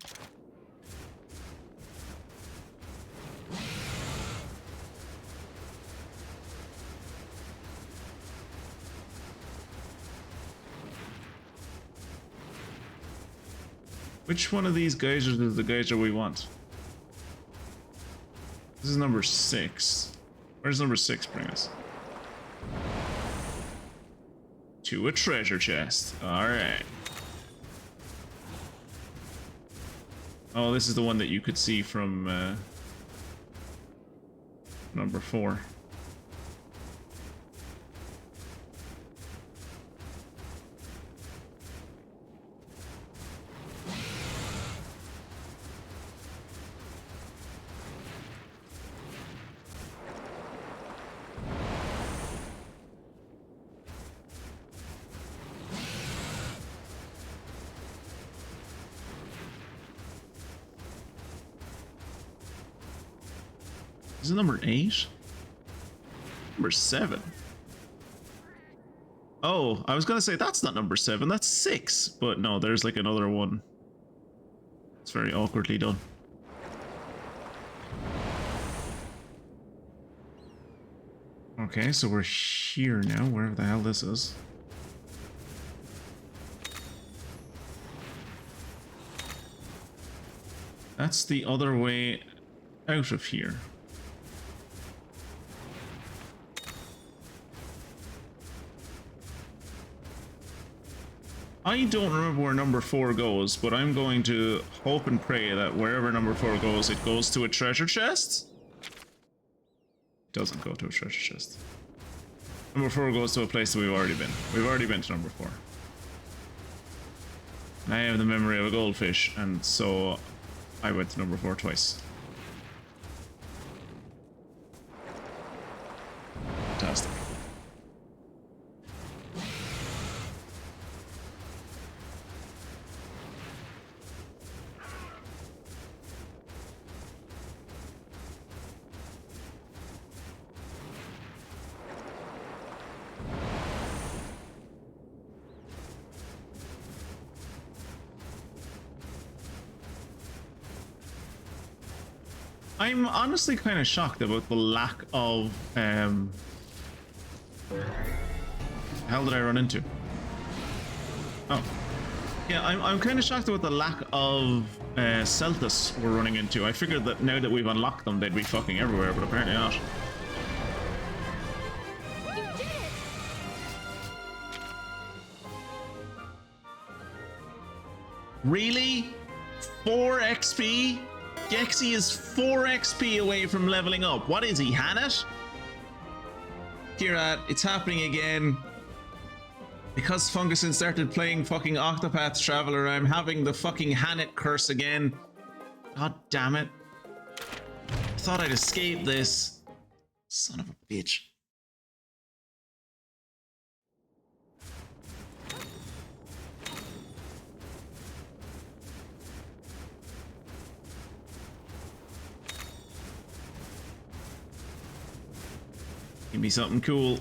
Which one of these geysers is the geyser we want? This is number 6. Where does number 6 bring us? To a treasure chest. Alright. Oh, this is the one that you could see from number 4. Is it number 8? Number 7. Oh, I was gonna say that's not number 7, that's 6. But no, there's like another one. It's very awkwardly done. Okay, so we're here now, wherever the hell this is. That's the other way out of here. I don't remember where number 4 goes, but I'm going to hope and pray that wherever number 4 goes, it goes to a treasure chest. It doesn't go to a treasure chest. Number 4 goes to a place that we've already been. We've already been to number 4. And I have the memory of a goldfish, and so I went to number 4 twice. Fantastic. I'm honestly kind of shocked about the lack of the hell did I run into? Oh. Yeah, I'm kind of shocked about the lack of Celtus we're running into. I figured that now that we've unlocked them, they'd be fucking everywhere, but apparently not. You did it! Really? 4 XP? Gexy is 4 XP away from leveling up. What is he, Hannet? Kirat, it's happening again. Because Fungusin started playing fucking Octopath Traveler, I'm having the fucking Hannet curse again. God damn it. I thought I'd escape this. Son of a bitch. Give me something cool.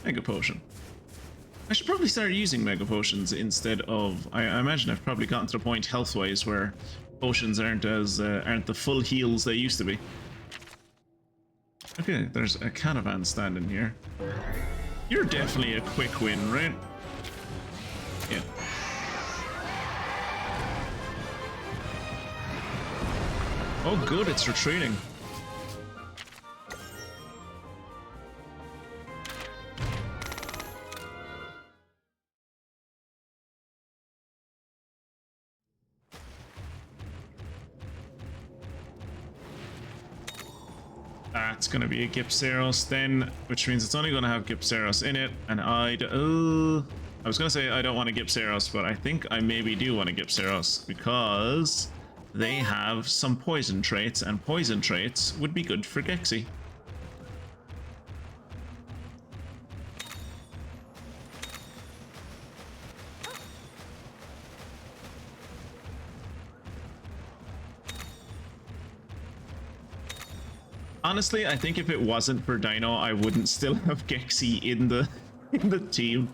Mega Potion. I should probably start using Mega Potions instead of... I imagine I've probably gotten to the point health-wise where potions aren't the full heals they used to be. Okay, there's a caravan standing here. You're definitely a quick win, right? Yeah. Oh good, it's retreating. That's going to be a Gypceros then, which means it's only going to have Gypceros in it, and I was going to say I don't want a Gypceros, but I think I maybe do want a Gypceros, because they have some poison traits, and poison traits would be good for Gexy. Honestly, I think if it wasn't for Dino, I wouldn't still have Gexy in the team.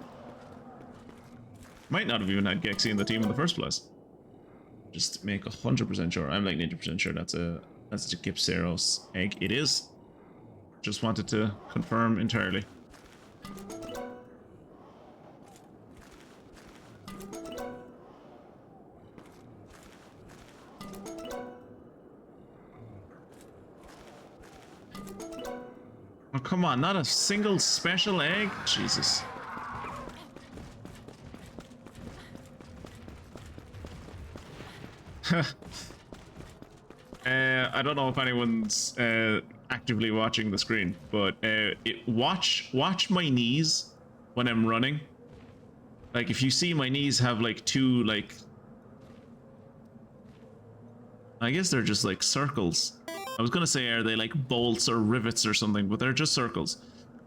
Might not have even had Gexy in the team in the first place. Just make 100% sure. I'm like 90% sure that's a Gypceros egg. It is. Just wanted to confirm entirely. Oh, come on, not a single special egg? Jesus. I don't know if anyone's actively watching the screen, but watch my knees when I'm running. Like, if you see my knees have like two, like, I guess they're just like circles. I was gonna say, are they like bolts or rivets or something, but they're just circles.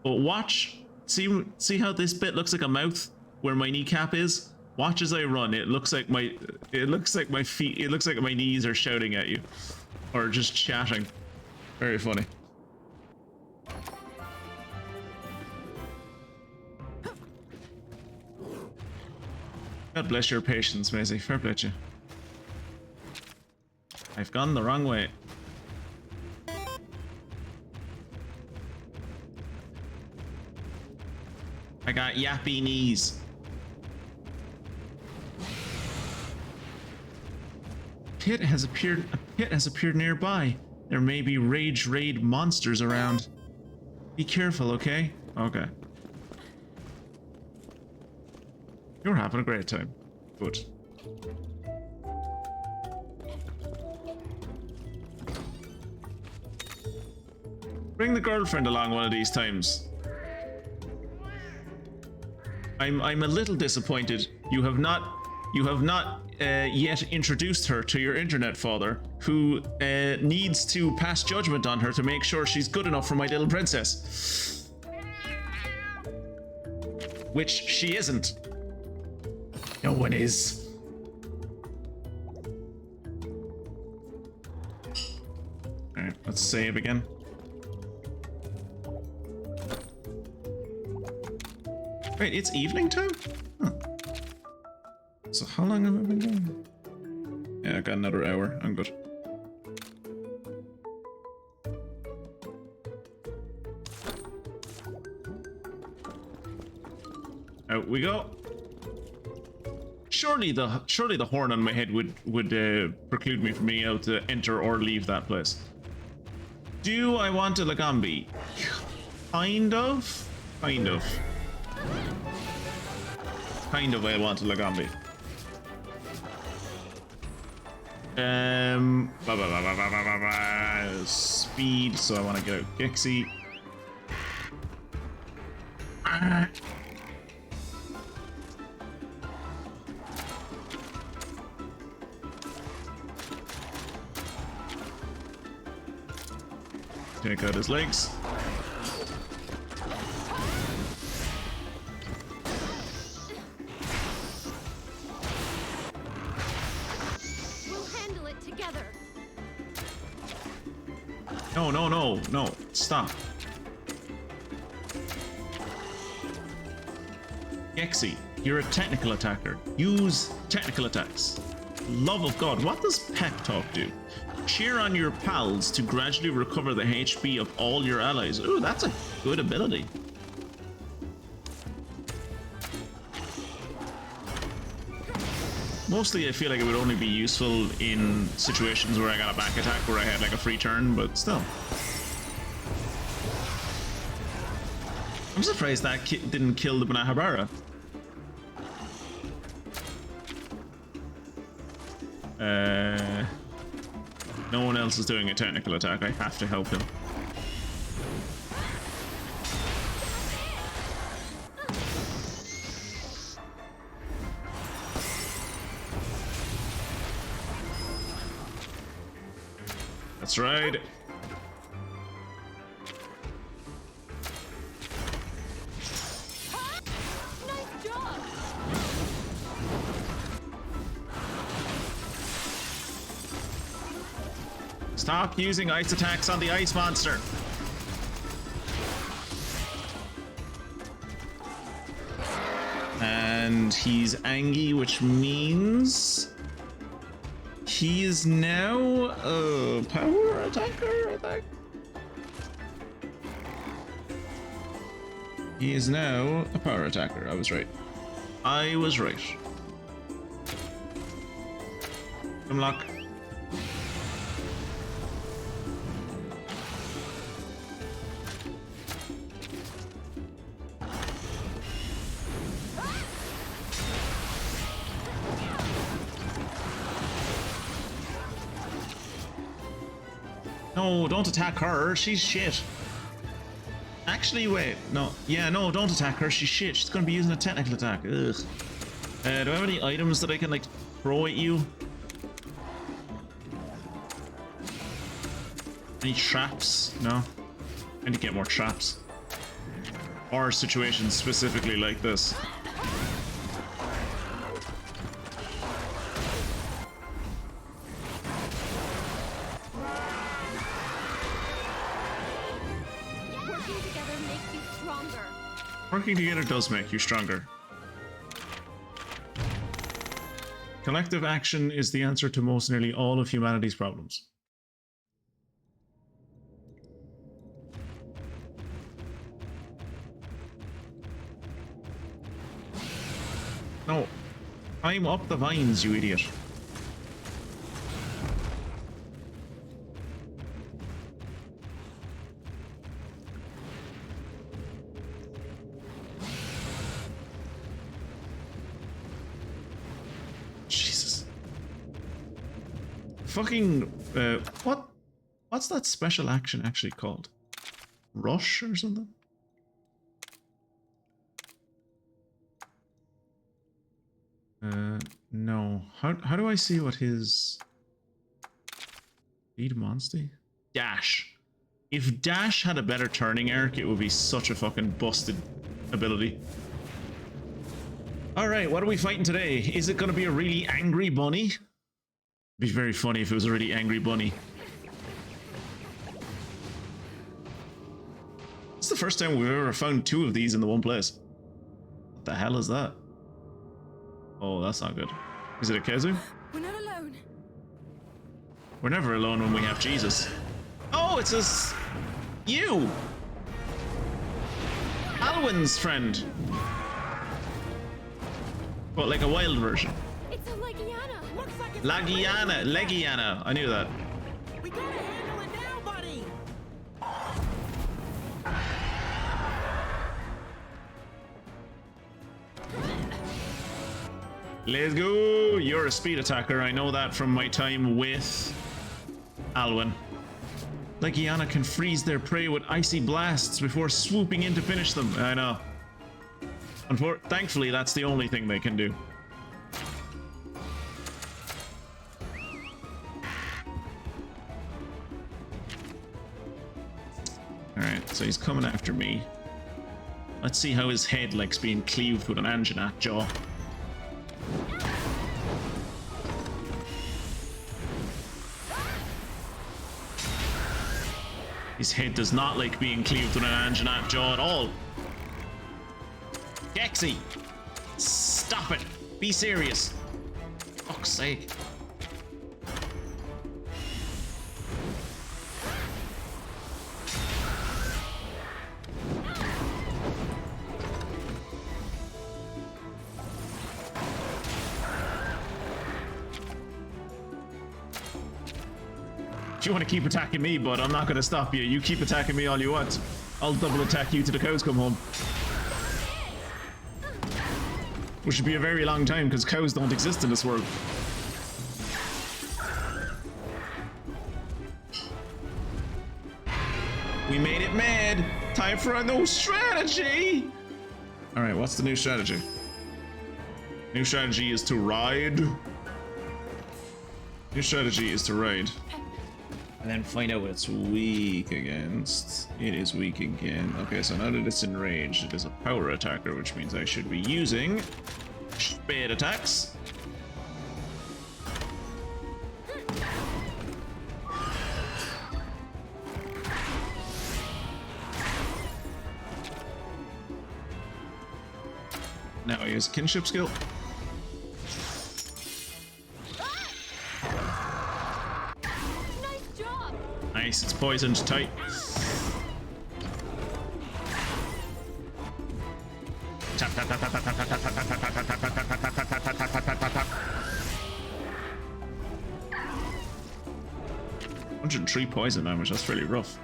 But watch, see how this bit looks like a mouth where my kneecap is? Watch as I run. It looks like my feet, it looks like my knees are shouting at you. Or just chatting. Very funny. God bless your patience, Maisie. Fair play to you. I've gone the wrong way. I got yappy knees. A pit has appeared nearby. There may be rage raid monsters around. Be careful, okay? Okay. You're having a great time. Good. Bring the girlfriend along one of these times. I'm a little disappointed. You have not yet introduced her to your internet father, who needs to pass judgment on her to make sure she's good enough for my little princess. Which she isn't. No one is. Alright, let's save again. Wait, it's evening time? Huh. So how long have I been going? Yeah, I got another hour. I'm good. Out we go. Surely the horn on my head would preclude me from being able to enter or leave that place. Do I want a Lagambi? Kind of. Kind of I want a Lagambi. Speed, so I want to go Gexy. Take out his legs. We'll handle it together. No, stop. Gexy, you're a technical attacker. Use technical attacks. Love of God, what does pep talk do? Cheer on your pals to gradually recover the HP of all your allies. Ooh, that's a good ability. Mostly I feel like it would only be useful in situations where I got a back attack where I had like a free turn, but still. I'm surprised that didn't kill the Banahabara. No one else is doing a technical attack. I have to help him. That's right. Nice job! Stop using ice attacks on the ice monster. And he's Angie, which means he is now a power attacker, I think. He is now a power attacker. I was right. I was right. Unlock. No, don't attack her. She's shit. Actually, wait. No. Yeah, no, don't attack her. She's shit. She's going to be using a technical attack. Ugh. Do I have any items that I can, like, throw at you? Any traps? No. I need to get more traps. Or situations specifically like this. Working together makes you stronger. Working together does make you stronger. Collective action is the answer to most nearly all of humanity's problems. No. Climb up the vines, you idiot. Jesus. Fucking, what's that special action actually called? Rush or something? No. How do I see what his... Lead Monsty? Dash. If Dash had a better turning arc, it would be such a fucking busted ability. Alright, what are we fighting today? Is it gonna be a really angry bunny? It'd be very funny if it was a really angry bunny. It's the first time we've ever found 2 of these in the one place. What the hell is that? Oh, that's not good. Is it a Kezu? We're not alone. We're never alone when we have Jesus. Oh, it's us. You! Alwyn's friend. But like a wild version. It's a Legiana. Looks like it's Legiana. I knew that. We gotta handle it now, buddy. Let's go! You're a speed attacker. I know that from my time with Alwyn. Legiana can freeze their prey with icy blasts before swooping in to finish them. I know. Thankfully, that's the only thing they can do. Alright, so he's coming after me. Let's see how his head likes being cleaved with an Anjanath jaw. His head does not like being cleaved with an Anjanath jaw at all. Gexy! Stop it! Be serious! Fuck's sake. If you want to keep attacking me, bud, I'm not going to stop you. You keep attacking me all you want. I'll double attack you till the cows come home. Which should be a very long time, because cows don't exist in this world. We made it mad! Time for a new strategy! Alright, what's the new strategy? New strategy is to ride. New strategy is to ride. And then find out what it's weak against. It is weak again. Okay, so now that it's enraged, it is a power attacker, which means I should be using speed attacks. Now I use kinship skill. Nice, it's poisoned tight. Tap, tap, tap, tap, tap, tap, tap, tap, tap, tap, tap, tap, tap, tap, tap, tap, tap. 103 poison damage, that's really rough.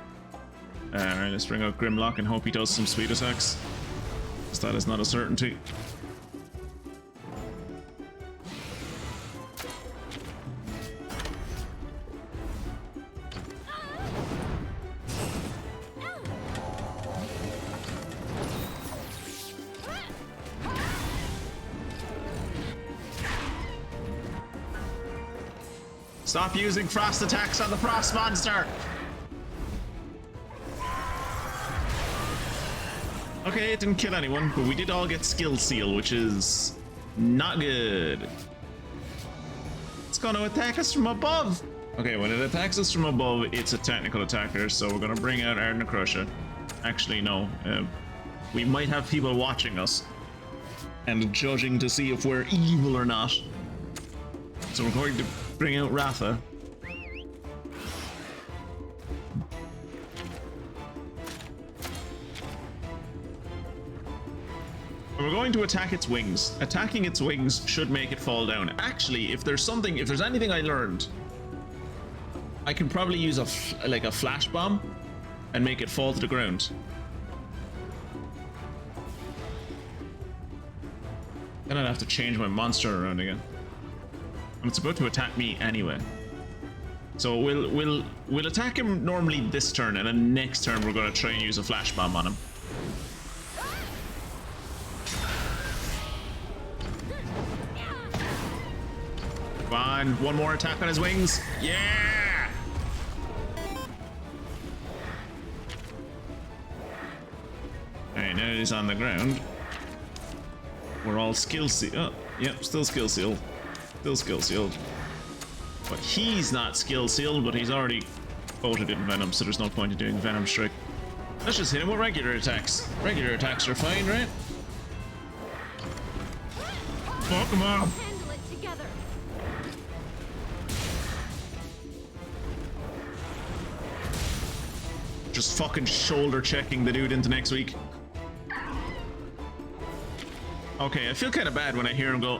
Alright, let's bring out Grimlock and hope he does some speed attacks. Because that is not a certainty. Stop using frost attacks on the frost monster! Okay, it didn't kill anyone, but we did all get skill seal, which is not good. It's gonna attack us from above! Okay, when it attacks us from above, it's a technical attacker, so we're gonna bring out our Necrusha. Actually, no. We might have people watching us and judging to see if we're evil or not. So we're going to bring out Ratha. We're going to attack its wings. Attacking its wings should make it fall down. Actually, if there's anything I learned, I can probably use like a flash bomb and make it fall to the ground. Then I'd have to change my monster around again. And it's about to attack me anyway. So we'll attack him normally this turn, and then next turn we're going to try and use a flash bomb on him. Come on, one more attack on his wings. Yeah! Alright, now he's on the ground. We're all skill sealed. Oh, yep, still skill sealed. Still skill sealed. But he's not skill sealed, but he's already voted in Venom, so there's no point in doing Venom Strike. Let's just hit him with regular attacks. Regular attacks are fine, right? Fuck him up! Handle it together. Just fucking shoulder checking the dude into next week. Okay, I feel kind of bad when I hear him go.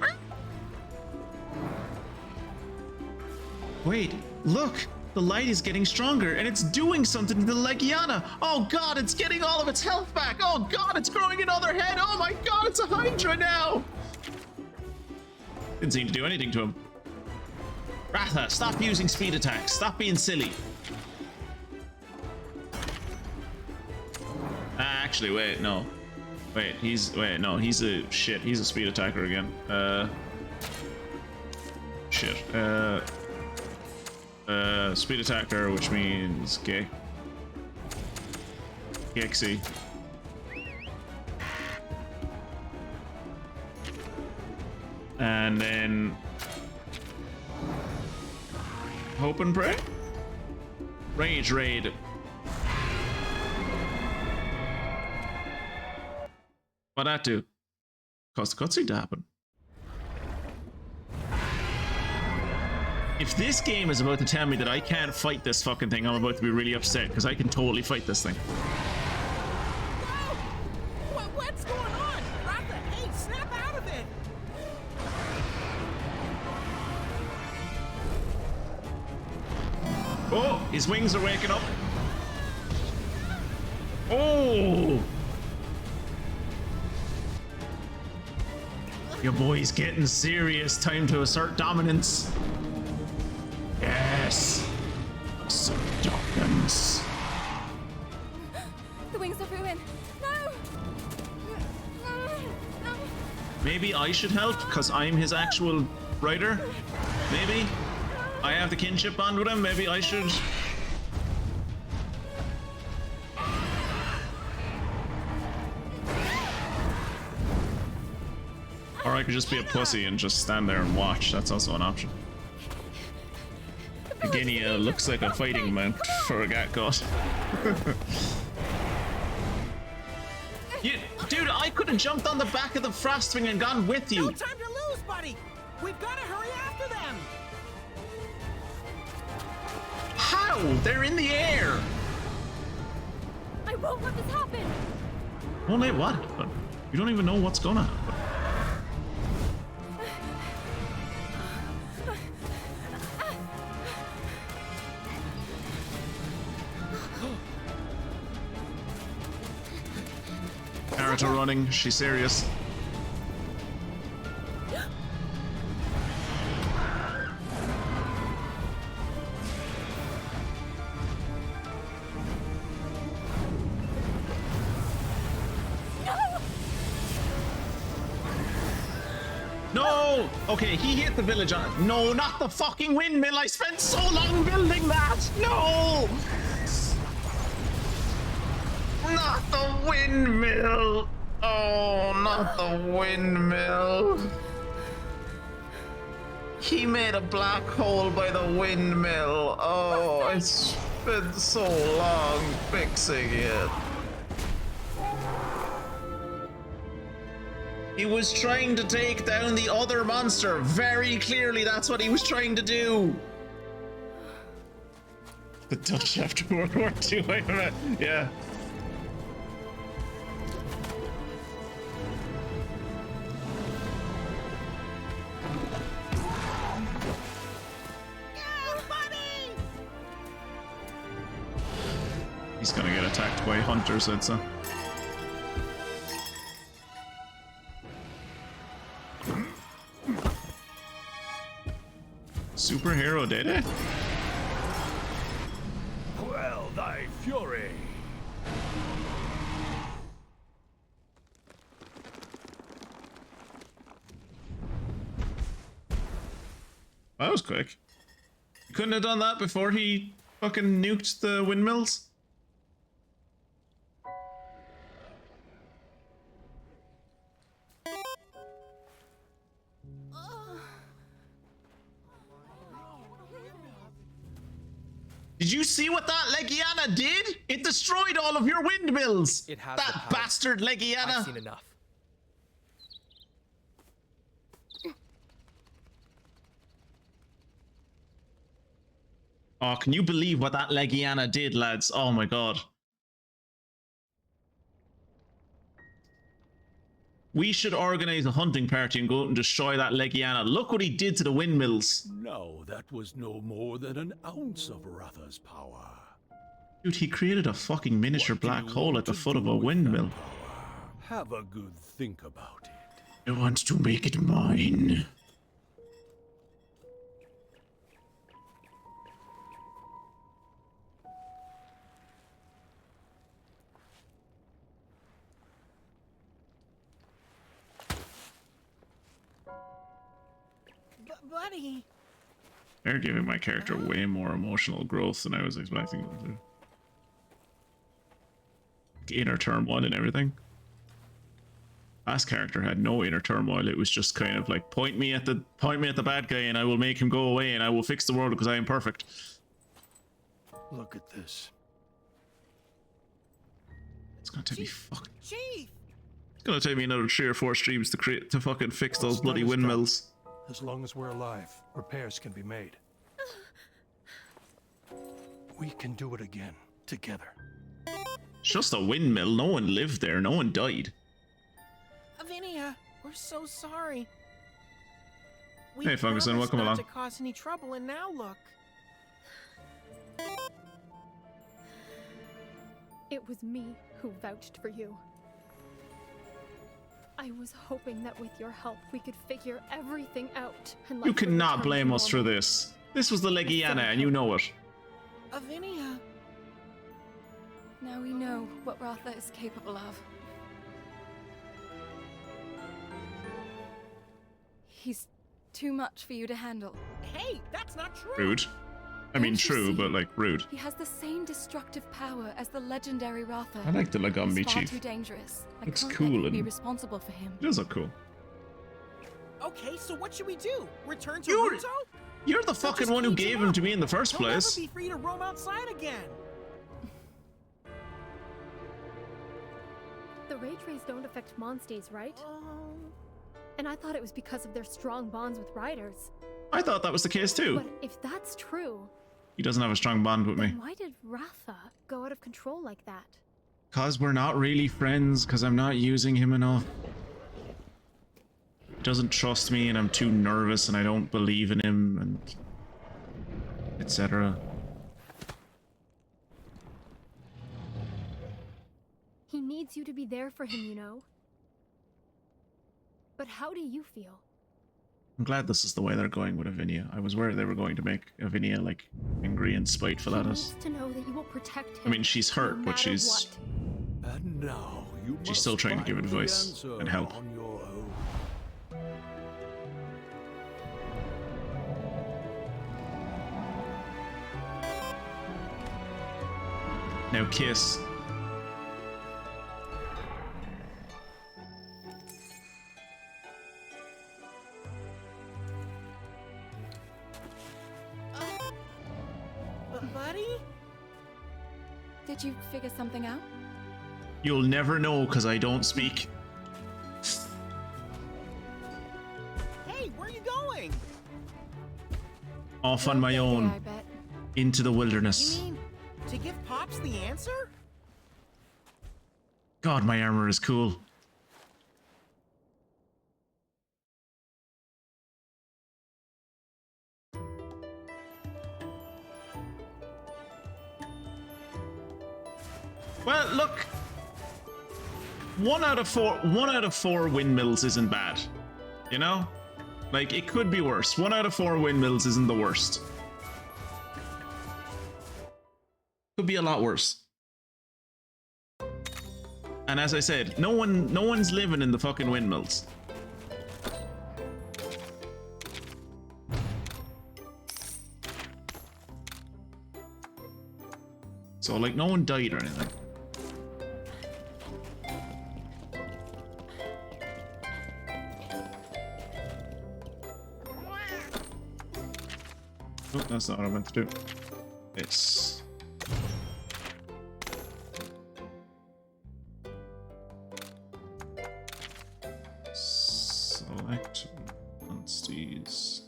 Wait, look! The light is getting stronger and it's doing something to the Legiana. Oh god, it's getting all of its health back. Oh god, it's growing another head. Oh my god, it's a Hydra now. Didn't seem to do anything to him. Ratha, stop using speed attacks. Stop being silly. Actually, wait, no. Wait, he's a shit. He's a speed attacker again. Shit. Speed attacker, which means Gexy. And then Hope and Pray? Rage Raid. What'd that do? Cause the cutscene to happen. If this game is about to tell me that I can't fight this fucking thing, I'm about to be really upset, because I can totally fight this thing. Whoa! What's going on? Ratha, hey, snap out of it! Oh, his wings are waking up. Oh! Your boy's getting serious. Time to assert dominance. Yes. Assert dominance. The wings of ruin. No! Maybe I should help, because I'm his actual rider. Maybe. I have the kinship bond with him. Maybe I should. Or I could just be a pussy and just stand there and watch. That's also an option. Guinea looks like a fighting mount for a gat god. Dude, I could have jumped on the back of the Frostwing and gone with you. No time to lose, buddy! We've got to hurry after them! How? They're in the air! I won't let this happen. Won't let what happen? You don't even know what's gonna happen. Naruto running, she's serious. No! Okay, he hit the village on. No, not the fucking windmill! I spent so long building that! No! Not the windmill! Oh, not the windmill. He made a black hole by the windmill. Oh, I spent so long fixing it. He was trying to take down the other monster. Very clearly, that's what he was trying to do. The Dutch after World War II. Wait a minute. Yeah. He's gonna get attacked by hunters, I'd say. Superhero did it? Quell thy fury. That was quick. You couldn't have done that before he fucking nuked the windmills? Did you see what that Legiana did? It destroyed all of your windmills! It has that the power. bastard Legiana! I've seen enough. Oh, can you believe what that Legiana did, lads? Oh my god. We should organize a hunting party and go out and destroy that Legiana. Look what he did to the windmills. No, that was no more than an ounce of Ratha's power. Dude, he created a fucking miniature What do black you hole want at the to foot do of a with that windmill. power? Have a good think about it. I want to make it mine. Buddy. They're giving my character way more emotional growth than I was expecting them to. Inner turmoil and everything. Last character had no inner turmoil. It was just kind of like point me at the bad guy and I will make him go away and I will fix the world because I am perfect. Look at this. It's gonna take me fucking. Chief. It's gonna take me another 3 or 4 streams to fucking fix those bloody windmills. As long as we're alive, repairs can be made. We can do it again, together. It's just a windmill. No one lived there. No one died. Avinia, we're so sorry. We Hey, Funguson, promised welcome not along. to cause any trouble, and now look. It was me who vouched for you. I was hoping that with your help we could figure everything out. And You life would cannot return to blame us for normal. this. This was the Legiana and you know it. Avinia. Now we know what Ratha is capable of. He's too much for you to handle. Hey, that's not true. Rude. I mean, Don't you true, see? but like rude. He has the same destructive power as the legendary Ratha. I like the Lagombi He's far chief. too dangerous. I Looks can't cool let you be and- responsible for him. It does look cool. Okay, so what should we do? Return to You're- Ruto? You're the So fucking just one who clean gave him him up. to me in the first He'll place. never be free to roam outside again. The rage rays don't affect monsties, right? Oh. And I thought it was because of their strong bonds with riders. I thought that was the case too. But if that's true, He doesn't have a strong bond with me. then why did Ratha go out of control like that? Cause we're not really friends, cause I'm not using him enough. He doesn't trust me and I'm too nervous and I don't believe in him and etc. He needs you to be there for him, you know. But how do you feel? I'm glad this is the way they're going with Avinia. I was worried they were going to make Avinia like angry and spiteful He at us. needs to know that you will protect him. I mean, she's hurt, no but matter she's what. And now you She's must still trying to give find the advice answer and help. on your own. now kiss. Buddy? Did you figure something out? You'll never know because I don't speak. off on my Yeah, own I bet. into the You wilderness. mean to give Pops the answer? God, my armor is cool. Well, look. 1 out of 4 windmills isn't bad. You know? Like, it could be worse. 1 out of 4 windmills isn't the worst. Could be a lot worse. And as I said, no one's living in the fucking windmills. So, like, no one died or anything. Oh, that's not what I meant to do. This. Select monsters.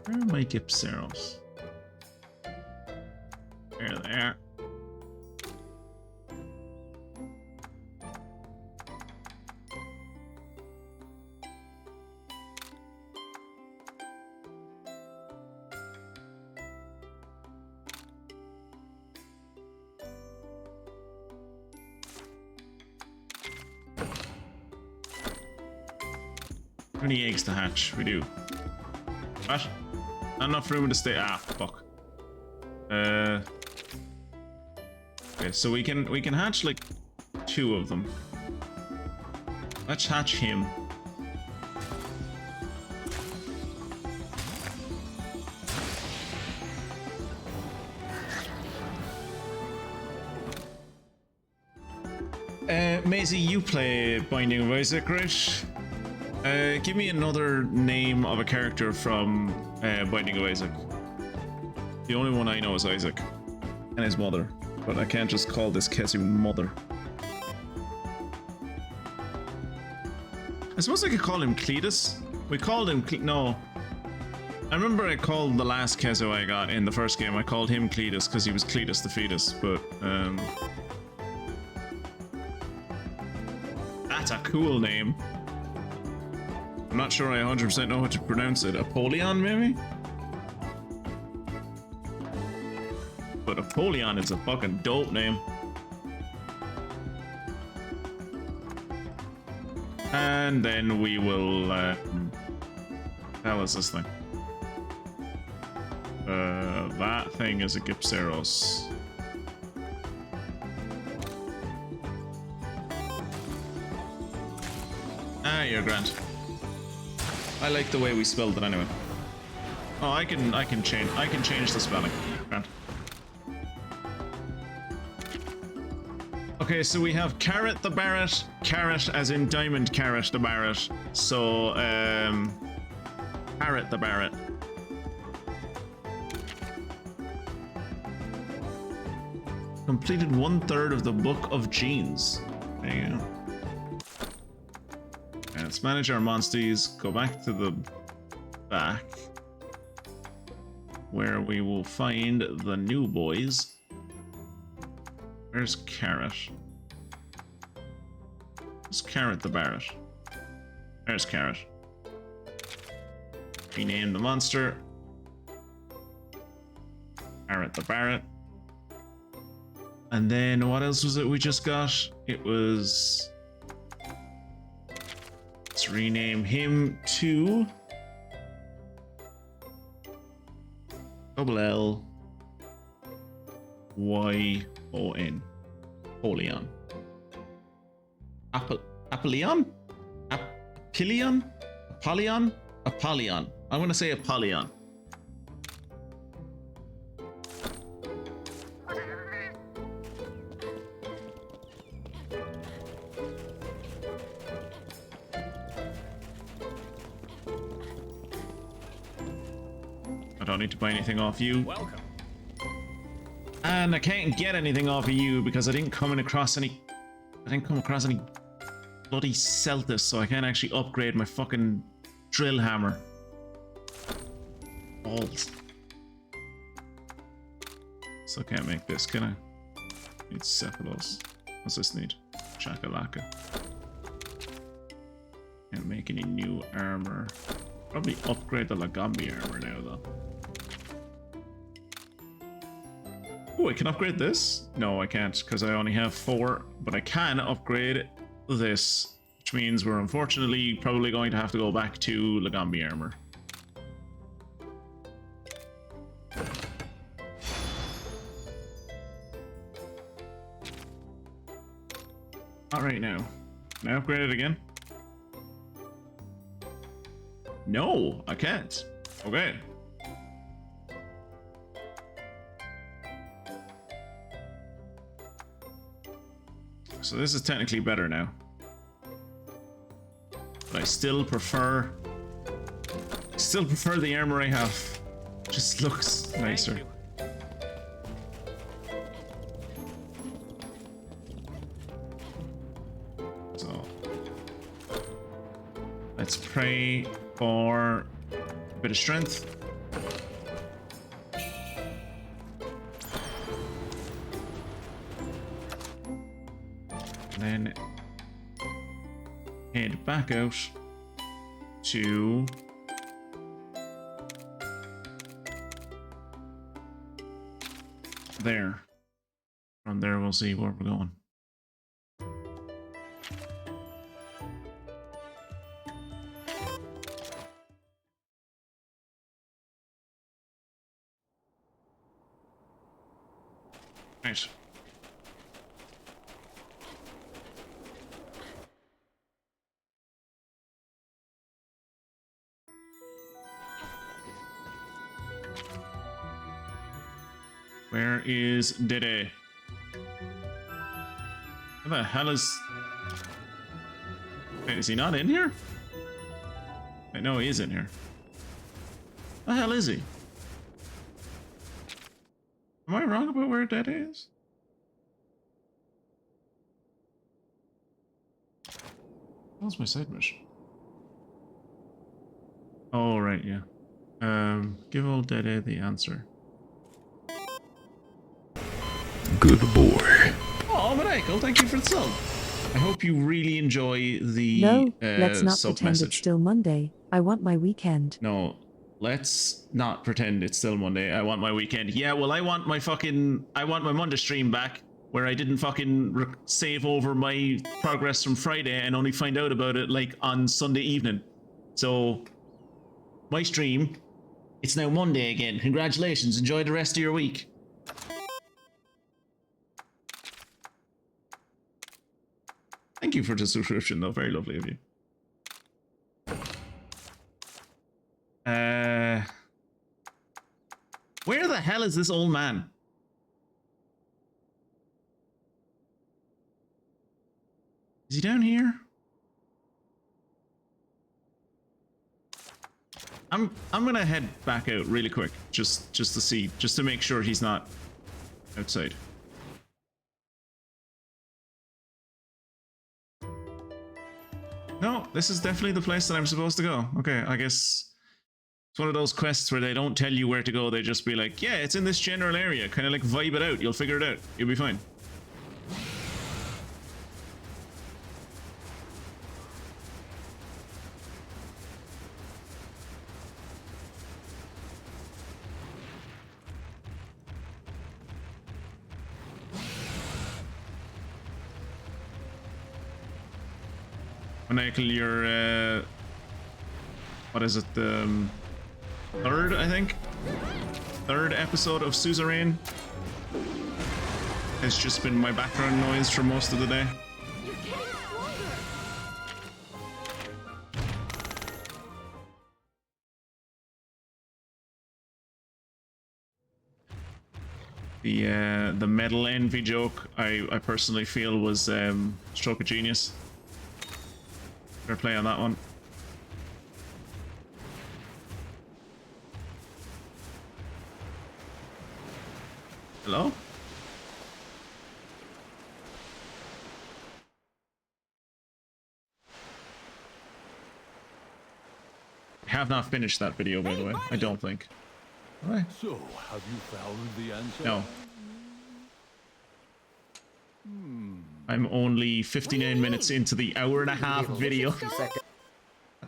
Where are my Gipseros? There they are. How many eggs to hatch? We do. What? Not enough room to stay. Ah, fuck. Okay, so we can hatch like 2 of them. Let's hatch him. Maisie, you play Binding of Isaac, right? Give me another name of a character from Binding of Isaac. The only one I know is Isaac and his mother, but I can't just call this Kezu mother. I suppose I could call him Cletus. We called him no. I remember I called the last Kezu I got in the first game. I called him Cletus because he was Cletus the fetus, but that's a cool name. I'm not sure I 100% know how to pronounce it. Apollyon, maybe? But Apollyon is a fucking dope name. And then we will, hell is this thing? That thing is a Gipseros. Ah, you're grand. I like the way we spelled it anyway. Oh, I can change the spelling. Grand. Okay, so we have Carrot the Barret, carrot as in diamond carrot the Barret. So Carrot the Barret. Completed 1/3 of the Book of Genes. There you go. Let's manage our monsters, go back to the back, where we will find the new boys. Where's Carrot? Where's Carrot the Barret? There's Carrot. Rename the monster. Carrot the Barret. And then what else was it we just got? It was... Let's rename him to L-Y-O-N. Apollyon. Apollyon? Apollyon? Apollyon? Apollyon. I'm gonna say Apollyon. I don't need to buy anything off you. Welcome. And I can't get anything off of you because I didn't come across any bloody Celtis, so I can't actually upgrade my fucking drill hammer. Balls. So I can't make this, can I? Need Cephalos. What's this need? Chakalaka. Can't make any new armor. Probably upgrade the Lagambi armor now, though. Oh, I can upgrade this? No, I can't, because I only have 4. But I can upgrade this, which means we're unfortunately probably going to have to go back to Lagambi armor. Not right now. Can I upgrade it again? No, I can't. Okay. So this is technically better now. But I still prefer the armor I have. Just looks nicer. So let's pray for a bit of strength. Then head back out to there. From there we'll see where we're going. Right. Where is Dede? Where the hell is... Wait, is he not in here? I know he is in here. The hell is he? Am I wrong about where Dede is? What's my side mission? Oh, right, yeah. Give old Dede the answer. Good boy. Oh, Michael, thank you for the sub. I hope you really enjoy the No, let's not sub pretend message. it's still Monday. I want my weekend. No, let's not pretend it's still Monday. I want my weekend. Yeah, well, I want my Monday stream back where I didn't fucking save over my progress from Friday and only find out about it like on Sunday evening. So, my stream, it's now Monday again. Congratulations. Enjoy the rest of your week. Thank you for the subscription, though. Very lovely of you. Where the hell is this old man? Is he down here? I'm gonna head back out really quick, just to see, just to make sure he's not outside. No, this is definitely the place that I'm supposed to go. Okay, I guess it's one of those quests where they don't tell you where to go. They just be like, yeah, it's in this general area. Kind of like vibe it out. You'll figure it out. You'll be fine. Michael, your what is it, the third, I think? Third episode of Suzerain has just been my background noise for most of the day. You're getting stronger. The metal envy joke I personally feel was stroke of genius. Fair play on that one. Hello? have not finished that video, by the way. I don't think. What? So, have you found the answer? No. I'm only 59 minutes into the hour-and-a-half video. Oh,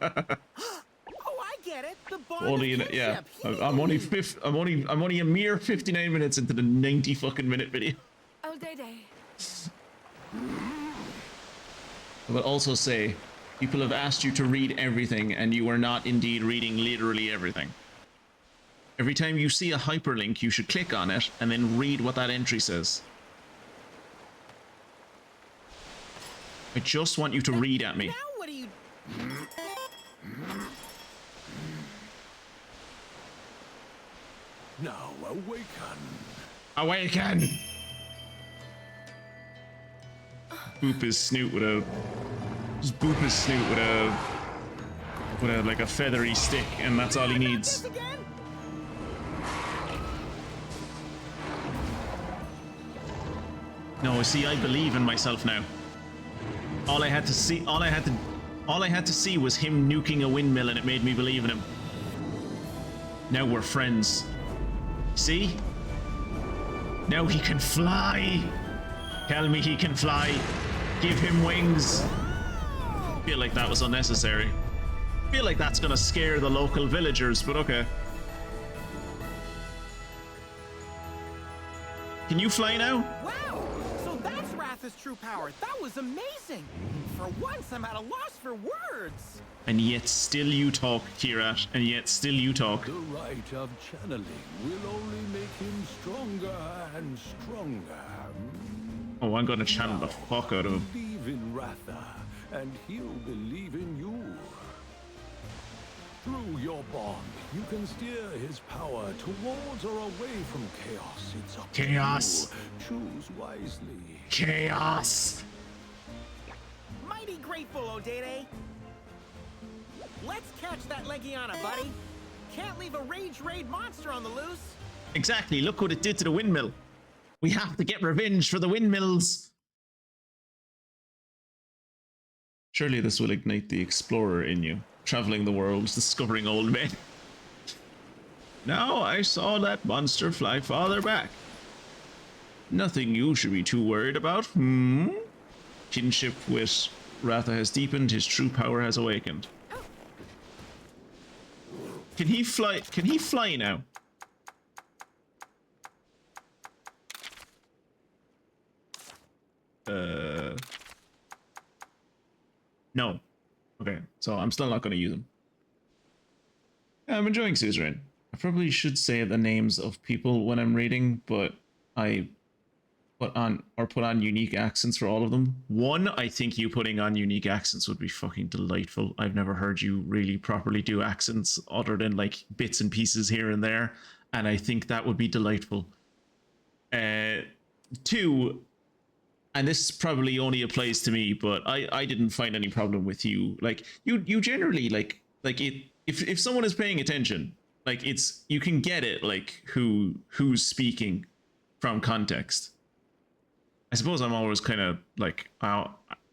I get it. The bond Only of in, yeah. kinship. I'm only a mere 59 minutes into the 90 fucking minute video. Oh, Day. I will also say, people have asked you to read everything, and you are not indeed reading literally everything. Every time you see a hyperlink, you should click on it and then read what that entry says. I just want you to read at me. Now what do you... Now awaken. Awaken! Boop his snoot with a... Just boop his snoot with a like a feathery stick, and that's all he needs. This again? No, see, I believe in myself now. All I had to see was him nuking a windmill, and it made me believe in him. Now we're friends. See? Now he can fly. Tell me he can fly. Give him wings. Feel like that was unnecessary. Feel like that's gonna scare the local villagers, but okay. Can you fly now? Wow! So that's Ratha's true power. That was amazing. For once, I'm at a loss for words. And yet still you talk, Kirat, and yet still you talk. The rite of channeling will only make him stronger and stronger. Oh, I'm gonna channel the fuck out of him. Believe in Ratha, and he'll believe in you. Through your bond, you can steer his power towards or away from chaos. It's up Chaos. to you. Choose wisely. Chaos! Mighty grateful, Odede. Let's catch that Legiana, buddy. Can't leave a rage raid monster on the loose. Exactly, look what it did to the windmill. We have to get revenge for the windmills. Surely this will ignite the explorer in you, traveling the world, discovering old men. Now I saw that monster fly farther back. Nothing you should be too worried about, Kinship with Ratha has deepened, his true power has awakened. Can he fly? Can he fly now? No. Okay, so I'm still not going to use them. I'm enjoying Suzerain. I probably should say the names of people when I'm reading, but I put on unique accents for all of them. One, I think you putting on unique accents would be fucking delightful. I've never heard you really properly do accents other than like bits and pieces here and there, and I think that would be delightful. Two, and this probably only applies to me, but I didn't find any problem with you. Like you generally like it. If someone is paying attention, like you can get it, like who's speaking from context. I suppose I'm always kind of like,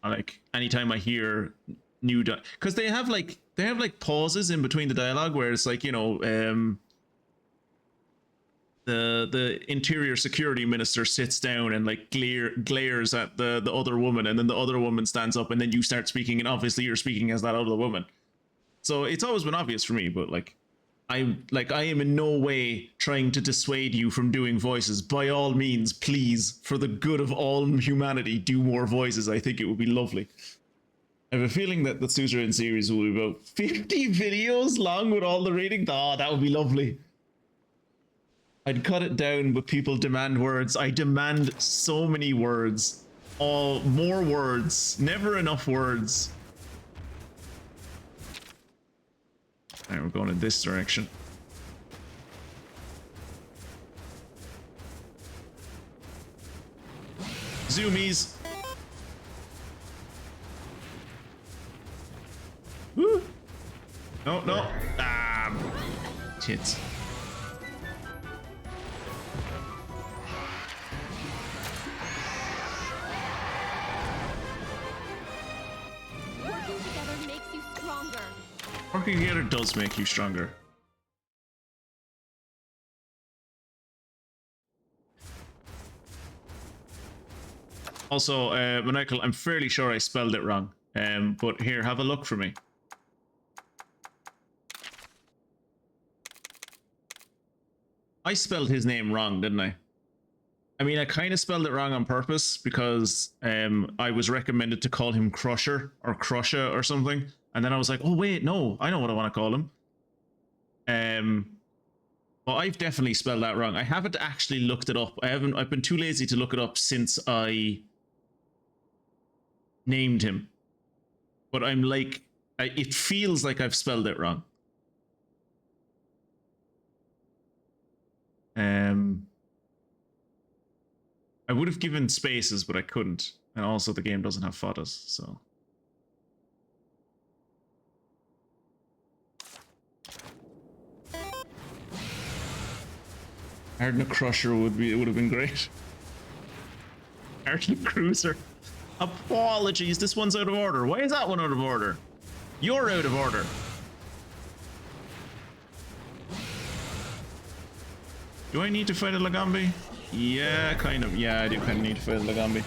like anytime I hear new, because they have like pauses in between the dialogue where it's like, you know, the interior security minister sits down and like glares at the other woman, and then the other woman stands up, and then you start speaking, and obviously you're speaking as that other woman. So it's always been obvious for me, but like I am in no way trying to dissuade you from doing voices. By all means, please, for the good of all humanity, do more voices. I think it would be lovely. I have a feeling that the Suzerain series will be about 50 videos long with all the reading. Oh, that would be lovely. I'd cut it down, but people demand words. I demand so many words. Oh, more words. Never enough words. Alright, we're going in this direction. Zoomies. Woo. No. Tits. Working together makes you stronger. Working together does make you stronger. Also, Maniacal, I'm fairly sure I spelled it wrong. But here, have a look for me. I spelled his name wrong, didn't I? I mean, I kind of spelled it wrong on purpose because I was recommended to call him Crusher or Crusher or something. And then I was like, oh, wait, no, I know what I want to call him. Well, I've definitely spelled that wrong. I haven't actually looked it up. I've been too lazy to look it up since I named him. But I'm like, it feels like I've spelled it wrong. I would have given spaces, but I couldn't. And also the game doesn't have photos, so. Ardna Crusher would have been great. Ardna Cruiser. Apologies, this one's out of order. Why is that one out of order? You're out of order. Do I need to fight a Lagambi? Yeah, kind of. Yeah, I do kind of need to fight a Lagambi.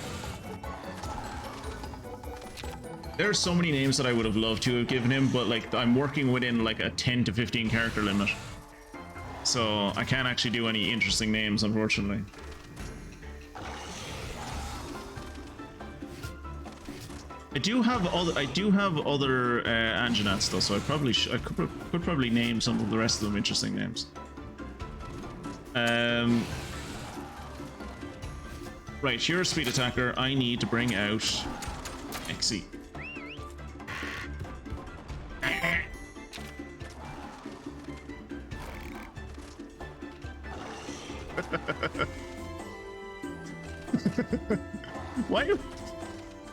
There are so many names that I would have loved to have given him, but like I'm working within like a 10 to 15 character limit. So I can't actually do any interesting names, unfortunately. I do have other Anjanats though, so I could probably name some of the rest of them interesting names. Right, you're a speed attacker. I need to bring out Exy.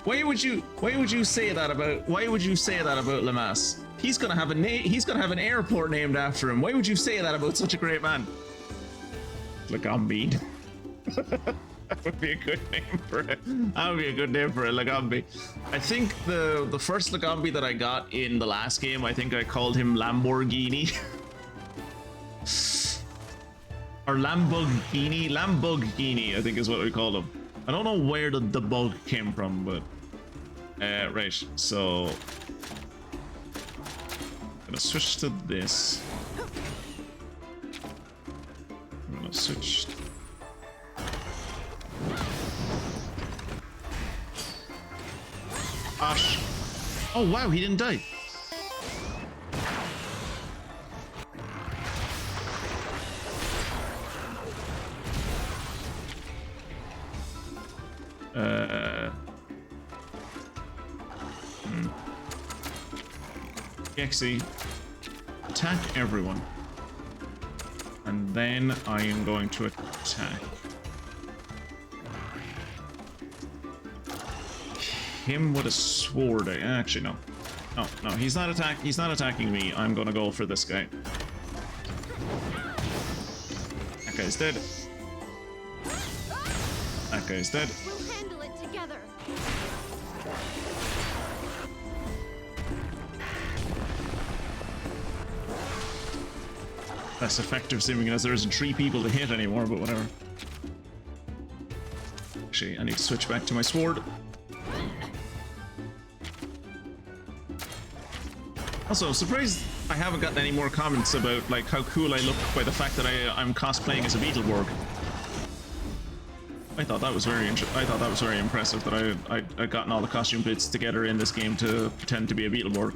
Why would you say that about Lamas? He's gonna have an airport named after him. Why would you say that about such a great man? Lagambi. That would be a good name for it. That would be a good name for a Lagambi. I think the first Lagambi that I got in the last game, I think I called him Lamborghini. Or Lamborghini, I think is what we call him. I don't know where the bug came from, but right, so I'm gonna switch to this. I'm gonna switch. Gosh. Oh wow, he didn't die. Exy, attack everyone. And then I am going to attack him with a sword. Actually, no. No, he's not attacking me. I'm gonna go for this guy. That guy's dead. That guy's dead. We'll handle it together. Less effective seeming as there isn't 3 people to hit anymore, but whatever. Actually, I need to switch back to my sword. Also, surprised I haven't gotten any more comments about like how cool I look by the fact that I'm cosplaying as a Beetleborg. I thought that was very impressive that I'd gotten all the costume bits together in this game to pretend to be a Beetleborg.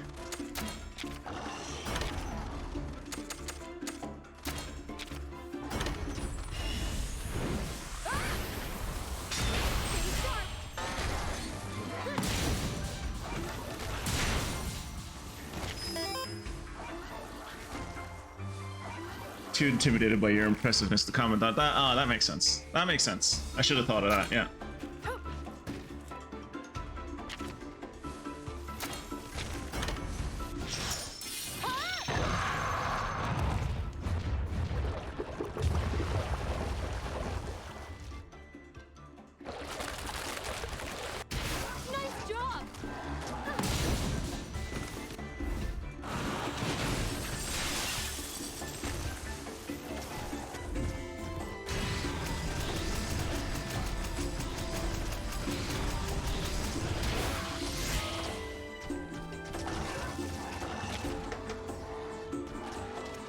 Too intimidated by your impressiveness to comment that. Oh, that makes sense. That makes sense. I should have thought of that, yeah. Nice job.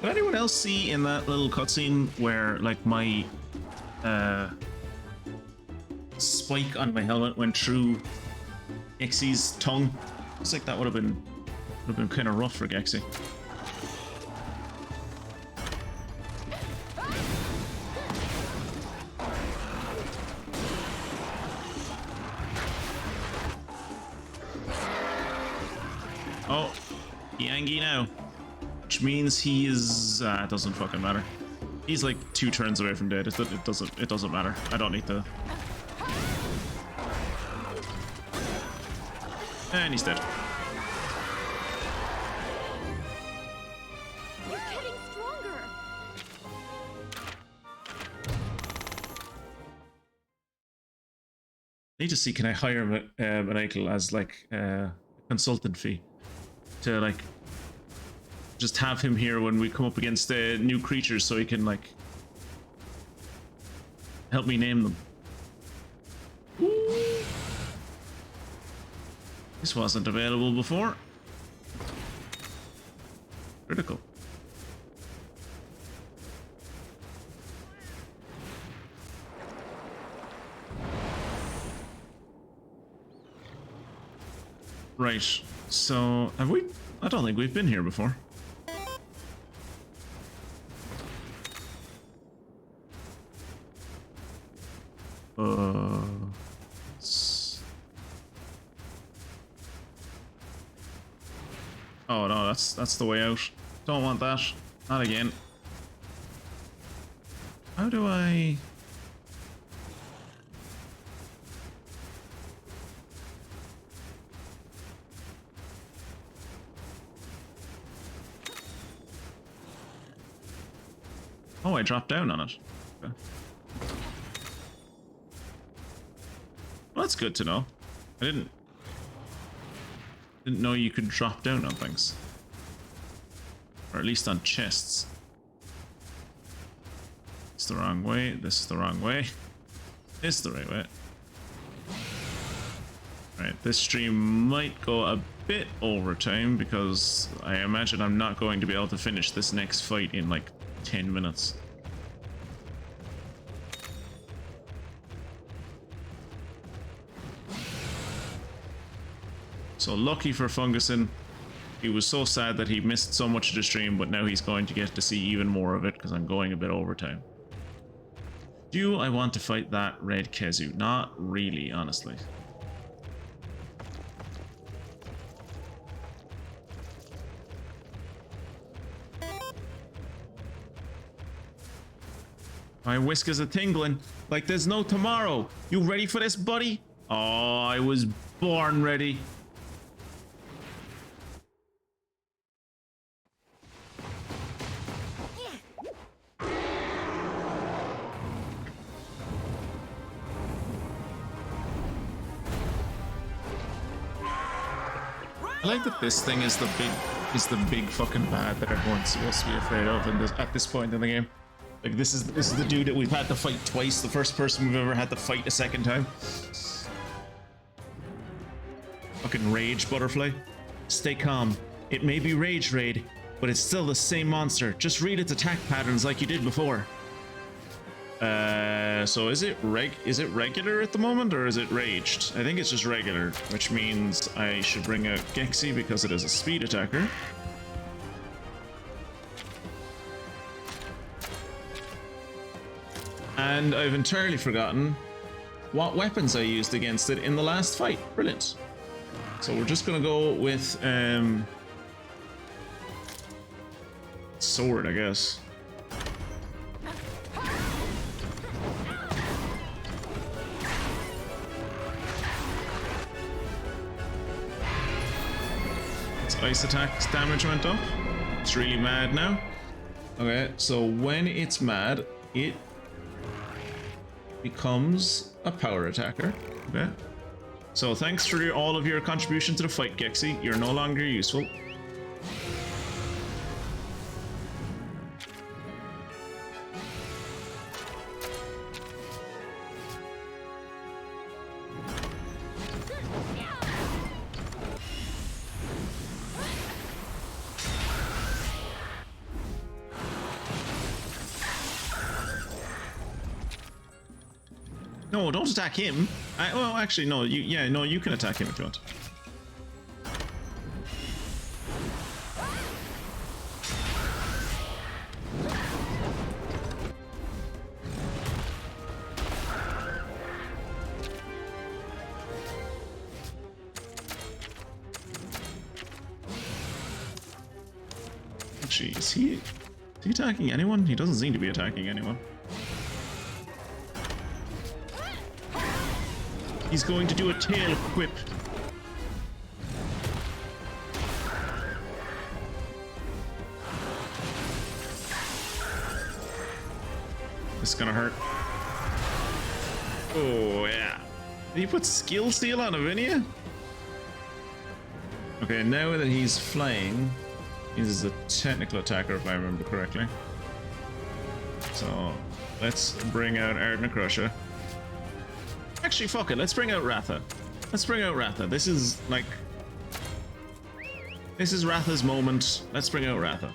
Did anyone else see in that little cutscene where like my spike on my helmet went through Gexy's tongue? It's like that would have been kind of rough for Gexy. Oh, Yangi now. Which means he is... it doesn't fucking matter. He's like 2 turns away from dead. It doesn't matter. I don't need to... And he's dead. You're getting stronger. I need to see, can I hire Michael as like a consultant fee to like just have him here when we come up against new creatures so he can like help me name them. This wasn't available before. Critical. Right, so have we? I don't think we've been here before. Oh no, that's the way out. Don't want that. Not again. How do I... Oh, I dropped down on it. Okay. Well, that's good to know. I didn't know you could drop down on things. Or at least on chests. It's the wrong way. This is the wrong way. This is the right way. Right, this stream might go a bit over time because I imagine I'm not going to be able to finish this next fight in like 10 minutes. So lucky for Fungusin, he was so sad that he missed so much of the stream, but now he's going to get to see even more of it because I'm going a bit over time. Do I want to fight that red Kezu? Not really, honestly. My whiskers are tingling like there's no tomorrow. You ready for this, buddy? Oh, I was born ready. I like that this thing is the big fucking bad that everyone's supposed to be afraid of at this point in the game. Like this is the dude that we've had to fight twice, the first person we've ever had to fight a second time. Fucking Rage Butterfly. Stay calm. It may be Rage Raid, but it's still the same monster. Just read its attack patterns like you did before. So is it regular at the moment, or is it raged? I think it's just regular, which means I should bring out Gexy because it is a speed attacker. And I've entirely forgotten what weapons I used against it in the last fight. Brilliant. So we're just gonna go with sword, I guess. Ice attack damage went up. It's really mad now. Okay, so when it's mad, it becomes a power attacker. Okay. So thanks for all of your contribution to the fight, Gexy. You're no longer useful. No, don't attack him. Well, actually, no. No, you can attack him if you want. Actually, is he attacking anyone? He doesn't seem to be attacking anyone. He's going to do a tail whip. This is gonna hurt. Oh, yeah. Did he put skill steal on Avinia? Okay, now that he's flying, he's a technical attacker if I remember correctly. So, let's bring out Ardna Crusher. Actually, fuck it. Let's bring out Ratha. Let's bring out Ratha. This is like... This is Ratha's moment. Let's bring out Ratha.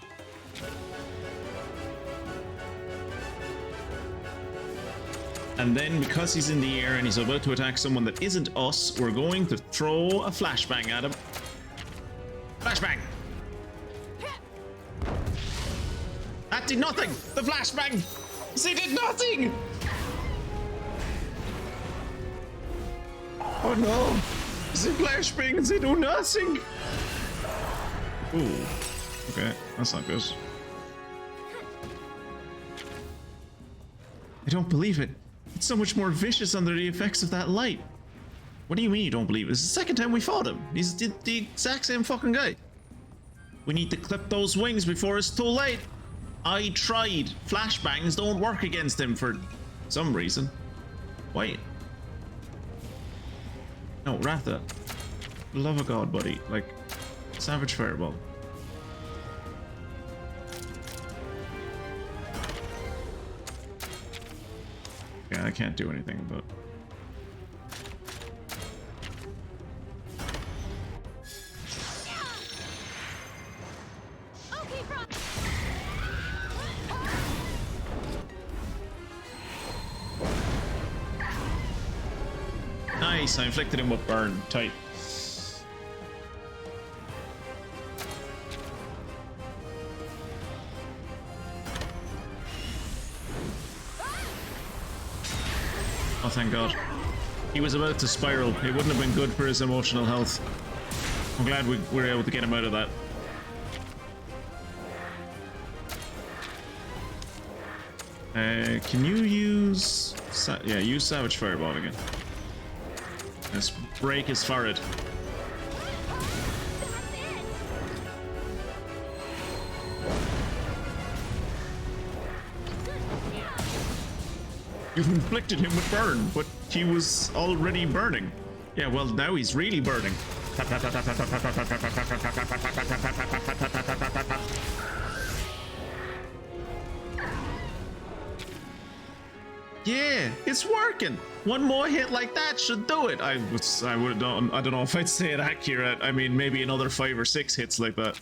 And then, because he's in the air and he's about to attack someone that isn't us, we're going to throw a flashbang at him. Flashbang! That did nothing! The flashbang! They did nothing! Oh no! The flashbangs, they do nothing! Ooh. Okay, that's not good. I don't believe it. It's so much more vicious under the effects of that light. What do you mean you don't believe it? It's the second time we fought him. He's the exact same fucking guy. We need to clip those wings before it's too late. I tried. Flashbangs don't work against him for some reason. Wait. No, Ratha. For the love of God, buddy. Like, Savage Fireball. Yeah, I can't do anything about it. Nice, I inflicted him with burn. Tight. Oh, thank God. He was about to spiral. It wouldn't have been good for his emotional health. I'm glad we were able to get him out of that. Can you use... yeah, use Savage Fireball again. Let's break his forehead. You've inflicted him with burn, but he was already burning. Yeah, well, now he's really burning. Yeah, it's working. One more hit like that should do it. I would have done. I don't know if I'd say it accurate. I mean, maybe another 5 or 6 hits like that.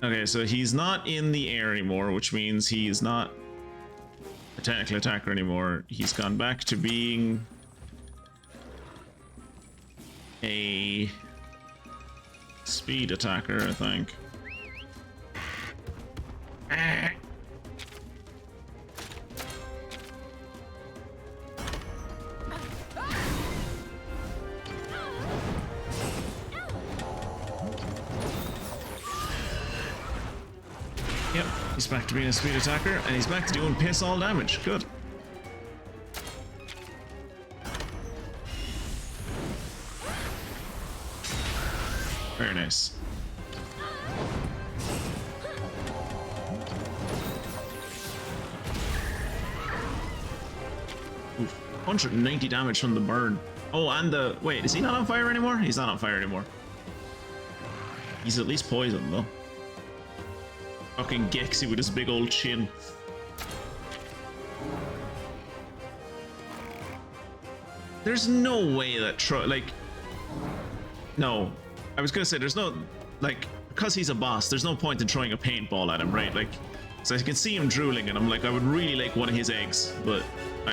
Okay, so he's not in the air anymore, which means he's not a technical attacker anymore. He's gone back to being a speed attacker, I think. Yep, he's back to being a speed attacker, and he's back to doing piss all damage. Good. Very nice. Oof. 190 damage from the burn. Oh, and the... Wait, is he not on fire anymore? He's not on fire anymore. He's at least poisoned, though. Fucking Gexy with his big old chin. There's no way that like... No. I was gonna say, there's no... Like, because he's a boss, there's no point in throwing a paintball at him, right? Like, so I can see him drooling, and I'm like, I would really like one of his eggs, but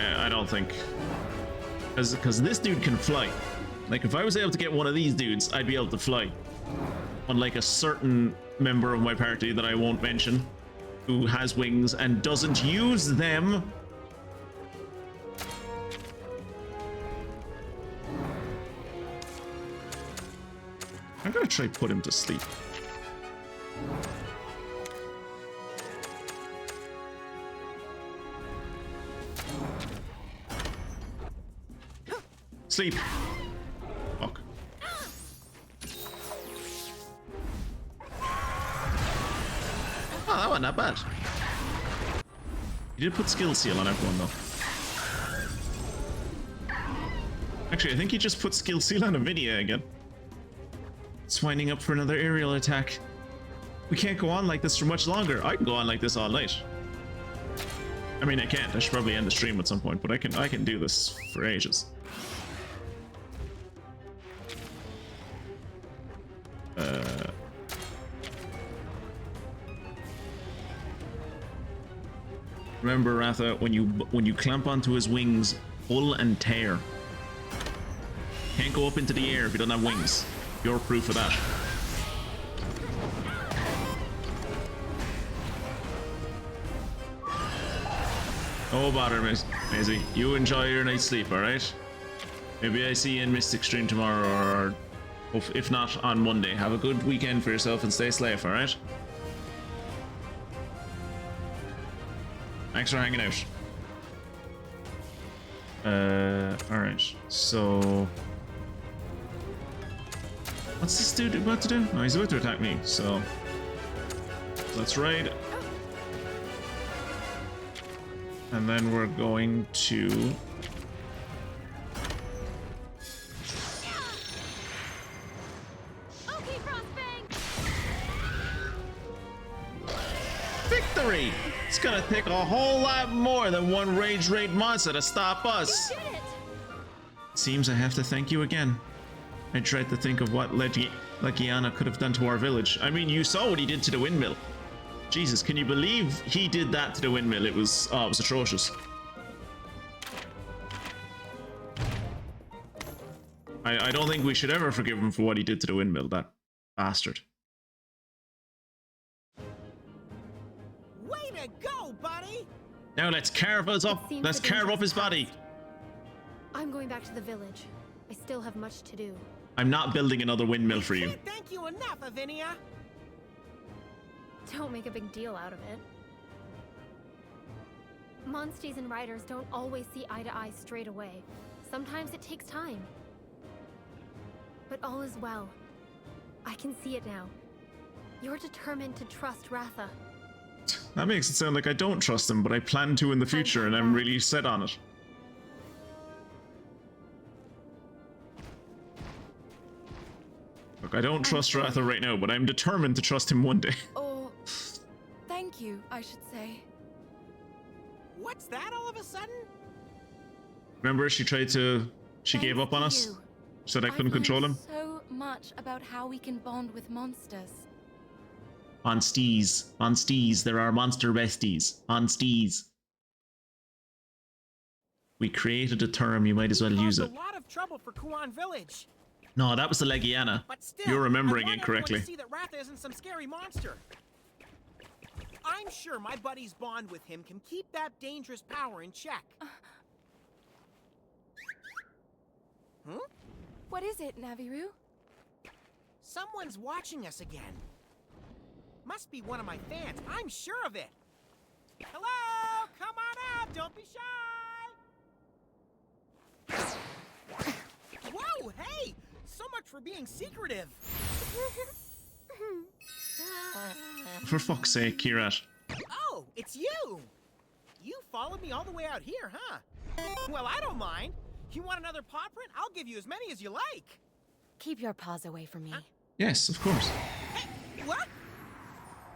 I don't think. Because this dude can fly. Like, if I was able to get one of these dudes, I'd be able to fly. Unlike a certain member of my party that I won't mention, who has wings and doesn't use them. I'm gonna try put him to sleep. Sleep. Fuck. Oh, that wasn't that bad. You did put skill seal on everyone though. Actually, I think he just put skill seal on Avinia again. It's winding up for another aerial attack. We can't go on like this for much longer. I can go on like this all night. I mean, I can't. I should probably end the stream at some point, but I can do this for ages. Remember, Ratha, when you clamp onto his wings, pull and tear. Can't go up into the air if you don't have wings. You're proof of that. Oh bother, Maisie. You enjoy your night's sleep, alright? Maybe I see you in Mystic Stream tomorrow, or if not, on Monday. Have a good weekend for yourself and stay safe, alright? Thanks for hanging out. Alright, so... What's this dude about to do? Oh, he's about to attack me, so... Let's raid. And then we're going to... Victory! It's gonna take a whole lot more than one rage raid monster to stop us. You did it! Seems I have to thank you again. I tried to think of what Legiana could have done to our village. I mean, you saw what he did to the windmill. Jesus, can you believe he did that to the windmill? It was atrocious. I don't think we should ever forgive him for what he did to the windmill, that bastard. Way to go, buddy! Now let's carve us up. Let's carve up his body. I'm going back to the village. I still have much to do. I'm not building another windmill for you. Can't thank you enough, Avinia. Don't make a big deal out of it. Monsties and riders don't always see eye to eye straight away. Sometimes it takes time. But all is well. I can see it now. You're determined to trust Ratha. That makes it sound like I don't trust him, but I plan to in the future, and I'm really set on it. Look, I don't trust Ratha right now, but I'm determined to trust him one day. Or thank you, I should say. What's that all of a sudden? Remember, she gave up on us? Said I couldn't control him? So much about how we can bond with monsters. On steez. On steez. There are monster besties. On steez. We created a term, you might as well use it. A lot of trouble for Kuan Village. No, that was the Legiana. But still, You're remembering I want it correctly. everyone to see that Ratha isn't some scary monster. I'm sure my buddy's bond with him can keep that dangerous power in check. What is it, Naviru? Someone's watching us again. Must be one of my fans. I'm sure of it. Hello? Come on out. Don't be shy. Whoa, hey! So much for being secretive. For fuck's sake, Kirat. Oh, it's you. You followed me all the way out here, huh? Well, I don't mind. You want another paw print? I'll give you as many as you like. Keep your paws away from me. Yes, of course. Hey, what?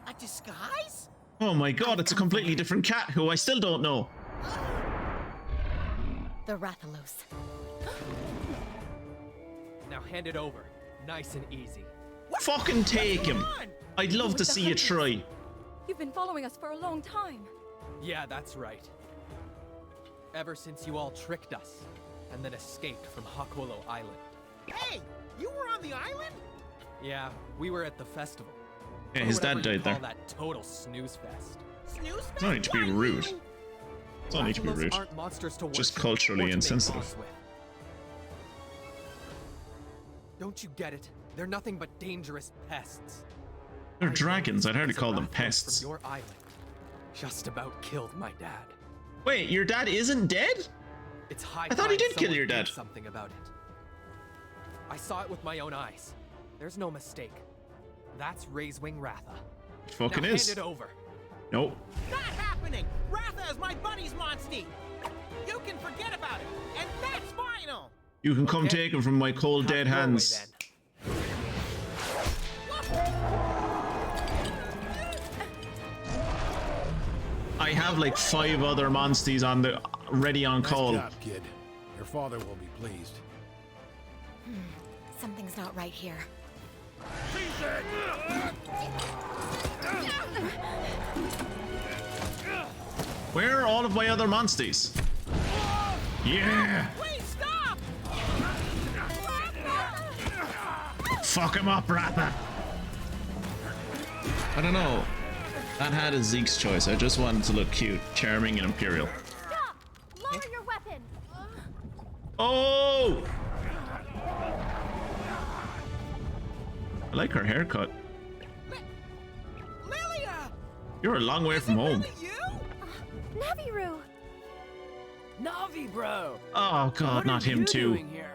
A disguise? Oh my god, it's a completely different cat who I still don't know. The Rathalos. Now hand it over. Nice and easy. What? Fucking take him. I'd love to see you try. You've been following us for a long time. Yeah, that's right. Ever since you all tricked us, and then escaped from Hakulo Island. Hey, you were on the island? Yeah, we were at the festival. Yeah, Or his dad whatever you died there. call that total snooze fest. Snooze It's not need to be rude. It's not need to be Rathalos rude. aren't monsters to Just worship culturally or to make insensitive. bonds with. Don't you get it? They're nothing but dangerous pests. They're I know dragons. this I'd hardly because call a them Rathalos pests. From your island just about killed my dad. Wait, your dad isn't dead? It's high I thought he time did kill someone your did dad. Something about it. I saw it with my own eyes. There's no mistake. That's Raisewing Ratha. It fucking now is. hand it over. Nope. Not happening! Ratha is my buddy's monstie! You can forget about it, and that's final! You can come Okay. take him from my cold Have dead it your way, hands. then. I have like 5 other monsties on the ready on call. Nice job, kid. Your father will be pleased. Something's not right here. Where are all of my other monsties? Yeah! Please stop! Fuck him up, Ratha! I don't know. That hat is Zeke's choice. I just wanted to look cute, charming, and imperial. Stop! Lower your weapon! Oh! I like her haircut. Lilia! You're a long way from home. Really you? Naviru! Navi, bro! Oh god, What not are him you too. doing here?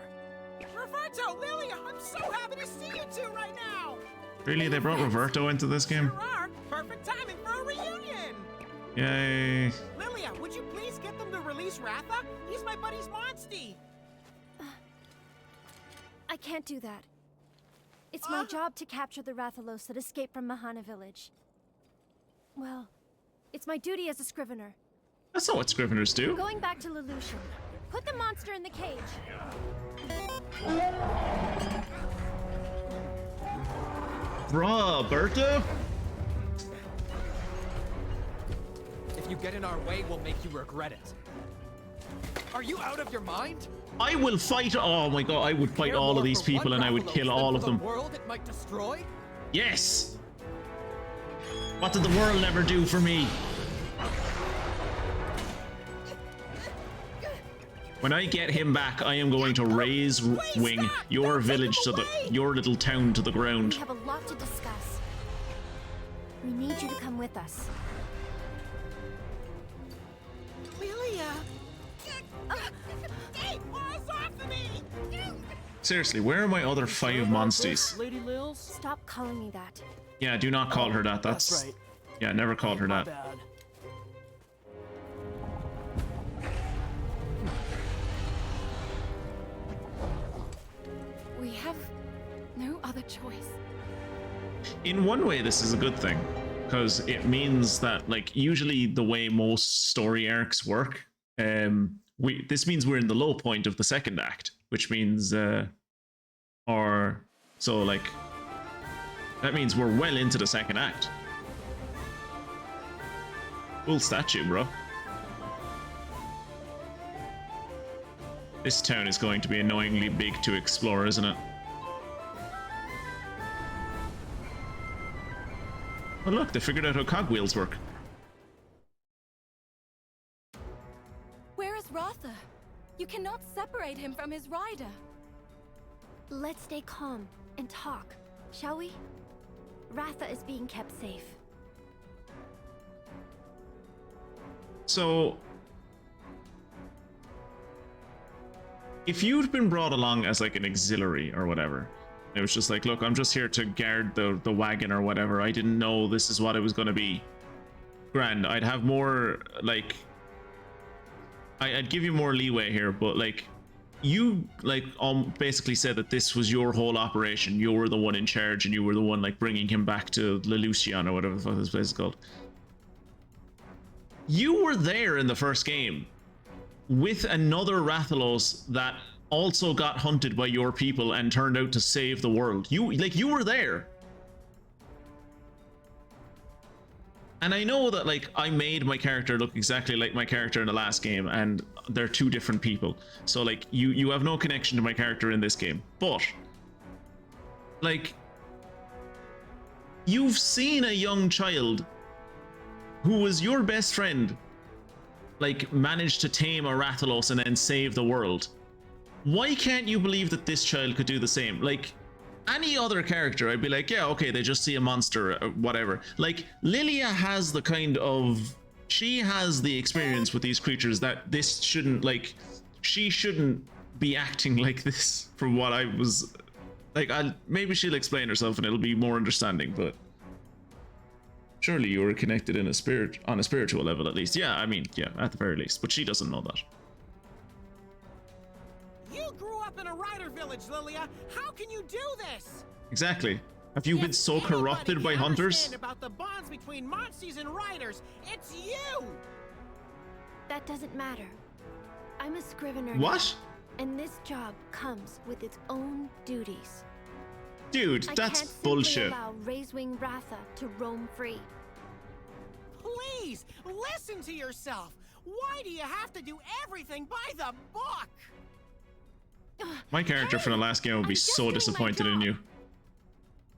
Roberto, Lilia, I'm so happy to see you two right now! Really, they brought Roberto into this game? Sure are. Perfect timing for a reunion! Yay. Lilia, would you please get them to release Ratha? He's my buddy's monstie! I can't do that. It's my job to capture the Rathalos that escaped from Mahana village. Well, it's my duty as a scrivener. That's not what Scriveners do. Going back to Lelouch. Put the monster in the cage. Roberto? If you get in our way, we'll make you regret it. Are you out of your mind? I will fight. Oh my god, I would fight Care all more of these for people one and I would Rathalos kill than all for of the them. world it might destroy? Yes! What did the world ever do for me? When I get him back, I am going to raise wing your village to your little town to the We ground. have a lot to discuss. We need you to come with us. Lilia! Hey, paws off of me! Seriously, where are my other 5 monsties? Lady Lils? Stop calling me that. Yeah, do not call her that. That's right. yeah, never called her My that. bad. We have no other choice. In one way, this is a good thing, because it means that, like, usually the way most story arcs work, this means we're in the low point of the second act, which means, that means we're well into the second act. Cool statue, bro. This town is going to be annoyingly big to explore, isn't it? Oh look, they figured out how cogwheels work. Where is Ratha? You cannot separate him from his rider. Let's stay calm and talk, shall we? Ratha is being kept safe. So, if you'd been brought along as like an auxiliary or whatever, it was just like, look, I'm just here to guard the wagon or whatever. I didn't know this is what it was going to be. Grand, I'd have more, like, I'd give you more leeway here, but like, you like basically said that this was your whole operation. You were the one in charge and you were the one like bringing him back to Lelouch or whatever the fuck this place is called. You were there in the first game with another Rathalos that also got hunted by your people and turned out to save the world. You were there. And I know that, like, I made my character look exactly like my character in the last game, and they're two different people. So, like, you have no connection to my character in this game. But, like, you've seen a young child who was your best friend, like, manage to tame a Rathalos and then save the world. Why can't you believe that this child could do the same? Like, any other character, I'd be like, yeah, okay, they just see a monster or whatever. Like, Lilia has the kind of... She has the experience with these creatures that this shouldn't, like... She shouldn't be acting like this, from what I was... Like, maybe she'll explain herself and it'll be more understanding, but... Surely you were connected in a spirit, on a spiritual level at least. Yeah, I mean, yeah, at the very least. But she doesn't know that. You grew up in a rider village, Lilia. How can you do this? Exactly. Have you been so corrupted by hunters? About the bonds between Monsters and riders, it's you. That doesn't matter. I'm a scrivener. What? And this job comes with its own duties. Dude, that's bullshit. I can't simply allow Razewing Ratha to roam free. Please, listen to yourself. Why do you have to do everything by the book? My character from the last game would be so disappointed in you.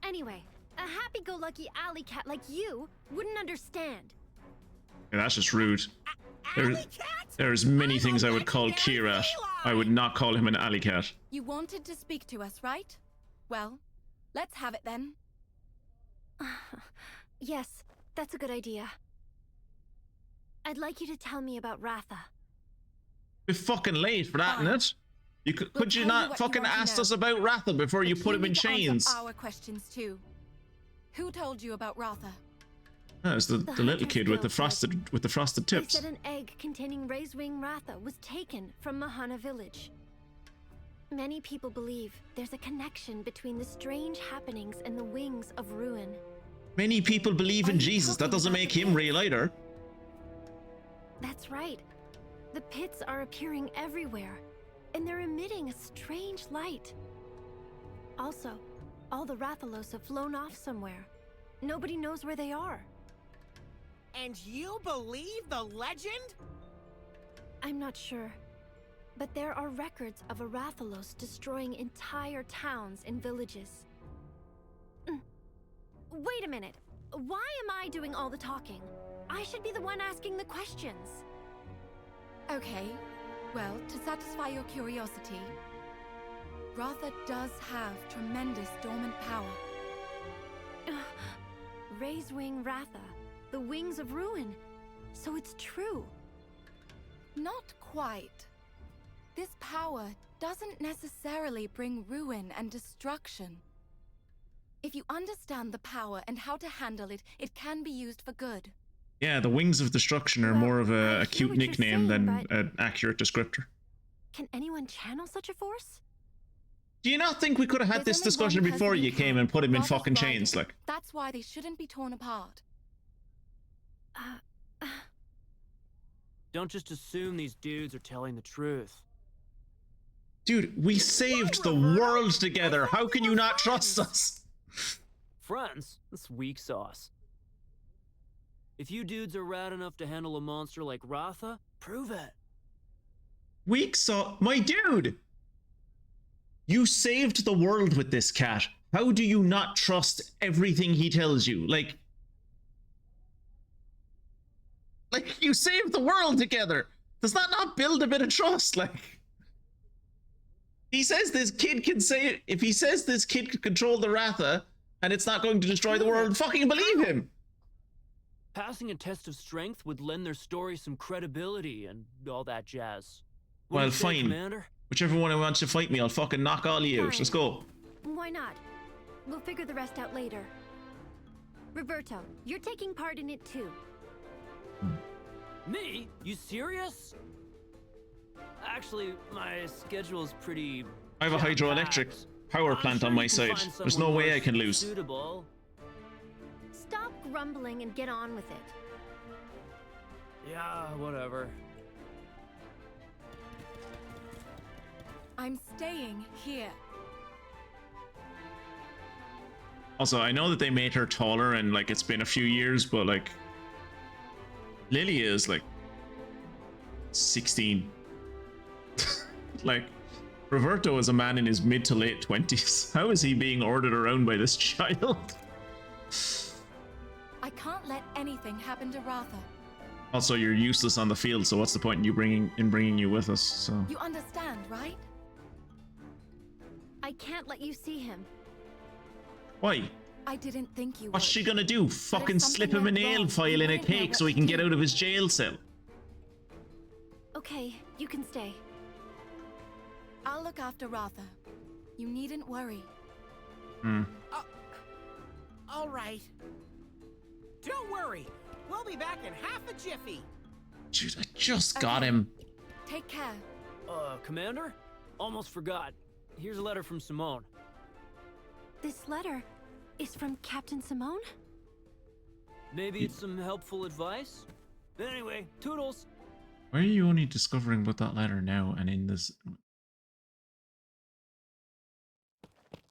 Anyway, a happy-go-lucky alley cat like you wouldn't understand. Yeah, that's just rude. There's many things I would call Kira. I would not call him an alley cat. You wanted to speak to us, right? Well, let's have it then. Yes, that's a good idea. I'd like you to tell me about Ratha. We're fucking late for that, isn't it? You could you not fucking ask us about Ratha before you put him in chains? Our questions too. Who told you about Ratha? That was the little kid with the frosted tips. They said an egg containing Razewing Ratha was taken from Mahana village. Many people believe there's a connection between the strange happenings and the wings of ruin. Many people believe in Jesus. That doesn't make him real either. That's right. The pits are appearing everywhere, and they're emitting a strange light. Also, all the Rathalos have flown off somewhere. Nobody knows where they are. And you believe the legend? I'm not sure. But there are records of a Rathalos destroying entire towns and villages. Wait a minute. Why am I doing all the talking? I should be the one asking the questions. Okay. Well, to satisfy your curiosity, Ratha does have tremendous dormant power. Razewing Ratha, the wings of ruin. So it's true. Not quite. This power doesn't necessarily bring ruin and destruction. If you understand the power and how to handle it, it can be used for good. Yeah, the wings of destruction are more of a cute nickname than an accurate descriptor. Can anyone channel such a force? Do you not think we could have had this discussion before you came and put him in fucking chains, like? That's why they shouldn't be torn apart. Don't just assume these dudes are telling the truth. Dude, we saved the world together. How can you not trust us? Friends? That's weak sauce. If you dudes are rad enough to handle a monster like Ratha, prove it. Weak sauce? My dude! You saved the world with this cat. How do you not trust everything he tells you? Like, you saved the world together. Does that not build a bit of trust? Like, he says this kid can say, if he says this kid could control the Ratha and it's not going to destroy the world, fucking believe him. Passing a test of strength would lend their story some credibility and all that jazz. Well, fine. Commander? Whichever one who wants to fight me, I'll fucking knock all of you out. Let's go. Why not? We'll figure the rest out later. Roberto, you're taking part in it too. Me? You serious? Actually, my schedule's pretty... I have a hydroelectric power plant on my side. There's no way I can lose. Suitable. Stop grumbling and get on with it. Yeah, whatever. I'm staying here. Also, I know that they made her taller and like it's been a few years, but like Lilia is like 16. Like, Roberto is a man in his mid to late 20s. How is he being ordered around by this child? I can't let anything happen to Ratha. Also, you're useless on the field, so what's the point in bringing you with us? So You understand, right? I can't let you see him. why? I didn't think you What's would. she gonna do? Fucking slip him a nail file in a cake so he can get out of his jail cell? Okay, you can stay. I'll look after Ratha. You needn't worry. All right. Don't worry. We'll be back in half a jiffy. Dude, I just got him. Take care. Commander? Almost forgot. Here's a letter from Simone. This letter is from Captain Simone? Maybe it's some helpful advice? Anyway, toodles. Why are you only discovering about that letter now and in this?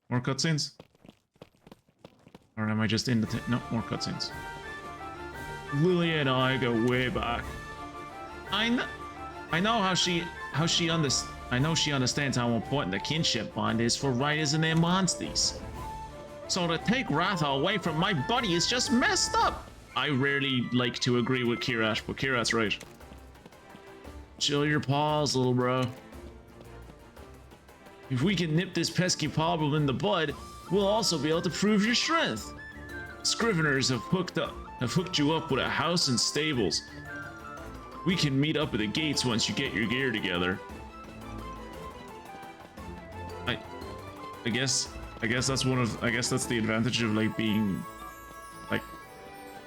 More cutscenes? Or am I just in the no, more cutscenes. Lilia and I go way back. I know how she understands how important the kinship bond is for writers and their monsters. So to take Ratha away from my buddy is just messed up. I rarely like to agree with Kirat, but Kirat's right. Chill your paws, little bro. If we can nip this pesky problem in the bud, we'll also be able to prove your strength. Scriveners have hooked you up with a house and stables. We can meet up at the gates once you get your gear together. I guess that's the advantage of like being like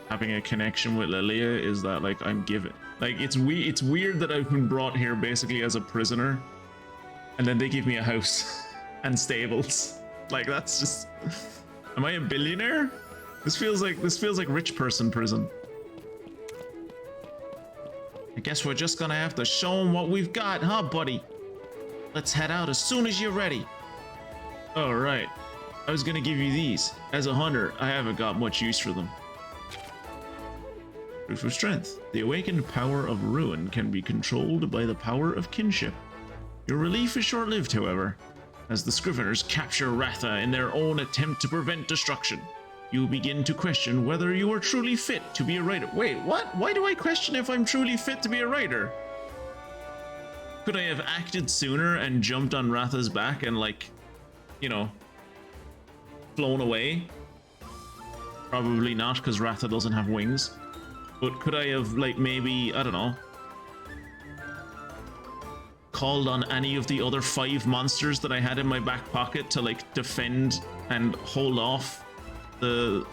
having a connection with Lilia, is that like I'm given like it's weird that I've been brought here basically as a prisoner, and then they give me a house and stables. Like that's just, am I a billionaire? This feels like rich person prison. I guess we're just gonna have to show them what we've got, huh, buddy? Let's head out as soon as you're ready. All right. I was gonna give you these. As a hunter, I haven't got much use for them. Proof of strength. The awakened power of ruin can be controlled by the power of kinship. Your relief is short-lived, however, as the Scriveners capture Ratha in their own attempt to prevent destruction. You begin to question whether you are truly fit to be a writer. Wait, what? Why do I question if I'm truly fit to be a writer? Could I have acted sooner and jumped on Ratha's back and like, you know, flown away? Probably not, because Ratha doesn't have wings. But could I have, like, maybe, I don't know, called on any of the other 5 monsters that I had in my back pocket to, like, defend and hold off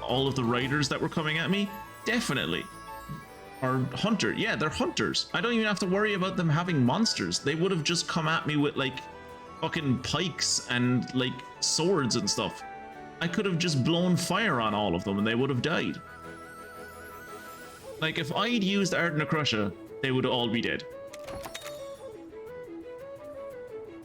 all of the riders that were coming at me? Definitely. Or hunter. Yeah, they're hunters. I don't even have to worry about them having monsters. They would have just come at me with, like, fucking pikes and, like, swords and stuff. I could have just blown fire on all of them and they would have died. Like, if I'd used Art Necrusha, they would all be dead.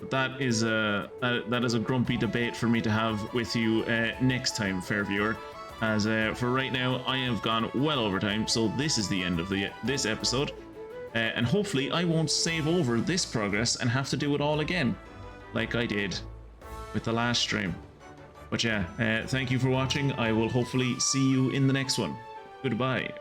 But that is a grumpy debate for me to have with you next time, fair viewer. As for right now, I have gone well over time, so this is the end of this episode. And hopefully I won't save over this progress and have to do it all again, like I did with the last stream. But yeah, thank you for watching. I will hopefully see you in the next one. Goodbye.